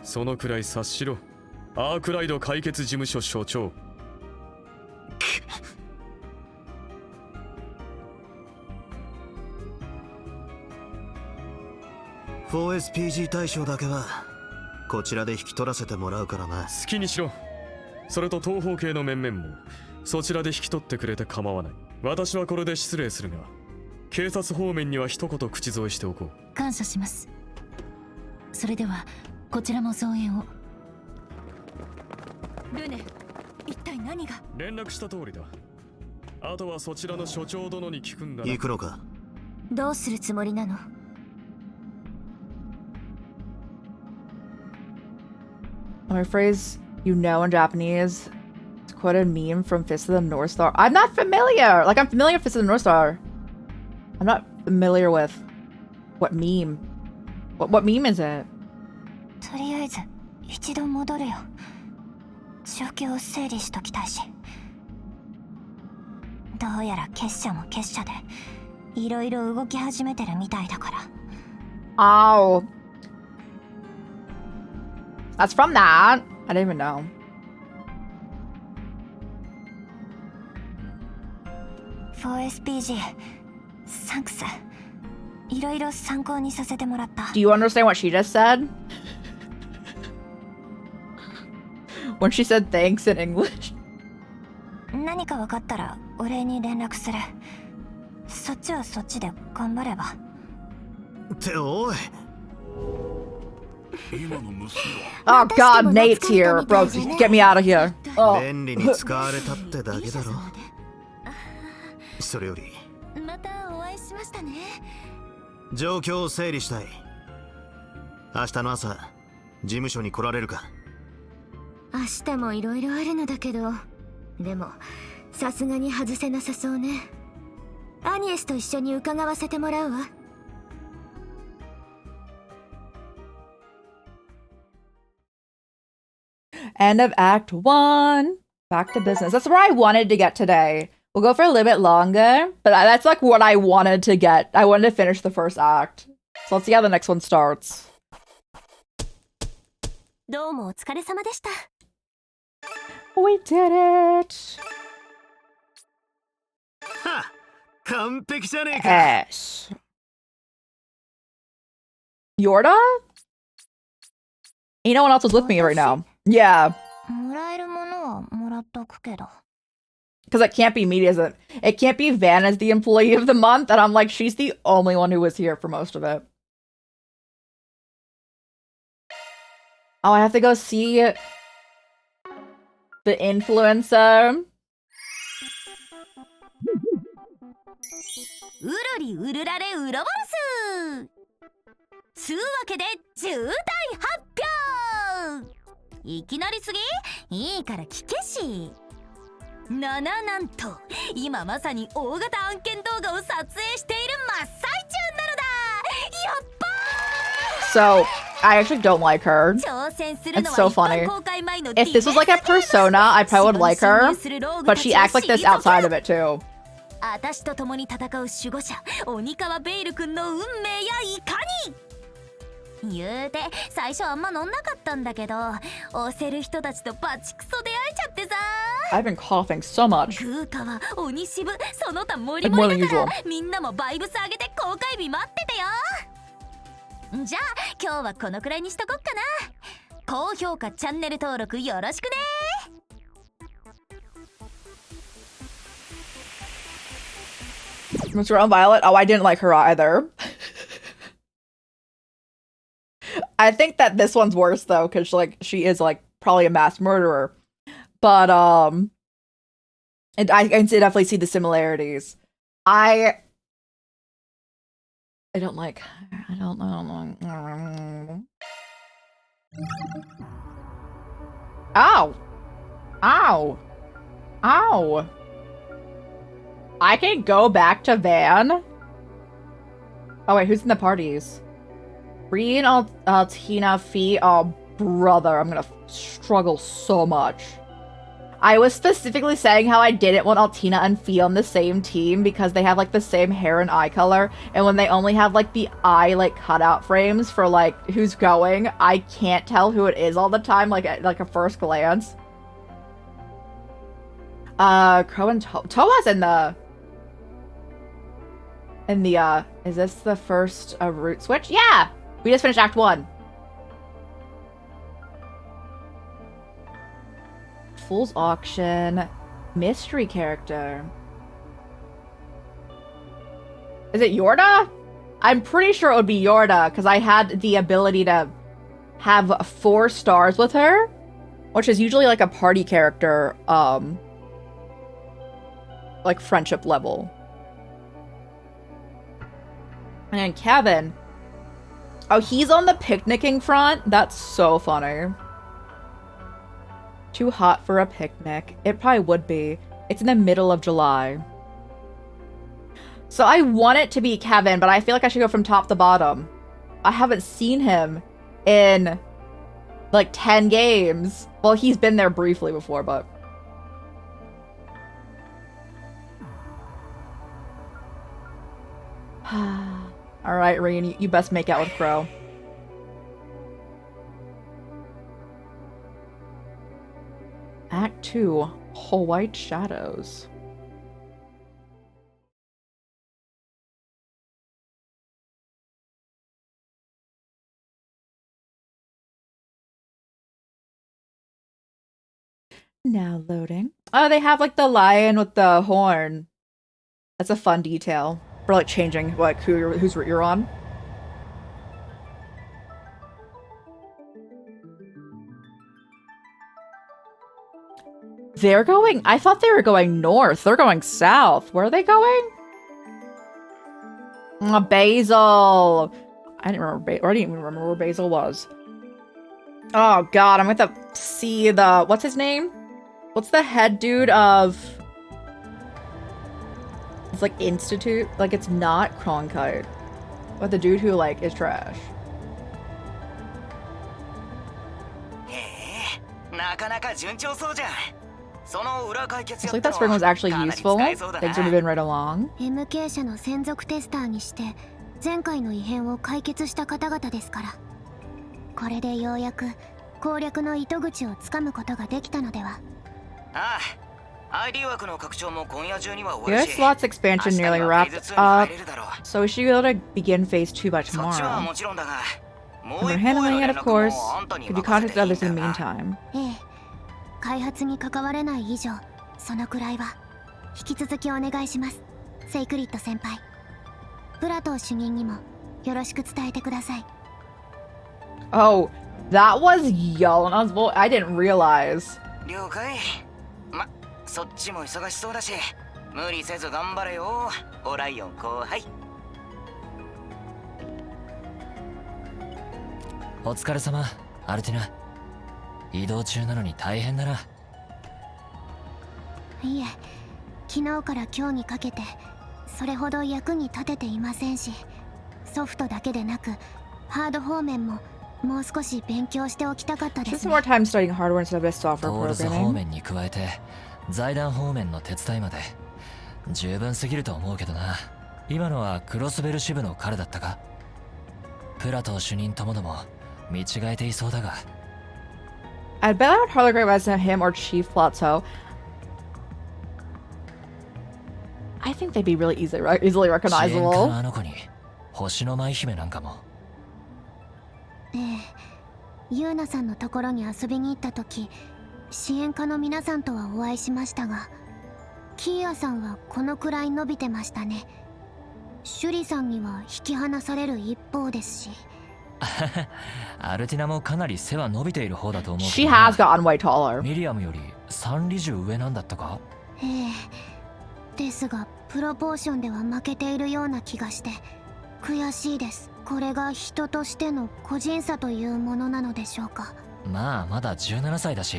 そのくらい察しろ。アークライド解決事務所所長。4SPG 大賞だけはこちらで引き取らせてもらうからな。好きにしろ。それと東方系の面々もそちらで引き取ってくれて構わない。私はこれで失礼するが、警察方面には一言口添えしておこう。感謝します。それではこちらも増援を。ルネ、一体何が。連絡した通りだ。あとはそちらの所長殿に聞くんだな。行くのか。どうするつもりなの。My phrase you know in Japanese. It's quite a meme from Fist of the North Star. I'm not familiar! Like, I'm familiar with Fist of the North Star. I'm not familiar with what meme. What meme is it? とりあえず一度戻るよ。状況を整理しときたいし。どうやら結社も結社でいろいろ動き始めてるみたいだから。Oh. That's from that. I didn't even know. "4SPG サンクス。いろいろ参考にさせてもらった。Do you understand what she just said? When she said thanks in English. 何か分かったらお礼に連絡する。そっちはそっちで頑張れば。っておい。Oh god, Nate's here. Bro, get me out of here. Oh. 便利に使われたってだけだろ。それよりまたお会いしましたね。状況を整理したい。明日の朝事務所に来られるか。明日もいろいろあるのだけど、でもさすがに外せなさそうね。アニエスと一緒に伺わせてもらうわ。End of Act 1. Back to business. That's where I wanted to get today. We'll go for a little bit longer, but that's like what I wanted to get. I wanted to finish the first act. So let's see how the next one starts. どうもお疲れ様でした。We did it! は完璧じゃねえか。 Yes. Yorda? Ain't no one else is with me right now. Yeah. もらえるものはもらっとくけど。Because it can't be me, isn't it? It can't be Van as the employee of the month, and I'm like, she's the only one who was here for most of it. Oh, I have to go see the influencer. うるりうるられうろぼろす。つうわけで重大発表。いきなりすぎ？いいから聞けし。なんと今まさに大型案件動画を撮影している真っ最中なのだ。やっばー。 So, I actually don't like her. It's so funny. If this was like a persona, I probably would like her, but she acts like this outside of it too. 私と共に戦う守護者鬼川ベイル君の運命やいかに。言うて最初あんま乗んなかったんだけど、押せる人たちとバチクソ出会えちゃってさ。 I've been coughing so much. グーカは鬼渋その他盛り盛りだから、みんなもバイブス上げて公開日待っててよ。じゃあ今日はこのくらいにしとこっかな。高評価チャンネル登録よろしくね。 Mr. Violet? Oh, I didn't like her either. I think that this one's worse though, because like she is like probably a mass murderer. But and I can definitely see the similarities. I don't like. I don't know. Ow! Ow! Ow! I can go back to Van? Oh wait, who's in the parties? Reen, Altina, Fee. Oh, brother, I'm gonna struggle so much. I was specifically saying how I didn't want Altina and Fee on the same team because they have like the same hair and eye color, and when they only have like the eye like cutout frames for like who's going, I can't tell who it is all the time, like at like a first glance. Crow and Toa's in the is this the first route switch? Yeah! We just finished Act 1. Fool's Auction. Mystery character. Is it Yorda? I'm pretty sure it would be Yorda, because I had the ability to have 4 stars with her, which is usually like a party character, like friendship level. And then Kevin. Oh, he's on the picnicking front? That's so funny. Too hot for a picnic. It probably would be. It's in the middle of July. So I want it to be Kevin, but I feel like I should go from top to bottom. I haven't seen him in like 10 games. Well, he's been there briefly before, but... Alright, Reen, you best make out with Crow. Act 2, White Shadows. Now loading. Oh, they have like the lion with the horn. That's a fun detail for like changing like whose route you're on. They're going... I thought they were going north. They're going south. Where are they going? Basil. I didn't even remember where Basil was. Oh god, I'm going to see the... What's his name? What's the head dude of... It's like Institute? Like it's not Cronkite. But the dude who like is trash. Looks like that spring was actually useful. Things are moving right along. MK 社の専属テスターにして前回の異変を解決した方々ですから。これでようやく攻略の糸口をつかむことができたのでは。ああ、ID 枠の拡張も今夜中には終 The わる US し。 slots expansion nearly wrapped up, so we should be able to begin phase 2 by そっちは tomorrow. もちろんだが、も And う we're 一方 handling の it, 連 of 絡 course. もあんたに Could you 任せ contact ていいん others だ in よ the な。 meantime? ええ、開発に関われない以上、そのくらいは引き続きお願いします。セイクリッド先輩。プラトー主任にもよろしく伝えてください。Oh, that was Yelena's voice. I didn't realize. 了解。ま、そっちも忙しそうだし、無理せず頑張れよ、オライオン後輩。お疲れ様、アルティナ。移動中なのに大変だな。いえ、昨日から今日にかけてそれほど役に立てていませんし、ソフトだけでなくハード方面ももう少し勉強しておきたかったで Spend す some ね。 more time studying hardware instead of software トールズ方 programming. 面に加えて財団方面の手伝いまで十分すぎると思うけどな。今のはクロスベル支部の彼だったか？プラト主任ともども見違えていそうだが。 I bet I would hardly recognize him or Chief Plateau. I think they'd be really easily 支援課 recognizable. のあの子に星の舞姫なんかも。ええ、ユーナさんのところに遊びに行った時、支援課の皆さんとはお会いしましたが、キーヤさんはこのくらい伸びてましたね。シュリさんには引き離される一方ですし。アルティナもかなり背は伸びている方だと思うけ She どな。 has gotten way taller. ミリアムより3リジュ上なんだったか？ええ、ですがプロポーションでは負けているような気がして悔しいです。これが人としての個人差というものなのでしょうか。まあまだ17歳だし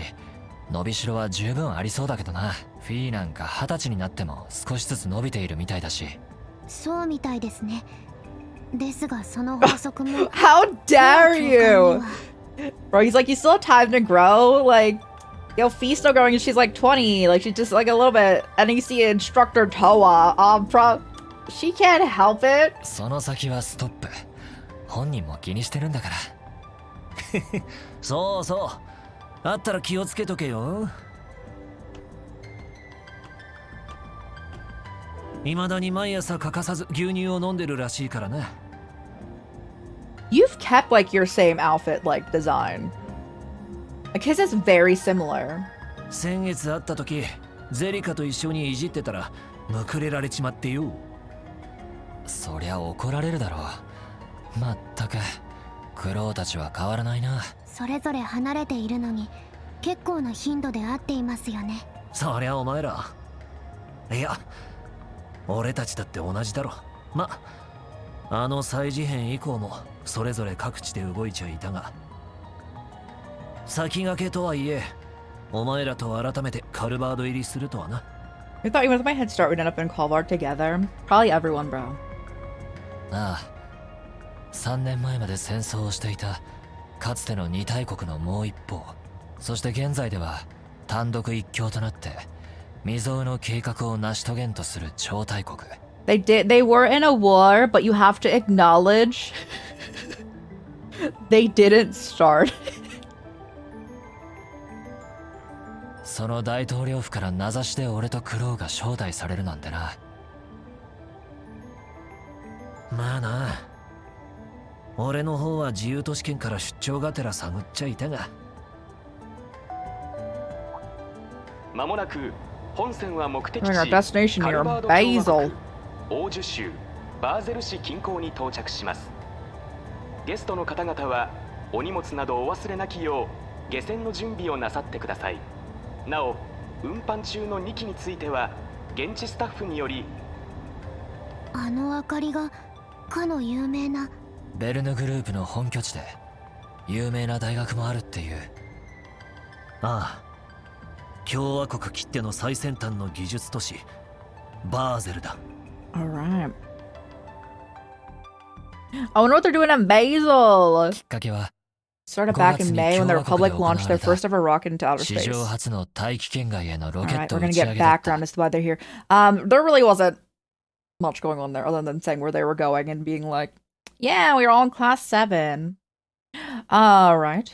伸びしろは十分ありそうだけどな。フィーなんか20歳になっても少しずつ伸びているみたいだし。そうみたいですね。ですがその法則も How dare you! Bro, he's like, you still have time to grow? Like, yo, Fee's still growing and she's like 20. Like, she's just like a little bit. And then you see instructor Toa. She can't help it. その先はストップ。本人も気にしてるんだから。そうそう。あったら気をつけとけよ。未だに毎朝欠かさず牛乳を飲んでるらしいからな。You've kept like your same outfit like design. Like his is very similar. 先月会った時、ゼリカと一緒にいじってたらむくれられちまってよ。そりゃ怒られるだろう。まったくクロウたちは変わらないな。それぞれ離れているのに結構な頻度で会っていますよね。そりゃお前ら、いや俺たちだって同じだろ。ま、あの祭事変以降もそれぞれ各地で動いちゃいたが、先駆けとはいえお前らと改めてカルバード入りするとはな。I thought even with my head start we'd end up in Calvard together. Probably everyone, bro. ああ、3年前まで戦争をしていたかつての二大国のもう一方、そして現在では単独一強となって未曾有の計画を成し遂げんとする超大国。They were in a war, but you have to acknowledge they didn't start. その大統領府から名指しで俺とクロウが招待されるなんてな。まあな、俺の方は自由都市圏から出張がてら探っちゃいたが。まもなく本線は目的地 We're in our destination カル near バード共和 Basel. 国オージュ州バーゼル市近郊に到着します。ゲストの方々はお荷物などお忘れなきよう下船の準備をなさってください。なお運搬中の2機については現地スタッフにより、あの明かりがかの有名なベルヌグループの本拠地で有名な大学もあるっていう。ああ、共和国きっての最先端の技術都市バーゼルだ。 Alright. I wonder what they're doing in Basel. きっかけは Started back in May when the Republic launched their first ever rocket into outer 史 space. 上初の大気圏外へのロケッ Alright, ト we're 打 gonna ち上 get げだった。 background as to why they're here. There really wasn't much going on there other than saying where they were going and being like, yeah, we were all in class 7. Alright.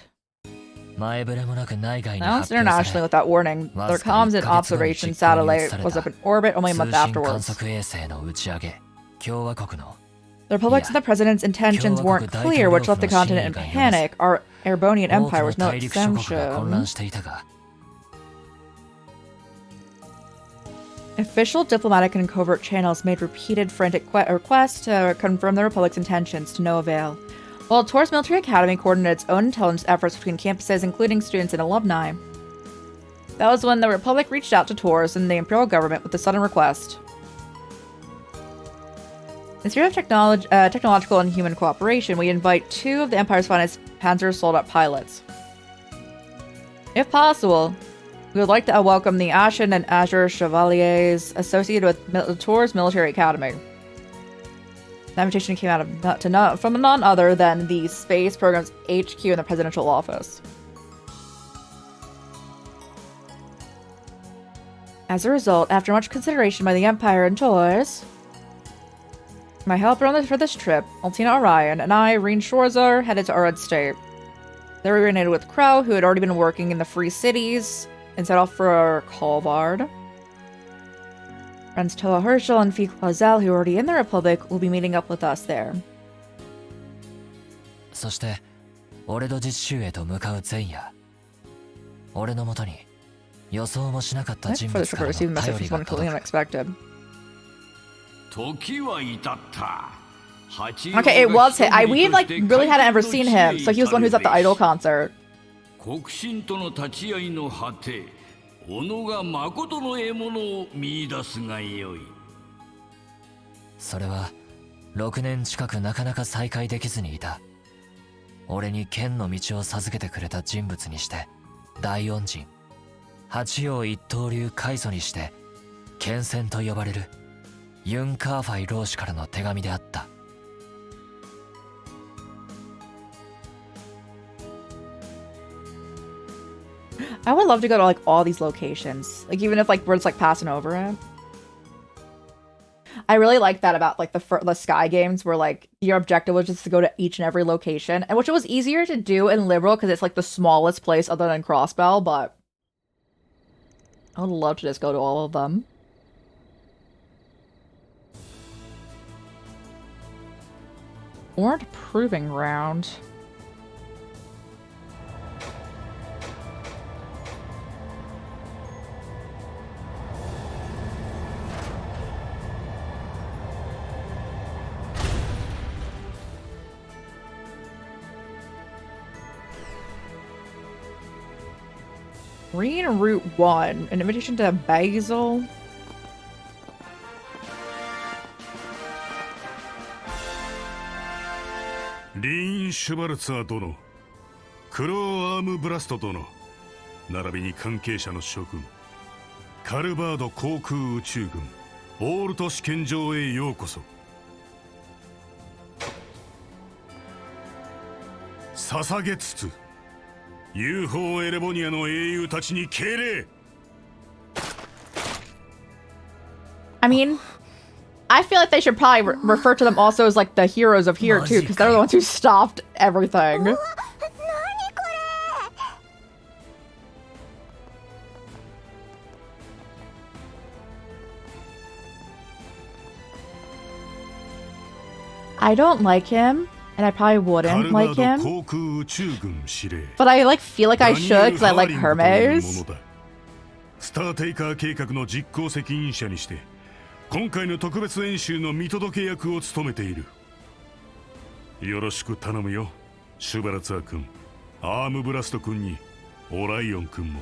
前触れもなく内外に Announced 発表さ internationally れ、 without warning. Their comms and observation satellite was up in orbit only a 通 month 信観 afterwards. 測衛星の打ち上げ、共和国の The Republic's and the President's intentions weren't clear, which left the continent in panic. Our Airbonian 多く Empire の was no 大陸諸国が混乱 exemption. していたが、 Official diplomatic and covert channels made repeated frantic requests to confirm the Republic's intentions to no avail. While Tor's Military Academy coordinated its own intelligence efforts between campuses, including students and alumni. That was when the Republic reached out to Tor's and the Imperial government with a sudden request. In the spirit of technological and human cooperation, we invite 2 of the Empire's finest Panzer Soldat pilots. If possible, we would like to welcome the Ashen and Azure Chevaliers associated with Tor's Military Academy. The invitation came out of from none other than the Space Program's HQ in the Presidential Office. As a result, after much consideration by the Empire and Tours, my helper for this trip, Altina Orion, and I, Irene Schwarzer, headed to Urad State. There we reunited with Crow, who had already been working in the Free Cities, and set off for Calvard. Friends Toa Herschel and Fee Clazel, who are already in the Republic, will be meeting up with us there. そして俺の実習へと向かう前夜、俺のもとに予想もしなかった人 For 物 the か trip, ら received の a message 頼り from が someone completely 届く。 unexpected. 時は至った。 Okay, it was him. We like really hadn't ever seen him, so he was the one who's at the Idol concert. 国心との立ち会いの果て、己が誠の獲物を見出すがよい。それは6年近くなかなか再会できずにいた俺に剣の道を授けてくれた人物にして、大恩人八葉一刀流開祖にして剣仙と呼ばれるユン・カーファイ老師からの手紙であった。I would love to go to like all these locations. Like even if like we're just like passing over it. I really like that about like the Sky games where like your objective was just to go to each and every location, and which it was easier to do in Liberal because it's like the smallest place other than Crossbell, but I would love to just go to all of them. Warrant proving ground. Green Route 1, an invitation to Basil.リーン・シュバルツァー殿、クローアームブラスト殿、並びに関係者の諸君、カルバード航空宇宙軍オールト試験場へようこそ。捧げつつ UFO エレボニアの英雄たちに敬礼。 I mean, I feel like they should probably refer to them also as like the heroes of here too, because they're the ones who stopped everything. I don't like him, and I probably wouldn't like him. But I like feel like I should because I like Hermes. スターテイカー計画の実行責任者にして今回の特別演習の見届け役を務めている。よろしく頼むよ、シュバラツァー君、アームブラスト君にオライオン君も。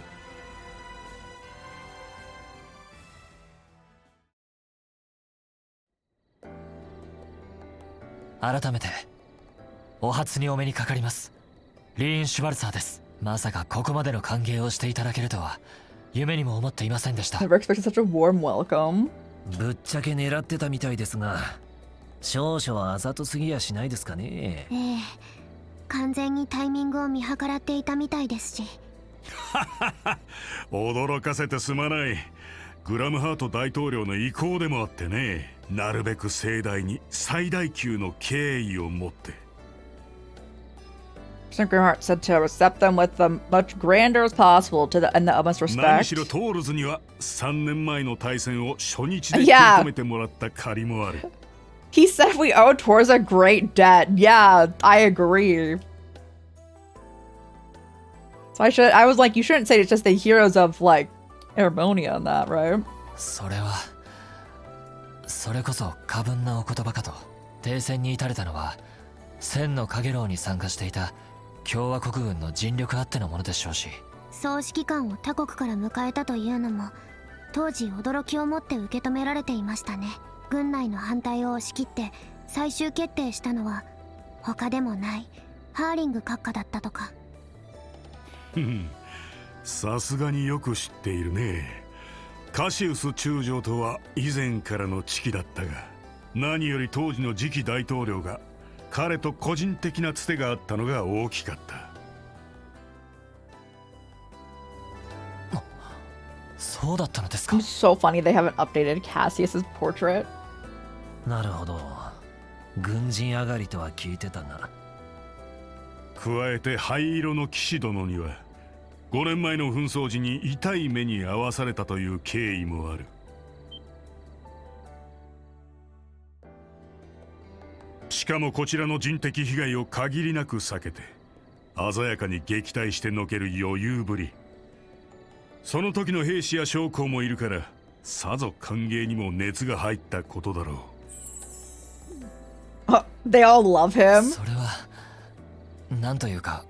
改めてお初にお目にかかります。リーン・シュバルツァーです。まさかここまでの歓迎をしていただけるとは夢にも思っていませんでした。 Never expected such a warm welcome. ぶっちゃけ狙ってたみたいですが、少々あざとすぎやしないですかね。ええ、完全にタイミングを見計らっていたみたいですし。驚かせてすまない。グラムハート大統領の意向でもあってね、なるべく盛大に最大級の敬意を持って。Grimheart said to accept them with the much grander as possible to the and the utmost respect. 何しろトールズには3年前の対戦を初日で受け止めてもらった借りもある。He said we owe towards a great debt. Yeah, I agree. So I was like, you shouldn't say it's just the heroes of like Erebonia and that, right? それこそ過分なお言葉かと。停戦に至れたのは千の影楼に参加していた共和国軍の尽力あってのものでしょうし、総指揮官を他国から迎えたというのも当時驚きを持って受け止められていましたね。軍内の反対を押し切って最終決定したのは他でもないハーリング閣下だったとか。さすがによく知っているね。カシウス中将とは以前からの知己だったが、何より当時の次期大統領が彼と個人的なつてがあったのが大きかった。そうだったのですか。 It's so funny they haven't updated Cassius's portrait. なるほど。軍人上がりとは聞いてたが。加えて灰色の騎士殿には5年前の紛争時に痛い目に遭わされたという経緯もある。しかもこちらの人的被害を限りなく避けて鮮やかに撃退してのける余裕ぶり。その時の兵士や将校もいるからさぞ歓迎にも熱が入ったことだろう。They all love him. それはなんというか。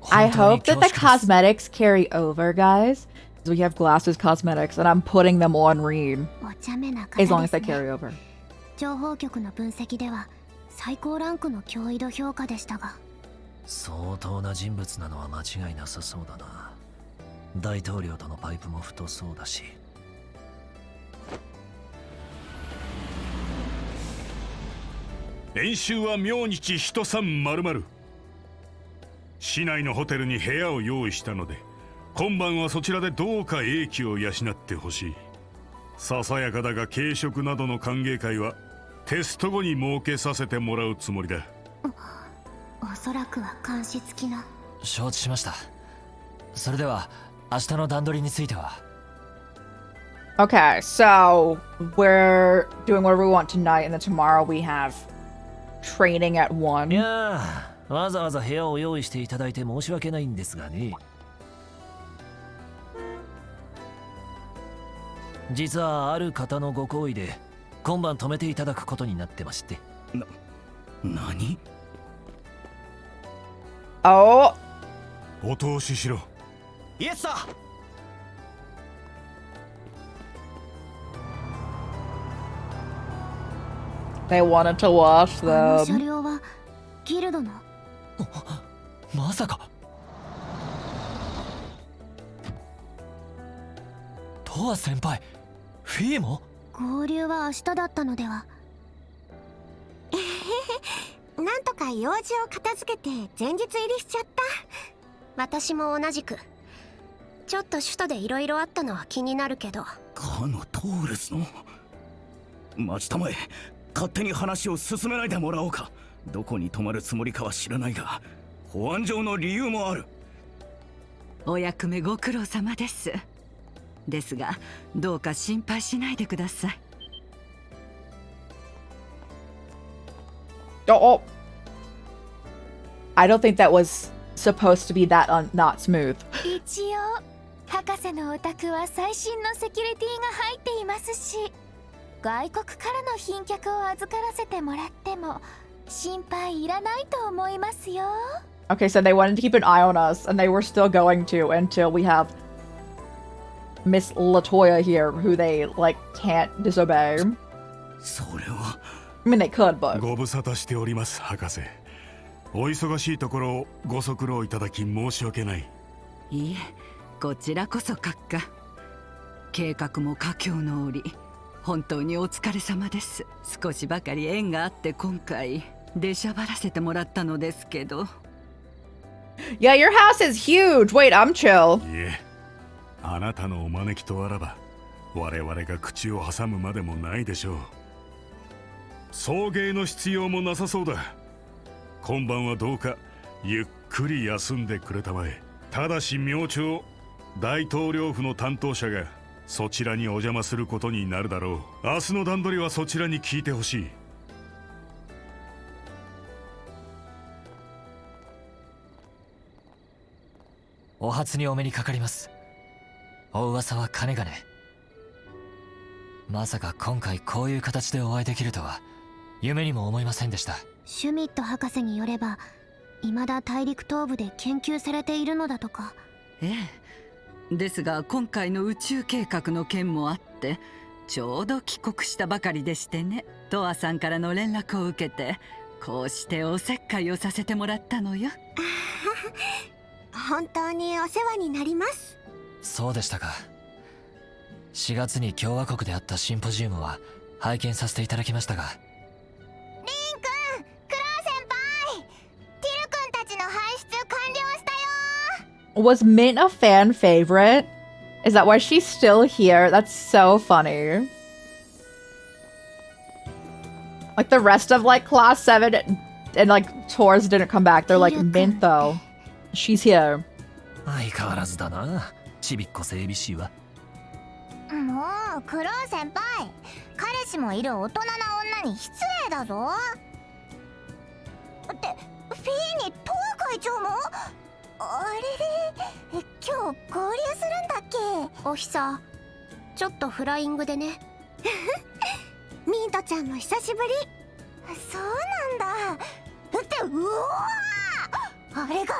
I hope that the cosmetics carry over, guys. Because we have glasses cosmetics, and I'm putting them on Reed. As long as they carry over. 情報局の分析では最高ランクの脅威度評価でしたが、相当な人物なのは間違いなさそうだな。大統領とのパイプも太そうだし。演習は明日一晩丸々。市内のホテルに部屋を用意したので、今晩はそちらでどうか英気を養ってほしい。ささやかだが軽食などの歓迎会はテスト後に設けさせてもらうつもりだ。おそらくは監視付きな。承知しました。それでは明日の段取りについては。 Okay, so we're doing whatever we want tonight, and then tomorrow we have training at 1. いやー、わざわざ部屋を用意していただいて申し訳ないんですがね。実はある方のご好意で今晩泊めていただくことになってまして。何？ Oh, お通ししろ。イエスさん。they wanted to wash あの車 them. 両はギルドの。まさかトア先輩、フィーも？合流は明日だったのでは。なんとか用事を片付けて前日入りしちゃった。私も同じく。ちょっと首都でいろいろあったのは気になるけど。かのトーレスの。待ちたまえ。勝手に話を進めないでもらおうか。どこに泊まるつもりかは知らないが、保安上の理由もある。お役目ご苦労様です。ですが、どうか心配しないでください。Oh, I don't think that was supposed to be that not smooth. 一応博士のお宅は最新のセキュリティが入っていますし、外国からの賓客を預からせてもらっても心配いらないと思いますよ。 Okay, so they wanted to keep an eye on us, and they were still going to until we have Miss Latoya here, who they, like, can't disobey. それは。I mean, they could, but... ご無沙汰しております、博士。お忙しいところをご足労いただき申し訳ない。いえ、こちらこそ閣下。計画も佳境の折、本当にお疲れ様です。少しばかり縁があって今回出しゃばらせてもらったのですけど。Yeah, your house is huge! Wait, I'm chill. いえ、あなたのお招きとあらば我々が口を挟むまでもないでしょう。送迎の必要もなさそうだ。今晩はどうかゆっくり休んでくれたまえ。ただし明朝、大統領府の担当者がそちらにお邪魔することになるだろう。明日の段取りはそちらに聞いてほしい。お初にお目にかかります。お噂はかねがね。まさか今回こういう形でお会いできるとは夢にも思いませんでした。シュミット博士によれば、未だ大陸東部で研究されているのだとか。ええ。ですが今回の宇宙計画の件もあってちょうど帰国したばかりでしてね。トアさんからの連絡を受けてこうしておせっかいをさせてもらったのよ。本当にお世話になります。そうでしたか。4月に共和国であったシンポジウムは拝見させていただきましたが。リン君、クロウ先輩、ティル君たちの搬出完了したよ。 Was Mint a fan favorite? Is that why she's still here? That's so funny. Like the rest of like class 7 and like Taurus didn't come back. They're like, Mint though. She's here. 相変わらずだな、ちびっこ整備士は。もうクロウ先輩、彼氏もいる大人な女に失礼だぞ。ってフィーにトア会長も？あれれ、今日合流するんだっけ？おひさ、ちょっとフライングでね。ミントちゃんも久しぶり。そうなんだ。ってうわー、あれが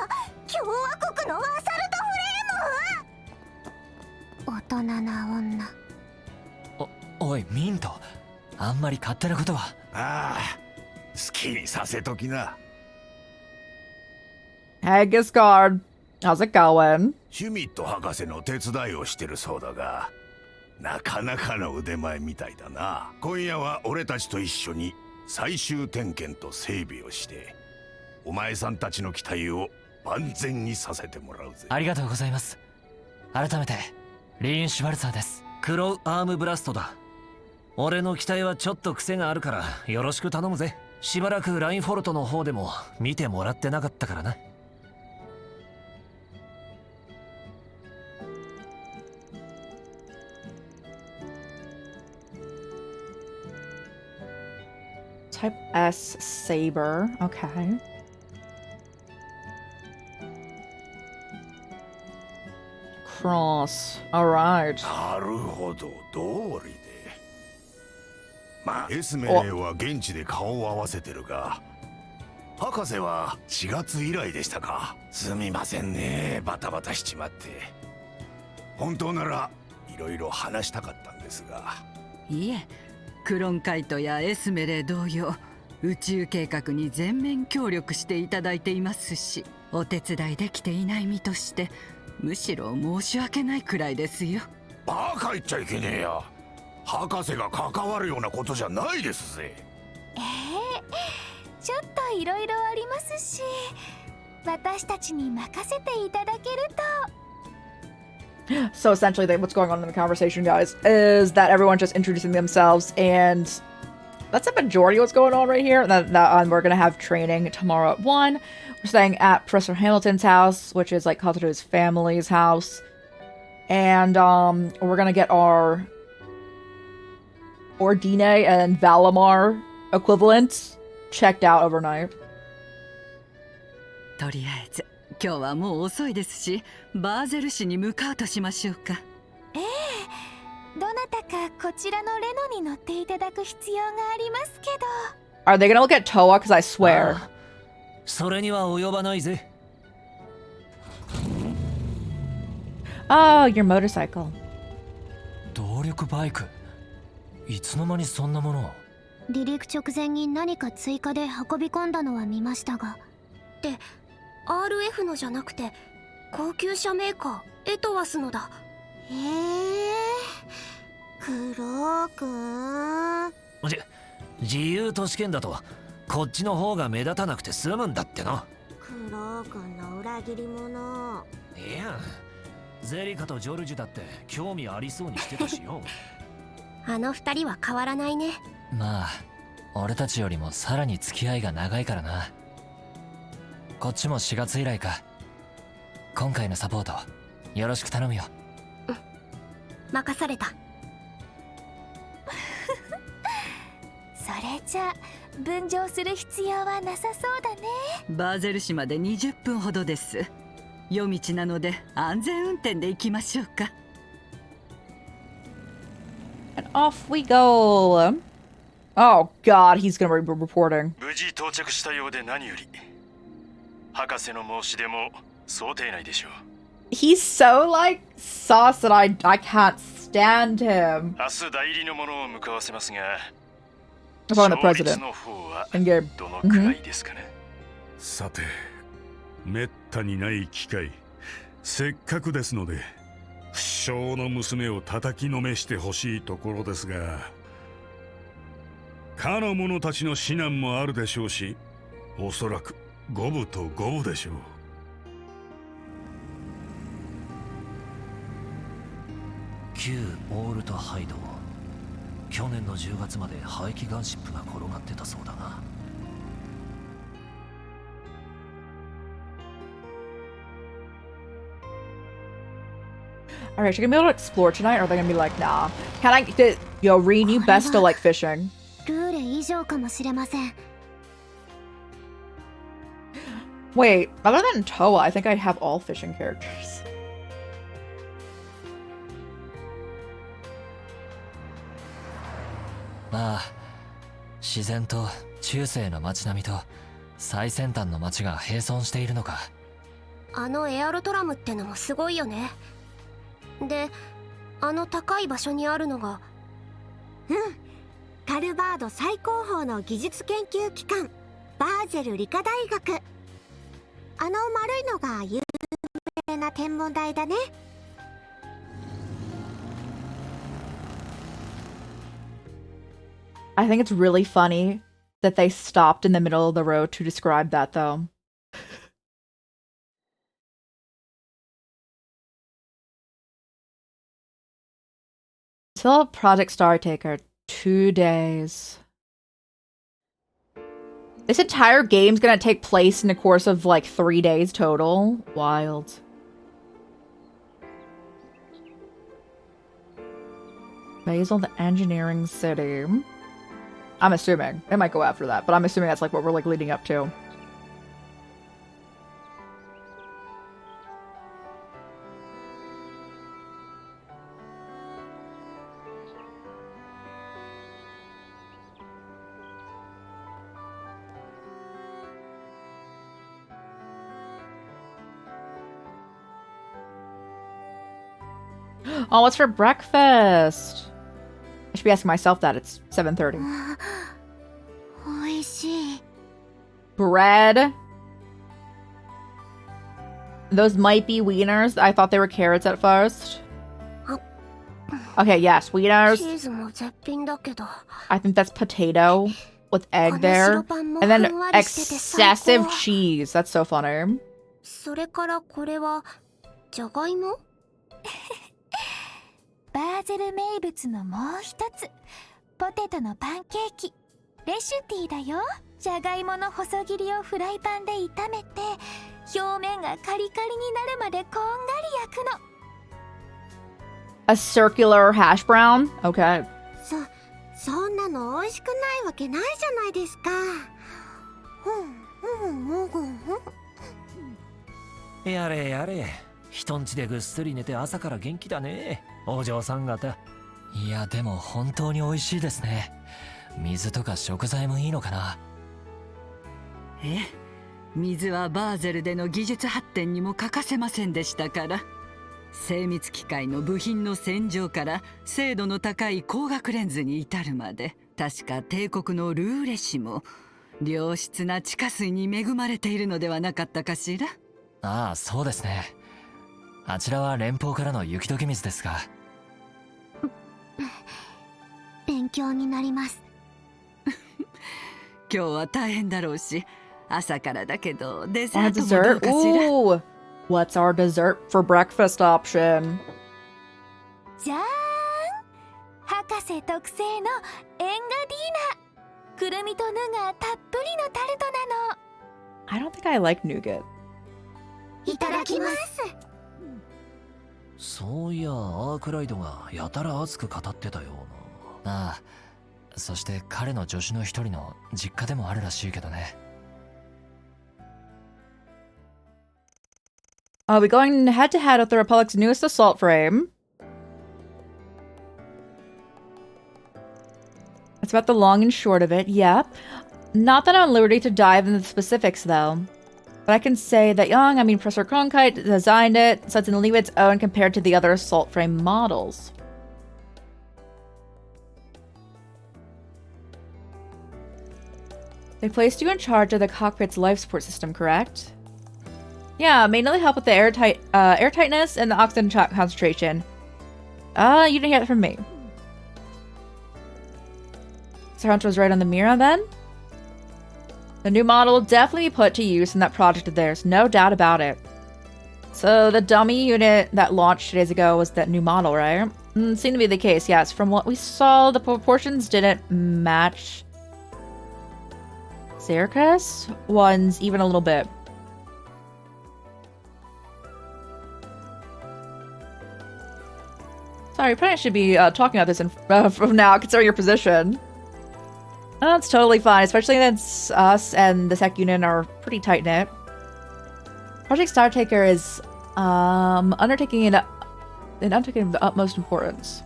共和国のアサルトフレーム？大人な女。おいミント、あんまり勝手なことは。ああ、好きにさせときな。Hey, Giscard. How's it going? シュミット博士の手伝いをしてるそうだが、なかなかの腕前みたいだな。今夜は俺たちと一緒に最終点検と整備をして、お前さんたちの期待を万全にさせてもらうぜ。ありがとうございます。改めてリーン・シュバルツァーです。クロウアームブラストだ。俺の機体はちょっと癖があるからよろしく頼むぜ。しばらくラインフォルトの方でも見てもらってなかったからな。Type S Saber. Okay. Cross. Alright. なるほど、通りで。まあ、エスメレは現地で顔を合わせてるが、博士は4月以来でしたか。すみませんね、バタバタしちまって。本当ならいろいろ話したかったんですが。いえ、クロンカイトやエスメレ同様、宇宙計画に全面協力していただいていますし、お手伝いできていない身としてむしろ申し訳ないくらいですよ。バカ言っちゃいけねえや。博士が関わるようなことじゃないですぜ。ちょっといろいろありますし、私たちに任せていただけると。So essentially, what's going on in the conversation, guys, is that everyone's just introducing themselves, and that's the majority of what's going on right here. And we're gonna have training tomorrow at 1. We're staying at Professor Hamilton's house, which is like Kazuto's family's house, and we're gonna get our Ordine and Valimar equivalents checked out overnight. とりあえず今日はもう遅いですし、バーゼル市に向かうとしましょうか。どなたかこちらのレノに乗っていただく必要がありますけど。 Are they gonna look at Toa? Because I swear. それには及ばないぜ。Oh, your motorcycle. 動力バイク。いつの間にそんなものを。離陸直前に何か追加で運び込んだのは見ましたが。で、RF のじゃなくて高級車メーカーエトワスのだ。クロー君。自由都市圏だとこっちの方が目立たなくて済むんだってな。クロー君の裏切り者。いや、ゼリカとジョルジュだって興味ありそうにしてたしよ。あの二人は変わらないね。まあ俺たちよりもさらに付き合いが長いからな。こっちも4月以来か。今回のサポートよろしく頼むよ。任された。それじゃ分乗する必要はなさそうだね。バーゼル市まで20分ほどです。夜道なので安全運転で行きましょうか。And off we go. Oh God, he's gonna be reporting. 無事到着したようで何より。博士の申し出も想定内でしょう。He's so like sauce that I can't stand him. 明日代理のものを向かわせますが、Upon the president. の方は In-game. どのくらいですかね。さて、めったにない機会、せっかくですので不肖の娘を叩きのめしてほしいところですが、かの者たちの指南もあるでしょうし、おそらく五分と五分でしょう。旧オールトハイド。去年の10月まで排気ガンシップが転がってたそうだな。Alright, you're gonna be able to explore tonight, or are they gonna be like, nah? Can I yo, Reen, you best still like fishing. ルーレ以上かもしれません。Wait, other than Toa, I think I have all fishing characters. まあ自然と中世の街並みと最先端の街が並存しているのか。あのエアロトラムってのもすごいよね。で、あの高い場所にあるのが、カルバード最高峰の技術研究機関、バーゼル理科大学。あの丸いのが有名な天文台だね。I think it's really funny that they stopped in the middle of the road to describe that, though. Till Project Star Taker, 2 days. This entire game's gonna take place in the course of like 3 days total. Wild. Basel, the engineering city. I'm assuming. It might go after that, but I'm assuming that's like what we're like leading up to. Oh, what's for breakfast? I should be asking myself that. It's 7:30. Bread. Those might be wieners. I thought they were carrots at first. Okay, yes, wieners. I think that's potato with egg there. And then excessive cheese. That's so funny. それからこれはじゃがいもバーゼル名物のもう一つポテトのパンケーキレシュティだよじゃがいもの細切りをフライパンで炒めて表面がカリカリになるまでこんがり焼くの A circular hash brown? Okay. そんなの美味しくないわけないじゃないですかやれやれ人んちでぐっすり寝て朝から元気だねお嬢さん方いやでも本当に美味しいですね水とか食材もいいのかな水はバーゼルでの技術発展にも欠かせませんでしたから精密機械の部品の洗浄から精度の高い光学レンズに至るまで確か帝国のルーレ氏も良質な地下水に恵まれているのではなかったかしらああそうですねあちらは連邦からの雪解け水ですが勉強になります今日は大変だろうし朝からだけどデザートもどう Dessert? かしら Ooh! What's our dessert for breakfast option? じゃーん博士特製のエンガディーナくるみとヌがたっぷりのタルトなの I don't think I like nougat. いただきますそういやアークライドがやたら熱く語ってたようなああそして彼の助手の一人の実家でもあるらしいけどねWe're going head to head with the Republic's newest assault frame. That's about the long and short of it, yep. Not that I'm at liberty to dive into the specifics, though. But I can say that Professor Cronkite designed it, so it's in a league of its own compared to the other assault frame models. They placed you in charge of the cockpit's life support system, correct? Yeah, mainly to help with the airtightness and the oxygen concentration. You didn't hear that from me. Sir Hunter was right on the mirror then? The new model will definitely be put to use in that project of theirs, no doubt about it. So the dummy unit that launched 2 days ago was that new model, right? Seemed to be the case, yes. From what we saw, the proportions didn't match Circus ones even a little bit. Sorry, probably should be talking about this from now, considering your position. That's totally fine, especially since us and the Sec Unit are pretty tight-knit. Project Startaker is undertaking an undertaking of the utmost importance.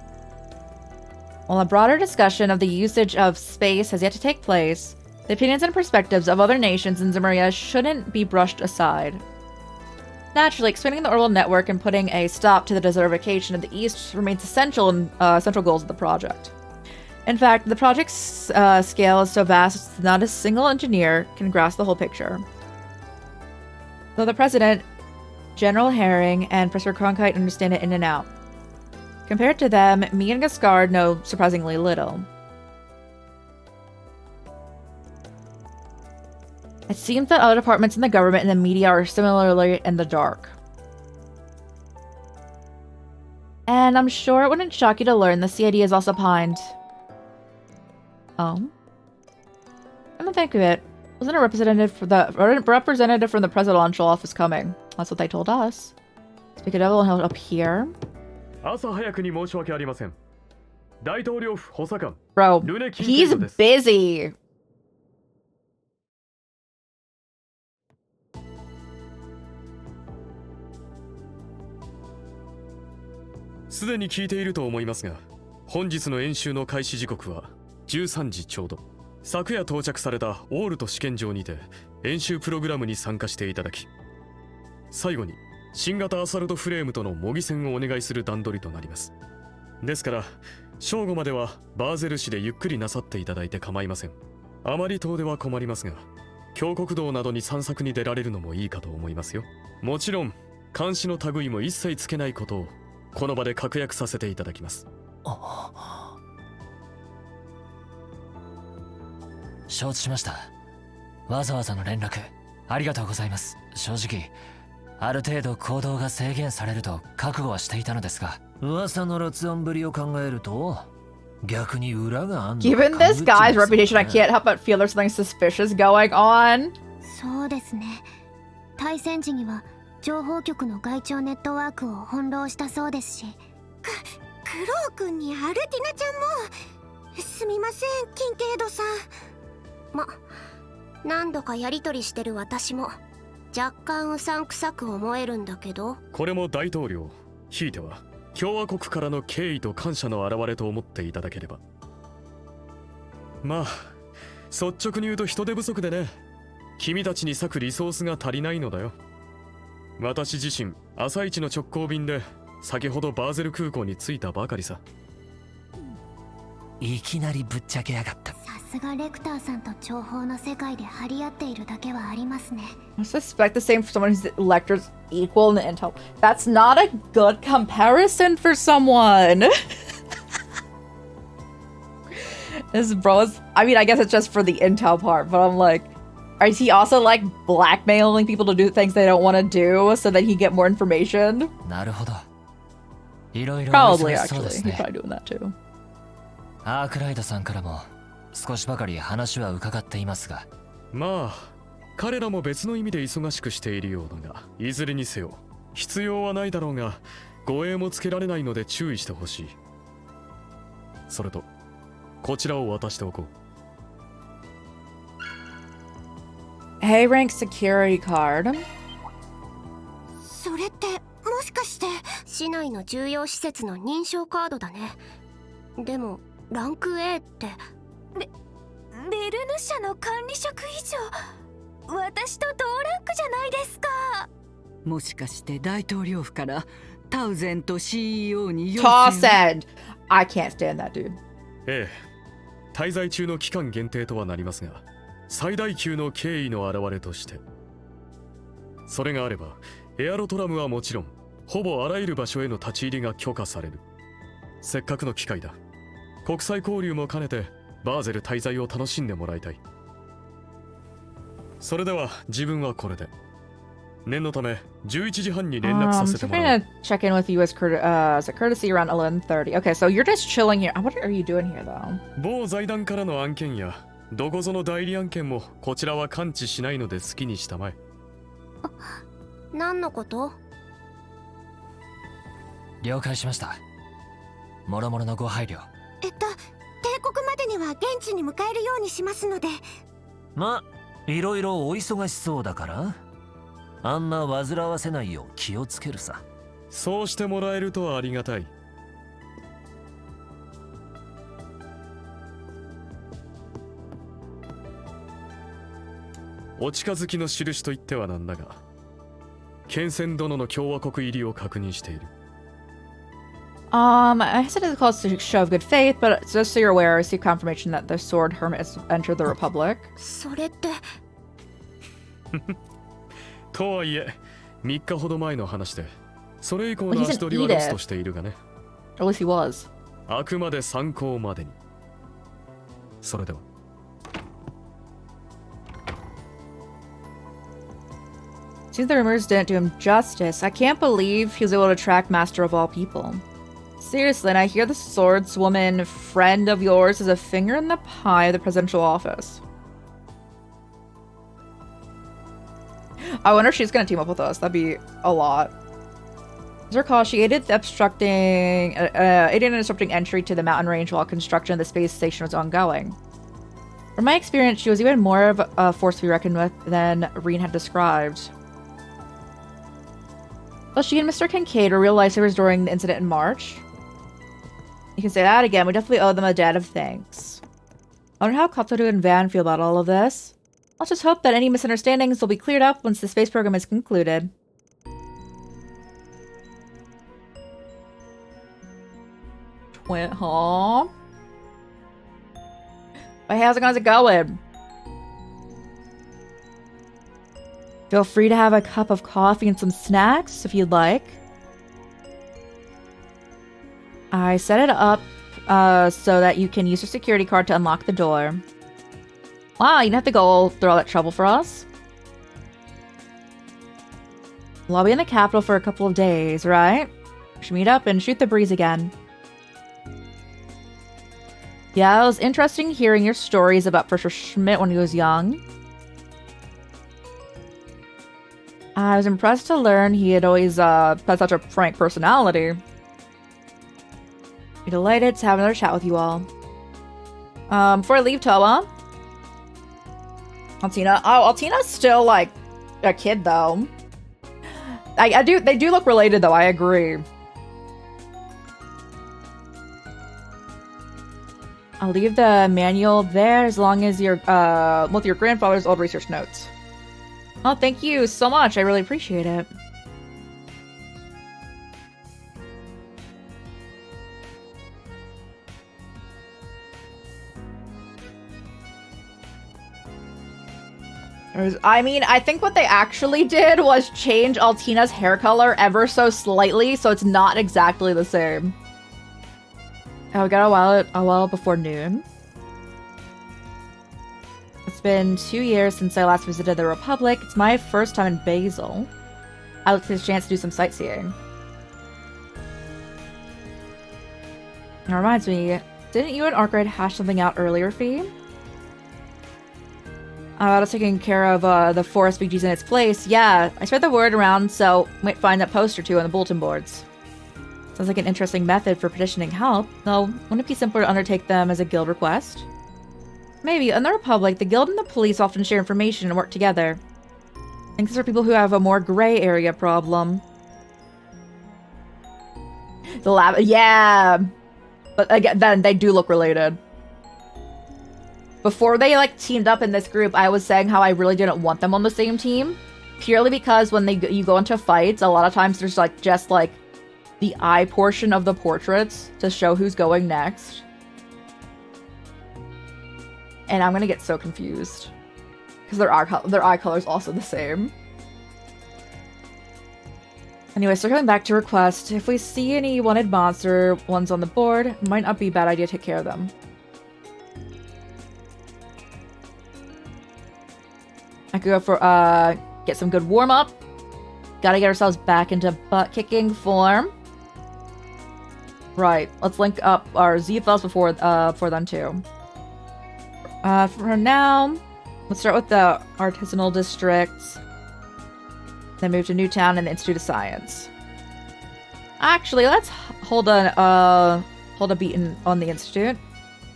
While a broader discussion of the usage of space has yet to take place, the opinions and perspectives of other nations in Zemuria shouldn't be brushed aside. Naturally, expanding the orbital network and putting a stop to the desertification of the East remains essential in central goals of the project. In fact, the project's scale is so vast that not a single engineer can grasp the whole picture. Though the President, General Herring, and Professor Cronkite understand it in and out. Compared to them, me and Gascard know surprisingly little. It seems that other departments in the government and the media are similarly in the dark. And I'm sure it wouldn't shock you to learn the CID is also behind. Oh. I don't think of it. Wasn't a representative from the presidential office coming? That's what they told us. Speak of devil held up here. Bro, he's busy.すでに聞いていると思いますが、本日の演習の開始時刻は13時ちょうど。昨夜到着されたオールト試験場にて演習プログラムに参加していただき、最後に新型アサルトフレームとの模擬戦をお願いする段取りとなります。ですから正午まではバーゼル市でゆっくりなさっていただいて構いません。あまり遠出は困りますが、峡谷道などに散策に出られるのもいいかと思いますよ。もちろん監視の類も一切つけないことをこの場で確約させていただきます。承知しました。わざわざの連絡ありがとうございます。正直ある程度行動が制限されると覚悟はしていたのですが、噂の辣腕ぶりを考えると逆に裏があんのか。 Given this guy's reputation, I can't help but feel there's something suspicious going on. そうですね。対戦時には情報局の外庁ネットワークを翻弄したそうですし、クロウ君にアルティナちゃんも。すみません、キンケイドさん。何度かやり取りしてる私も若干うさんくさく思えるんだけど。これも大統領、ひいては共和国からの敬意と感謝の表れと思っていただければ。まあ率直に言うと人手不足でね、君たちに割くリソースが足りないのだよ。私自身朝一の直行便で先ほどバーゼル空港に着いたばかりさ。いきなりぶっちゃけやがった。さすがレクターさんと情報の世界で張り合っているだけはありますね。I suspect the same for someone whose electors equal in the intel. That's not a good comparison for someone. This bro is, I mean, I guess it's just for the intel part, but I'm like, is he also like blackmailing people to do things they don't want to do so that he get more information? なるほど。いろいろ Probably actually. He's probably doing that too. アークライドさんからも少しばかり話は伺っていますが、まあ彼らも別の意味で忙しくしているようだが、いずれにせよ必要はないだろうが護衛もつけられないので注意してほしい。それとこちらを渡しておこう。A rank security card. それってもしかして市内の重要施設の認証カードだね。でもランク A ってベルヌ社の管理職以上、私と同ランクじゃないですか。もしかして大統領府からタウゼント CEO にTossed. I can't stand that dude. ええ、滞在中の期間限定とはなりますが、最大級の敬意の表れとして。それがあればエアロトラムはもちろんほぼあらゆる場所への立ち入りが許可される。せっかくの機会だ。国際交流も兼ねてバーゼル滞在を楽しんでもらいたい。それでは自分はこれで。念のため11時半に連絡させてもらう。I'm trying to check in with you as courtesy around 11:30. Okay, so you're just chilling here. What are you doing here though? 某財団からの案件やどこぞの代理案件もこちらは関知しないので好きにしたまえ。何のこと？了解しました。もろもろのご配慮。帝国までには現地に迎えるようにしますので。ま、いろいろお忙しそうだからあんま煩わせないよう気をつけるさ。そうしてもらえるとありがたい。お近づきの印と言ってはなんだが、ケンセン殿の共和国入りを確認している。I said it's called to show of good faith, but just so you're aware, I received confirmation that the Sword Hermit has entered the Republic. それって。とはいえ、3日ほど前の話で、それ以降の足取りはロストしているがね。At least he was. あくまで参考までに。それでは。Seems the rumors didn't do him justice. I can't believe he was able to track Master of all people. Seriously, and I hear the swordswoman friend of yours is a finger in the pie of the presidential office. I wonder if she's gonna team up with us. That'd be a lot. As I recall, she aided in disrupting entry to the mountain range while construction of the space station was ongoing. From my experience, she was even more of a force to be reckoned with than Reen had described. Well, she and Mr. Kincaid were real lifesavers during the incident in March. You can say that again. We definitely owe them a debt of thanks. I wonder how Kotoru and Van feel about all of this. Let's just hope that any misunderstandings will be cleared up once the space program is concluded. Huh? Hey, how's it going? Feel free to have a cup of coffee and some snacks if you'd like. I set it up so that you can use your security card to unlock the door. Wow, you didn't have to go through all that trouble for us. Well, I'll be in the capital for a couple of days, right? We should meet up and shoot the breeze again. Yeah, it was interesting hearing your stories about Fisher Schmidt when he was young. I was impressed to learn he had always had such a frank personality. Be delighted to have another chat with you all. Before I leave Toa, Altina. Oh, Altina's still like a kid though. They do look related though, I agree. I'll leave the manual there as long as you're with your grandfather's old research notes. Oh, thank you so much. I really appreciate it. I think what they actually did was change Altina's hair color ever so slightly, so it's not exactly the same. Oh, we got a while before noon. It's been 2 years since I last visited the Republic. It's my first time in Basel. I looked for the chance to do some sightseeing. That reminds me, didn't you and Arkwright hash something out earlier, Fee? I was taking care of the forest BGs in its place. Yeah, I spread the word around, so might find that post or two on the bulletin boards. Sounds like an interesting method for petitioning help, though wouldn't it be simpler to undertake them as a guild request? Maybe. In the Republic, the guild and the police often share information and work together. I think these are people who have a more gray area problem. The lab, yeah! But again, then they do look related. Before they like teamed up in this group, I was saying how I really didn't want them on the same team. Purely because when you go into fights, a lot of times there's like just like the eye portion of the portraits to show who's going next. And I'm gonna get so confused. Because their eye color is also the same. Anyway, circling back to request, if we see any wanted monster ones on the board, it might not be a bad idea to take care of them. I could go for, get some good warm-up. Gotta get ourselves back into butt-kicking form. Right, let's link up our Z files before then too. For now, let's start with the artisanal districts. Then move to Newtown and the Institute of Science. Actually, let's hold a beat on the Institute.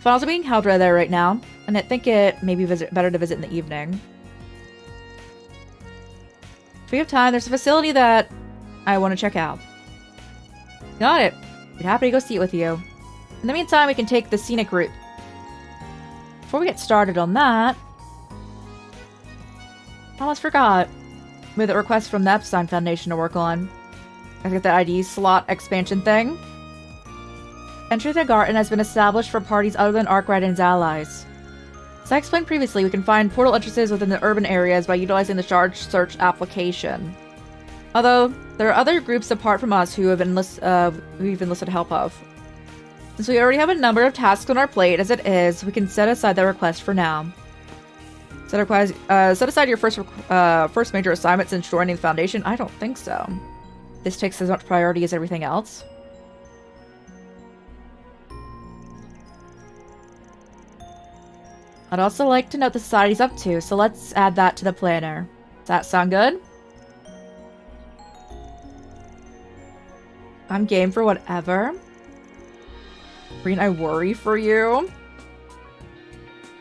Finals are being held right there right now, and I think it may be better to visit in the evening. If we have time, there's a facility that I want to check out. Got it. We'd be happy to go see it with you. In the meantime, we can take the scenic route. Before we get started on that, I almost forgot. We have the request from the Epstein Foundation to work on. I get that ID slot expansion thing. Entry to the garden has been established for parties other than Arkwright and his allies. As I explained previously, we can find portal entrances within the urban areas by utilizing the Shard Search application. Although, there are other groups apart from us who have been we've enlisted help of. Since we already have a number of tasks on our plate as it is, we can set aside the request for now. Set aside your first major assignment since joining the Foundation? I don't think so. This takes as much priority as everything else. I'd also like to know what the society's up to, so let's add that to the planner. Does that sound good? I'm game for whatever. Green, I worry for you.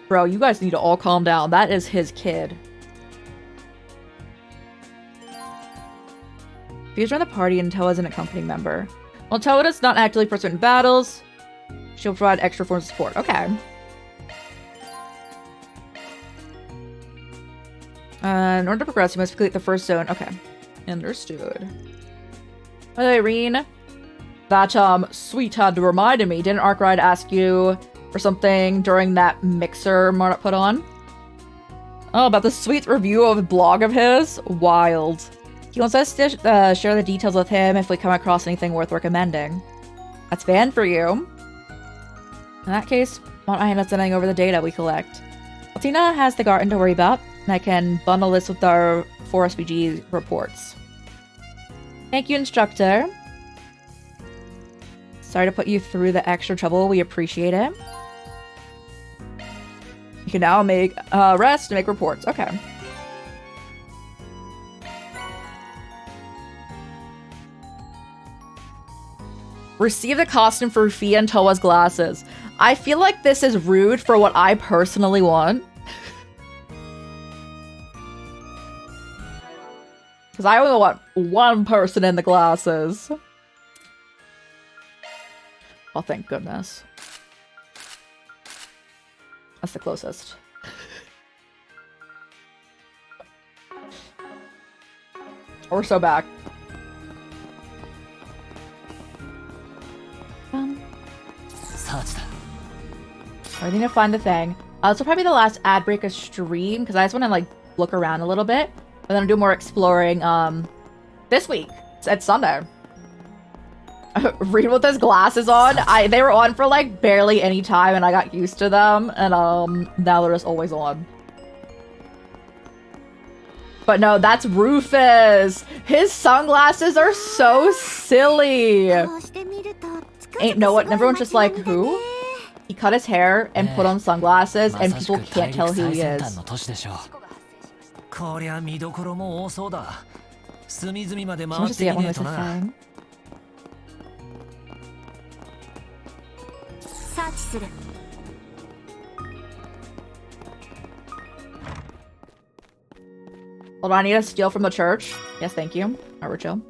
Bro, you guys need to all calm down. That is his kid. Please join the party and Toa is an accompanying member. While Toa does not actively participate in battles, she'll provide extra forms of support. Okay. In order to progress, you must complete the first zone. Okay. Understood. By the way, Reen, that sweetheart reminded me, didn't Arkwright ask you for something during that mixer Marnot put on? Oh, about the sweet review of a blog of his? Wild. He wants us to share the details with him if we come across anything worth recommending. That's banned for you. In that case, why don't I end up sending over the data we collect? Altina has the garden to worry about, and I can bundle this with our 4SPG reports. Thank you, instructor. Sorry to put you through the extra trouble. We appreciate it. You can now make rest and make reports. Okay. Receive the costume for Fia and Toa's glasses. I feel like this is rude for what I personally want. Because I only want one person in the glasses. Oh, thank goodness. That's the closest. We're so back. I need to find the thing. This will probably be the last ad break of stream because I just want to like look around a little bit. But then I'll do more exploring this week. It's Sunday. Read with his glasses on. They were on for like barely any time and I got used to them. And now they're just always on. But no, that's Rufus. His sunglasses are so silly. Ain't no one. Everyone's just like, who? He cut his hair and put on sunglasses, and people can't tell who he is. So I'll just get one with his phone. Hold on, I need to steal from the church. Yes, thank you. Alright, we're chill.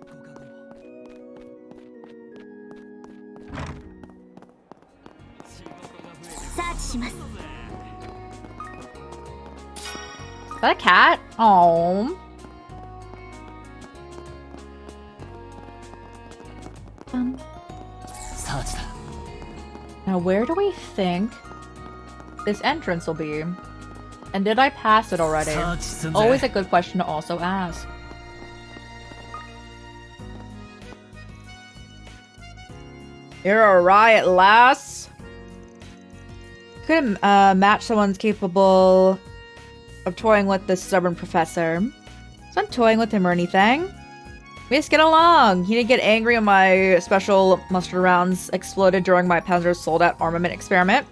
Is that a cat? Oh. Now where do we think this entrance will be? And did I pass it already? Always a good question to also ask. You're a riot, lass. Couldn't match someone's capable of toying with this stubborn professor. It's not toying with him or anything. We just get along. He didn't get angry when my special mustard rounds exploded during my Panzer's sold-out armament experiment.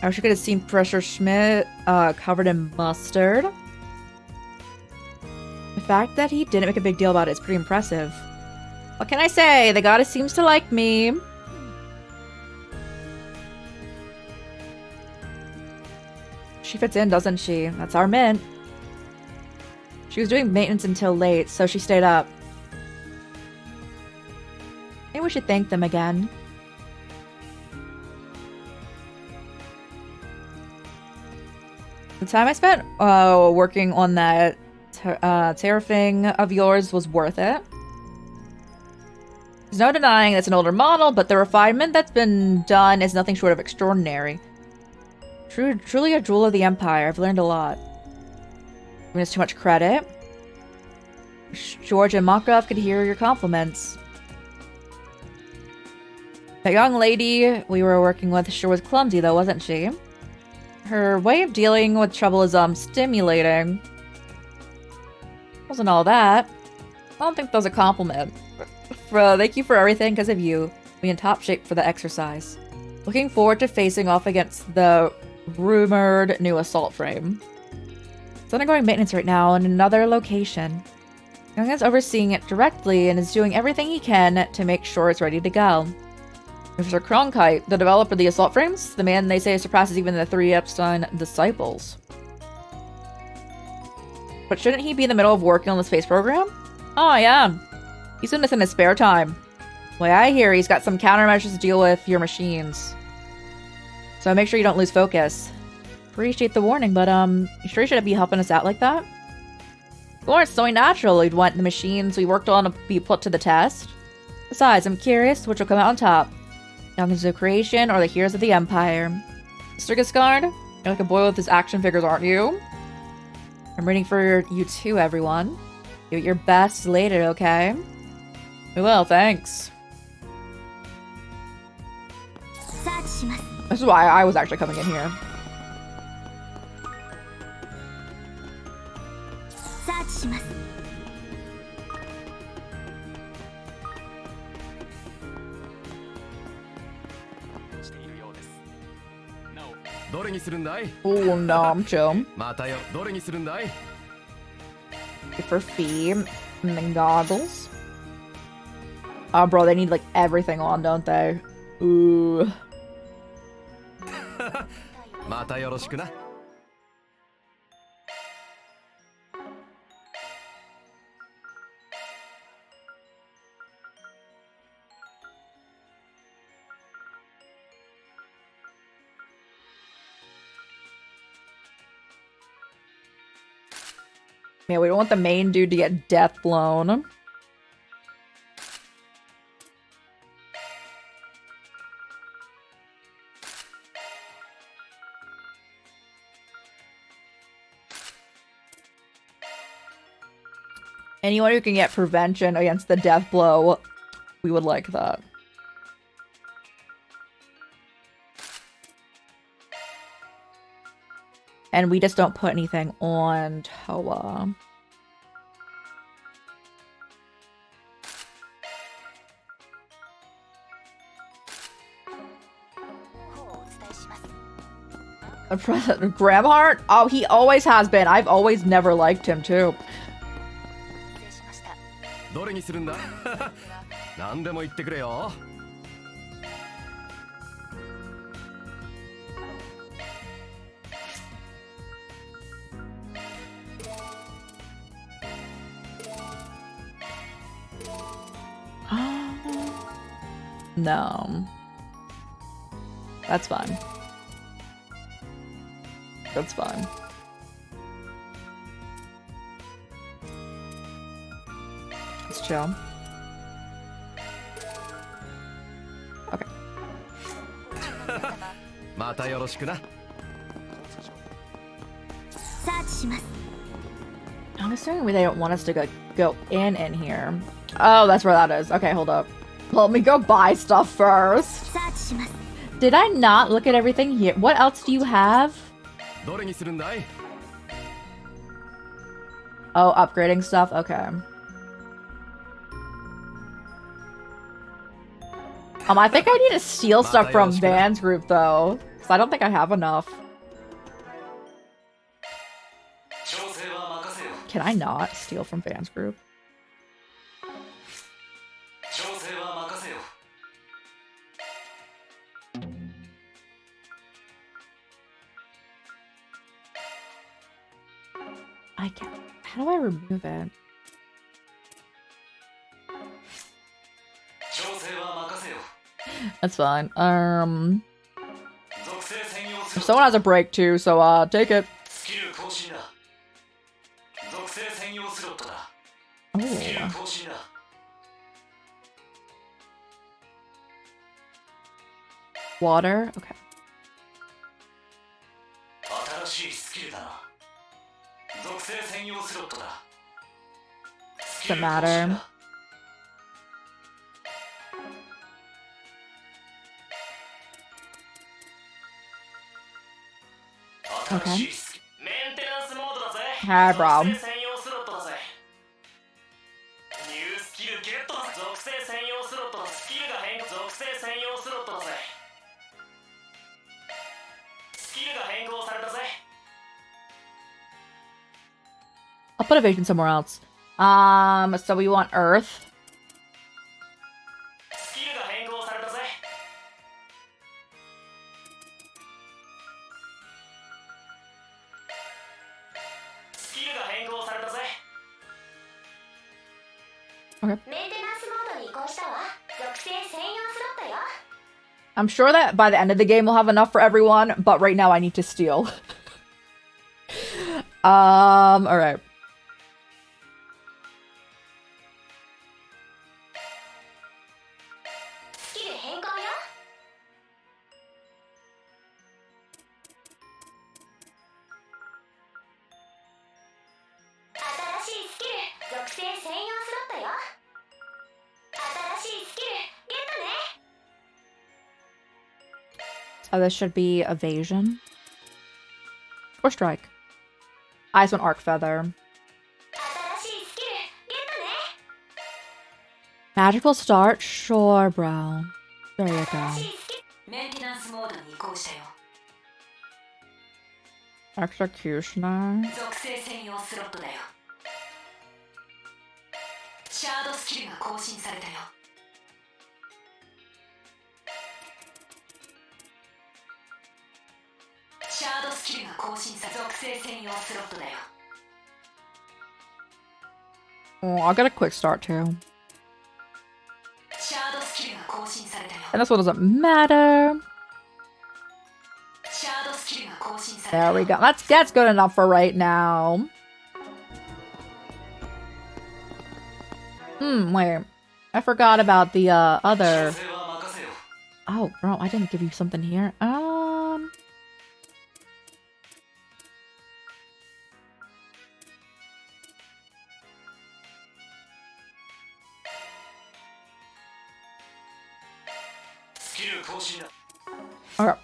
I wish I could have seen Professor Schmidt covered in mustard. The fact that he didn't make a big deal about it is pretty impressive. What can I say? The goddess seems to like me. She fits in, doesn't she? That's our mint. She was doing maintenance until late, so she stayed up. Maybe we should thank them again. The time I spent working on that terrafing of yours was worth it. There's no denying it's an older model, but the refinement that's been done is nothing short of extraordinary. Truly a jewel of the Empire. I've learned a lot. Giving us too much credit. George and Makarov could hear your compliments. That young lady we were working with sure was clumsy though, wasn't she? Her way of dealing with trouble is stimulating. Wasn't all that. I don't think that was a compliment. Thank you for everything. Because of you, we in top shape for the exercise. Looking forward to facing off against the rumored new assault frame. It's undergoing maintenance right now in another location. Young is overseeing it directly and is doing everything he can to make sure it's ready to go. Mr. Cronkite, the developer of the assault frames, the man they say surpasses even the 3 Epstein disciples. But shouldn't he be in the middle of working on the space program? Oh, yeah. He's doing this in his spare time. Way I hear, he's got some countermeasures to deal with your machines. So make sure you don't lose focus. Appreciate the warning, but you sure you shouldn't be helping us out like that? Of course, it's only natural you'd want the machines we worked on to be put to the test. Besides, I'm curious which will come out on top. Young's new creation or the heroes of the Empire. Mr. Giscard, you're like a boy with his action figures, aren't you? I'm rooting for you too, everyone. Do your best later, okay? We will, thanks. This is why I was actually coming in here. Oh no, I'm chill. For fee and then goggles. Oh bro, they need like everything on, don't they? Ooh. Man, we don't want the main dude to get death blown. Anyone who can get prevention against the death blow, we would like that. And we just don't put anything on Toa. Gramhart? Oh, he always has been. I've always never liked him too. No. That's fine. That's fine. Let's chill. Okay. I'm assuming they don't want us to go in here. Oh, that's where that is. Okay, hold up. Let me go buy stuff first. Did I not look at everything here? What else do you have? Oh, upgrading stuff? Okay. I think I need to steal stuff from Van's group, though. Because I don't think I have enough. Can I not steal from Van's group? I can't. How do I remove it? That's fine. If someone has a break too, so take it. Oh. Water? Okay. Doesn't matter. Okay. Hi, bro. I'll put evasion somewhere else. So we want Earth. Okay. I'm sure that by the end of the game we'll have enough for everyone, but right now I need to steal. Alright. Oh, this should be evasion. Or strike. I just want arc feather. Magical start? Sure, bro. There you go. Executioner. Oh, I'll get a quick start too. And this one doesn't matter. There we go. That's good enough for right now. Wait. I forgot about the other. Oh, bro, I didn't give you something here. Okay.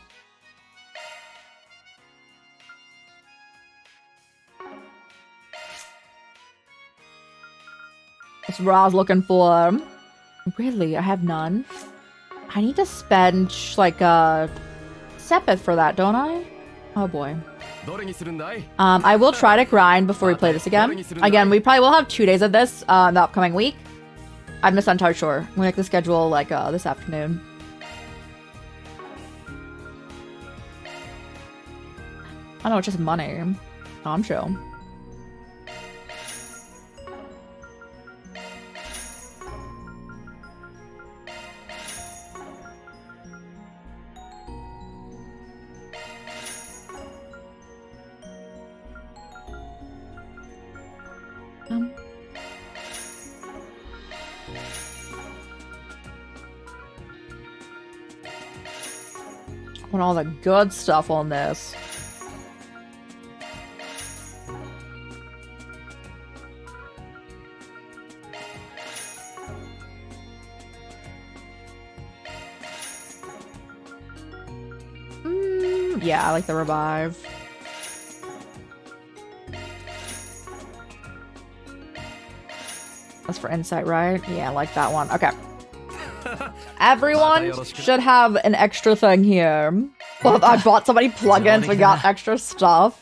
That's what I was looking for. Really? I have none? I need to spend, like, Sepith for that, don't I? Oh boy. I will try to grind before we play this again. Again, we probably will have 2 days of this the upcoming week. I'm just not entirely sure. We'll make the schedule, like, this afternoon. I know, it's just money. I'm sure. I want all the good stuff on this. Yeah, I like the revive. That's for insight, right? Yeah, I like that one. Okay. Everyone should have an extra thing here. Well, I bought so many plugins, we got extra stuff.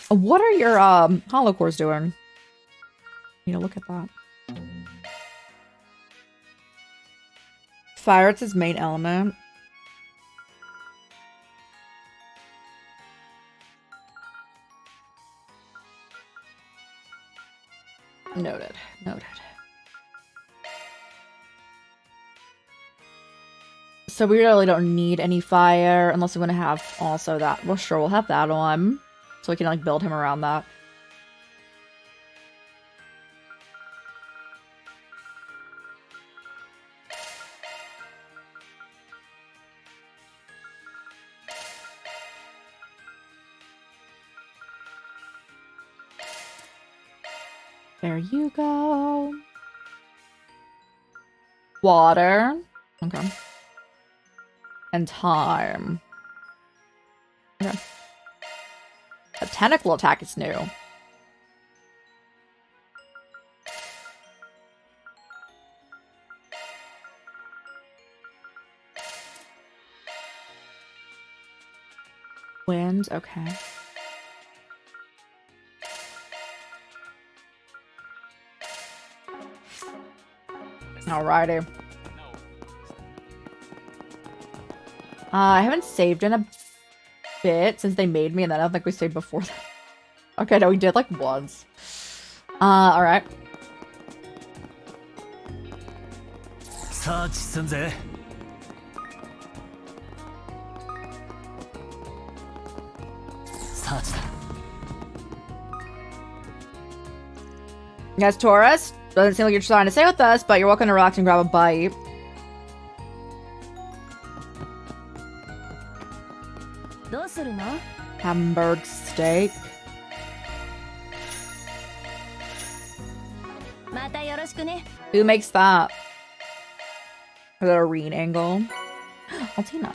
What are your hollow cores doing? Need to look at that. Fire, it's his main element. Noted. Noted. So we really don't need any fire unless we want to have also that. Well, sure, we'll have that on. So we can, like, build him around that. There you go. Water. Okay. And time. Okay. tentacle attack is new. Wind, okay. Alrighty. I haven't saved in a bit since they made me, and I don't think we saved before that. Okay, no, we did like once. Alright. Yes, Taurus. Doesn't seem like you're trying to stay with us, but you're welcome to relax and grab a bite. Hamburg steak. Who makes that? Is that a Reen angle? Altina.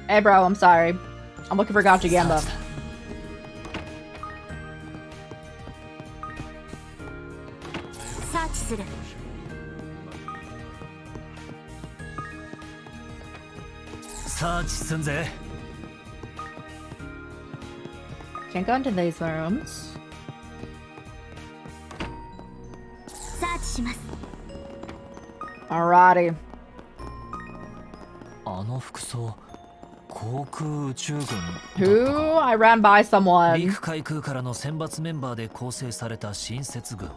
Hey bro, I'm sorry. I'm looking for Gotcha Gamba. Can't go into these rooms. Alrighty. Who? I ran by someone. 陸海空からの選抜メンバーで構成された新設軍。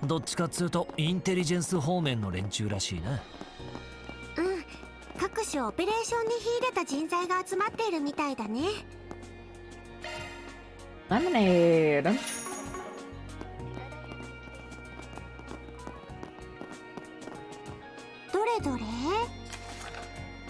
どっちかっつうとインテリジェンス方面の連中らしいな。各種オペレーションに秀でた人材が集まっているみたいだね。Lemonade.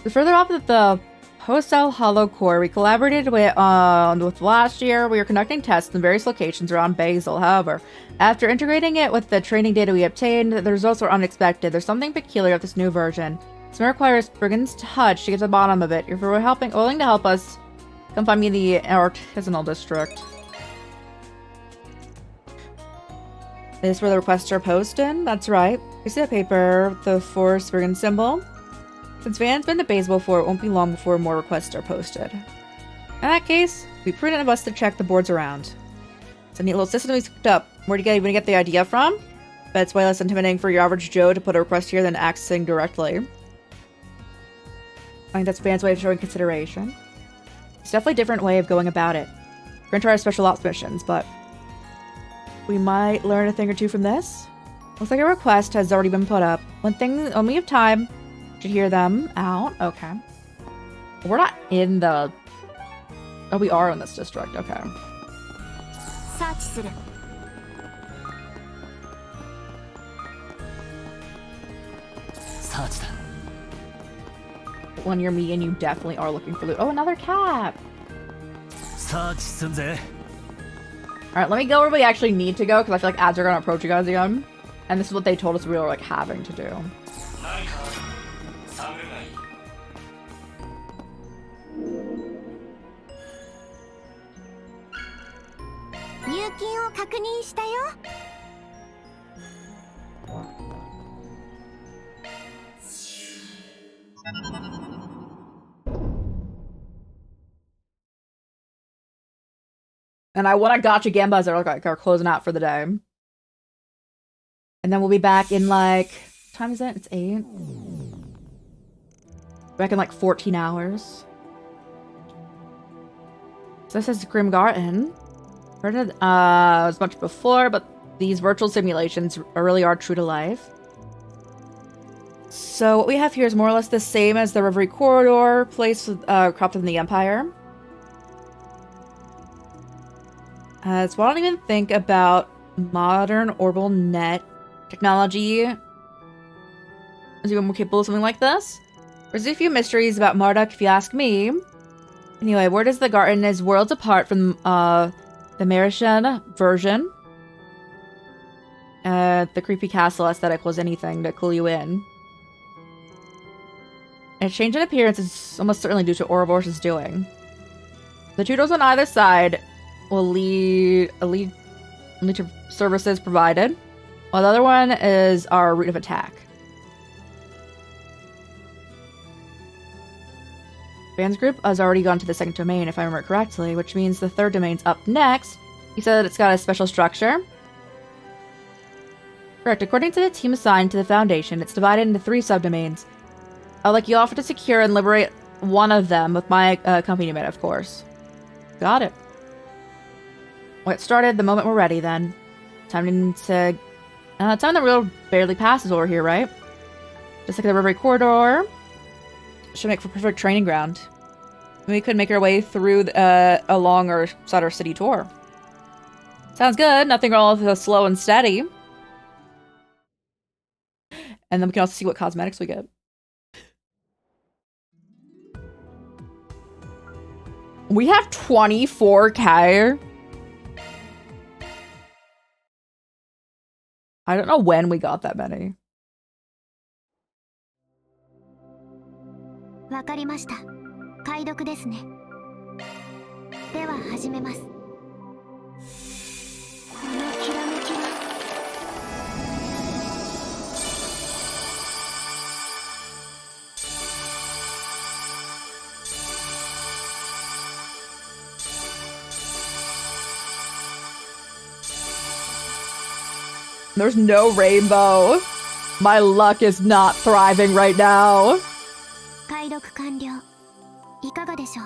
Further off at the Hostel Hollow Core, we collaborated with last year. We were conducting tests in various locations around Basel. However, after integrating it with the training data we obtained, the results were unexpected. There's something peculiar with this new version. This may require Brigand's touch to get to the bottom of it. If you're willing to help us, come find me in the artisanal district. This is where the requests are posted? That's right. You see the paper with the Force Brigand symbol? Since Van's been to Basel before, it won't be long before more requests are posted. In that case, it'd be prudent of us to check the boards around. It's a neat little system we cooked up. Where do you even get the idea from? Bet it's way less intimidating for your average Joe to put a request here than accessing directly. I think that's Van's way of showing consideration. It's definitely a different way of going about it. We're gonna try our special ops missions, but we might learn a thing or two from this. Looks like a request has already been put up. When we have time, should hear them out. Okay. We're not in the... Oh, we are in this district. Okay. When you're me and you definitely are looking for loot. Oh, another cap! Alright, let me go where we actually need to go, because I feel like ads are going to approach you guys again. And this is what they told us we were, like, having to do. And I want a Gotcha Gambas that are closing out for the day. And then we'll be back in like... What time is it? It's 8. Back in like 14 hours. So this is Grim Garden. Heard it as much before, but these virtual simulations really are true to life. So what we have here is more or less the same as the Reverie Corridor place cropped in the Empire. So I don't even think about modern orbital net technology is even more capable of something like this. There's a few mysteries about Marduk, if you ask me. Anyway, where does the garden is worlds apart from the Marishan version. The creepy castle aesthetic was anything to clue you in. A change in appearance is almost certainly due to Ouroboros's doing. The two doors on either side will lead to services provided, while the other one is our route of attack. Van's group has already gone to the second domain, if I remember correctly, which means the third domain's up next. He said that it's got a special structure. Correct. According to the team assigned to the Foundation, it's divided into 3 subdomains. I'd like you offer to secure and liberate one of them with my accompaniment, of course. Got it. We'll get started the moment we're ready, then. Time the rail barely passes over here, right? Just like the river corridor. Should make for perfect training ground. We could make our way through along our Sutter City tour. Sounds good. Nothing wrong with the slow and steady. And then we can also see what cosmetics we get. We have 24K. I don't know when we got that many. わかりました。解読ですね。では始めます。このきらめきは。There's no rainbow. My luck is not thriving right now. 解読完了。いかがでしょう?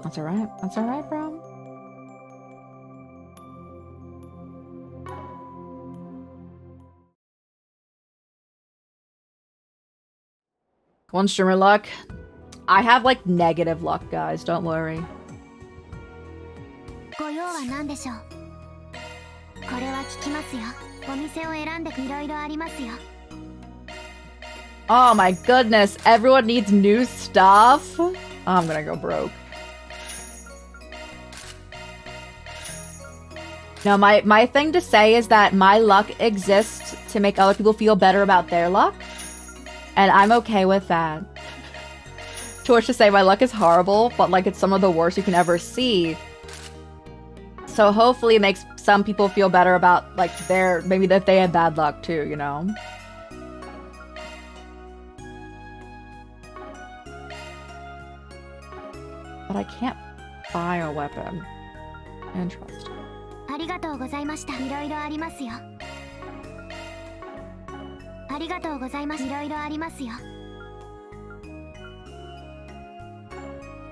That's alright. That's alright, bro. One streamer luck. I have like negative luck, guys. Don't worry. ご用は何でしょう? これは聞きますよ。お店を選んでいろいろありますよ。Oh my goodness, everyone needs new stuff? I'm gonna go broke. No, my thing to say is that my luck exists to make other people feel better about their luck. And I'm okay with that. To which to say my luck is horrible, but like it's some of the worst you can ever see. So hopefully it makes some people feel better about like maybe that they had bad luck too, you know? But I can't buy a weapon. Interesting. ありがとうございました。いろいろありますよ。ありがとうございます。いろいろありますよ。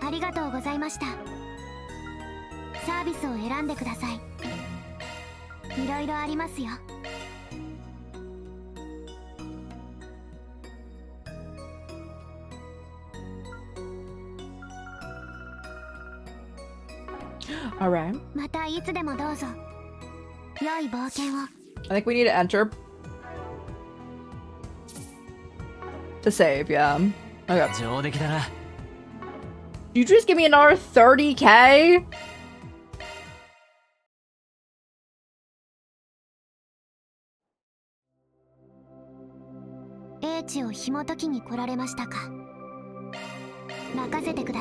ありがとうございました。サービスを選んでください。いろいろありますよ。Alright. またいつでもどうぞ。良い冒険を。I think we need to enter. To save, yeah. Okay. 上出来だな。You just give me another 30K?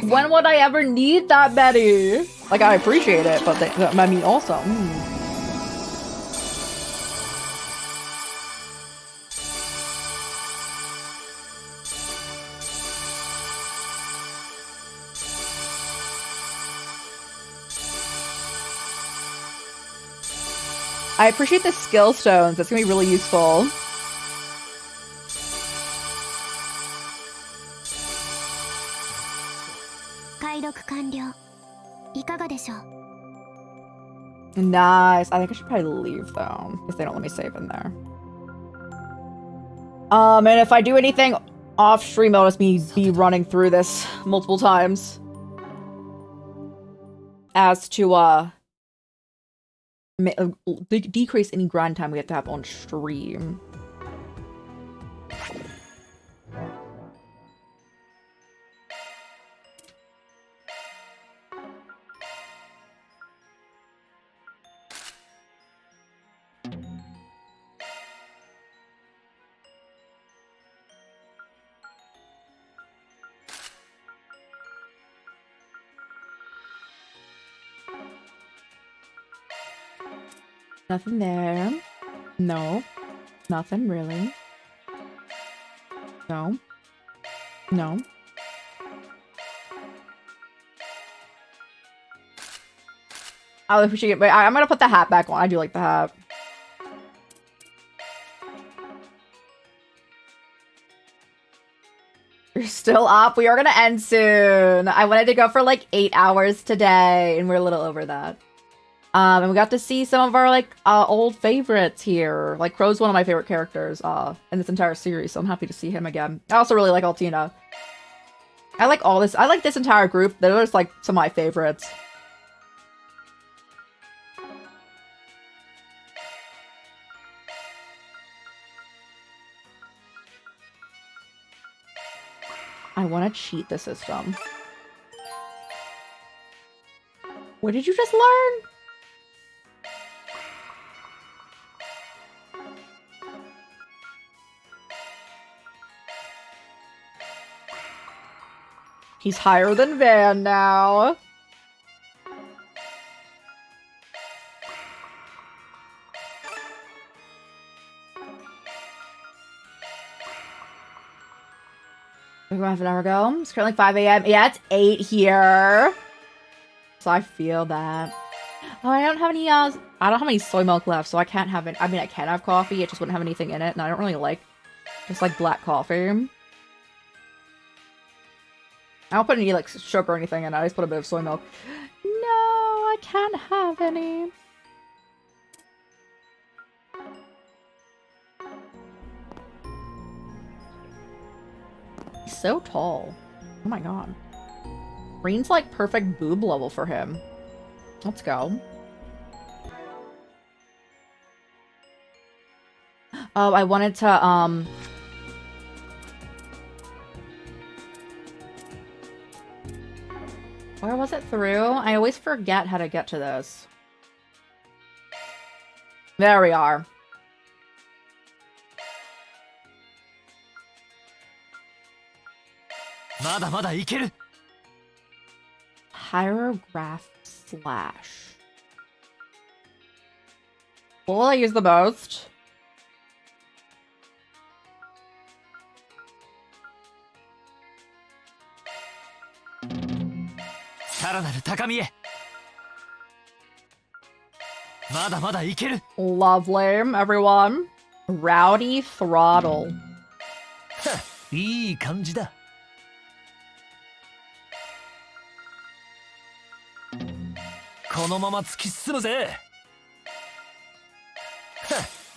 When would I ever need that many? Like, I appreciate it, but I mean, also. I appreciate the skill stones. That's gonna be really useful. Nice. I think I should probably leave though, because they don't let me save in there. And if I do anything off stream, it'll just be running through this multiple times. As to decrease any grind time we have to have on stream. Nothing there. No. Nothing really. No. No. I appreciate it, but I'm gonna put the hat back on. I do like the hat. You're still up? We are gonna end soon. I wanted to go for like 8 hours today, and we're a little over that. And we got to see some of our, like, old favorites here. Like, Crow's one of my favorite characters, in this entire series, so I'm happy to see him again. I also really like Altina. I like all this. I like this entire group. They're just, like, some of my favorites. I want to cheat the system. What did you just learn? He's higher than Van now. We're gonna have an hour ago. It's currently 5 a.m. Yeah, it's 8 here. So I feel that. Oh, I don't have any soy milk left, so I can't have it. I mean, I can have coffee, it just wouldn't have anything in it, and I don't really like just like black coffee. I don't put any, like, sugar or anything in it. I just put a bit of soy milk. No, I can't have any. He's so tall. Oh my god. Green's, like, perfect boob level for him. Let's go. Oh, I wanted to, where was it through? I always forget how to get to this. There we are. Hierograph slash. What will I use the most? Lovely, everyone. Rowdy Throttle. いい感じだ。このまま突き進むぜ。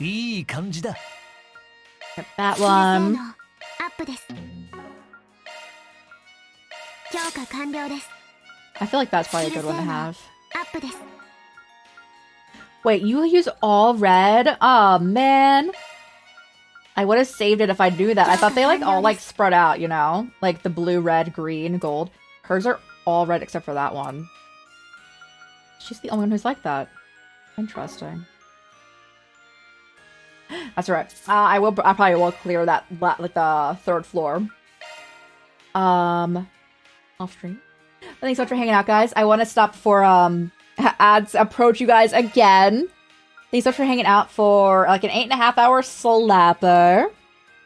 いい感じだ。That one. アップです。強化完了です。 I feel like that's probably a good one to have. アップです。 Wait, you use all red? Oh man. I would have saved it if I knew that. I thought they like all like spread out, you know? Like the blue, red, green, gold. Hers are all red except for that one. She's the only one who's like that. Interesting. That's right. I probably will clear that, like the third floor. Off stream. Thanks so much for hanging out, guys. I want to stop before ads approach you guys again. Thanks so much for hanging out for like an 8.5 hour slapper.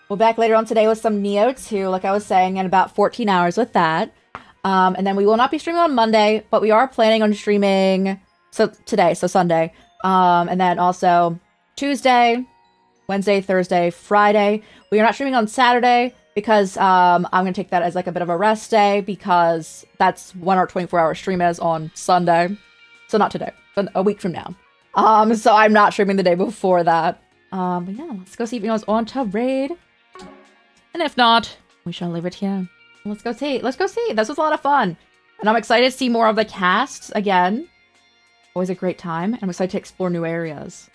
We'll be back later on today with some Neo 2, like I was saying, and about 14 hours with that. And then we will not be streaming on Monday, but we are planning on streaming today, so Sunday. And then also Tuesday, Wednesday, Thursday, Friday. We are not streaming on Saturday because I'm going to take that as like a bit of a rest day because that's when our 24-hour stream is on Sunday. So not today, but a week from now. So I'm not streaming the day before that. But yeah, let's go see if anyone's on to raid. And if not, we shall leave it here. Let's go see. Let's go see. This was a lot of fun. And I'm excited to see more of the cast again. Always a great time, and I'm excited to explore new areas.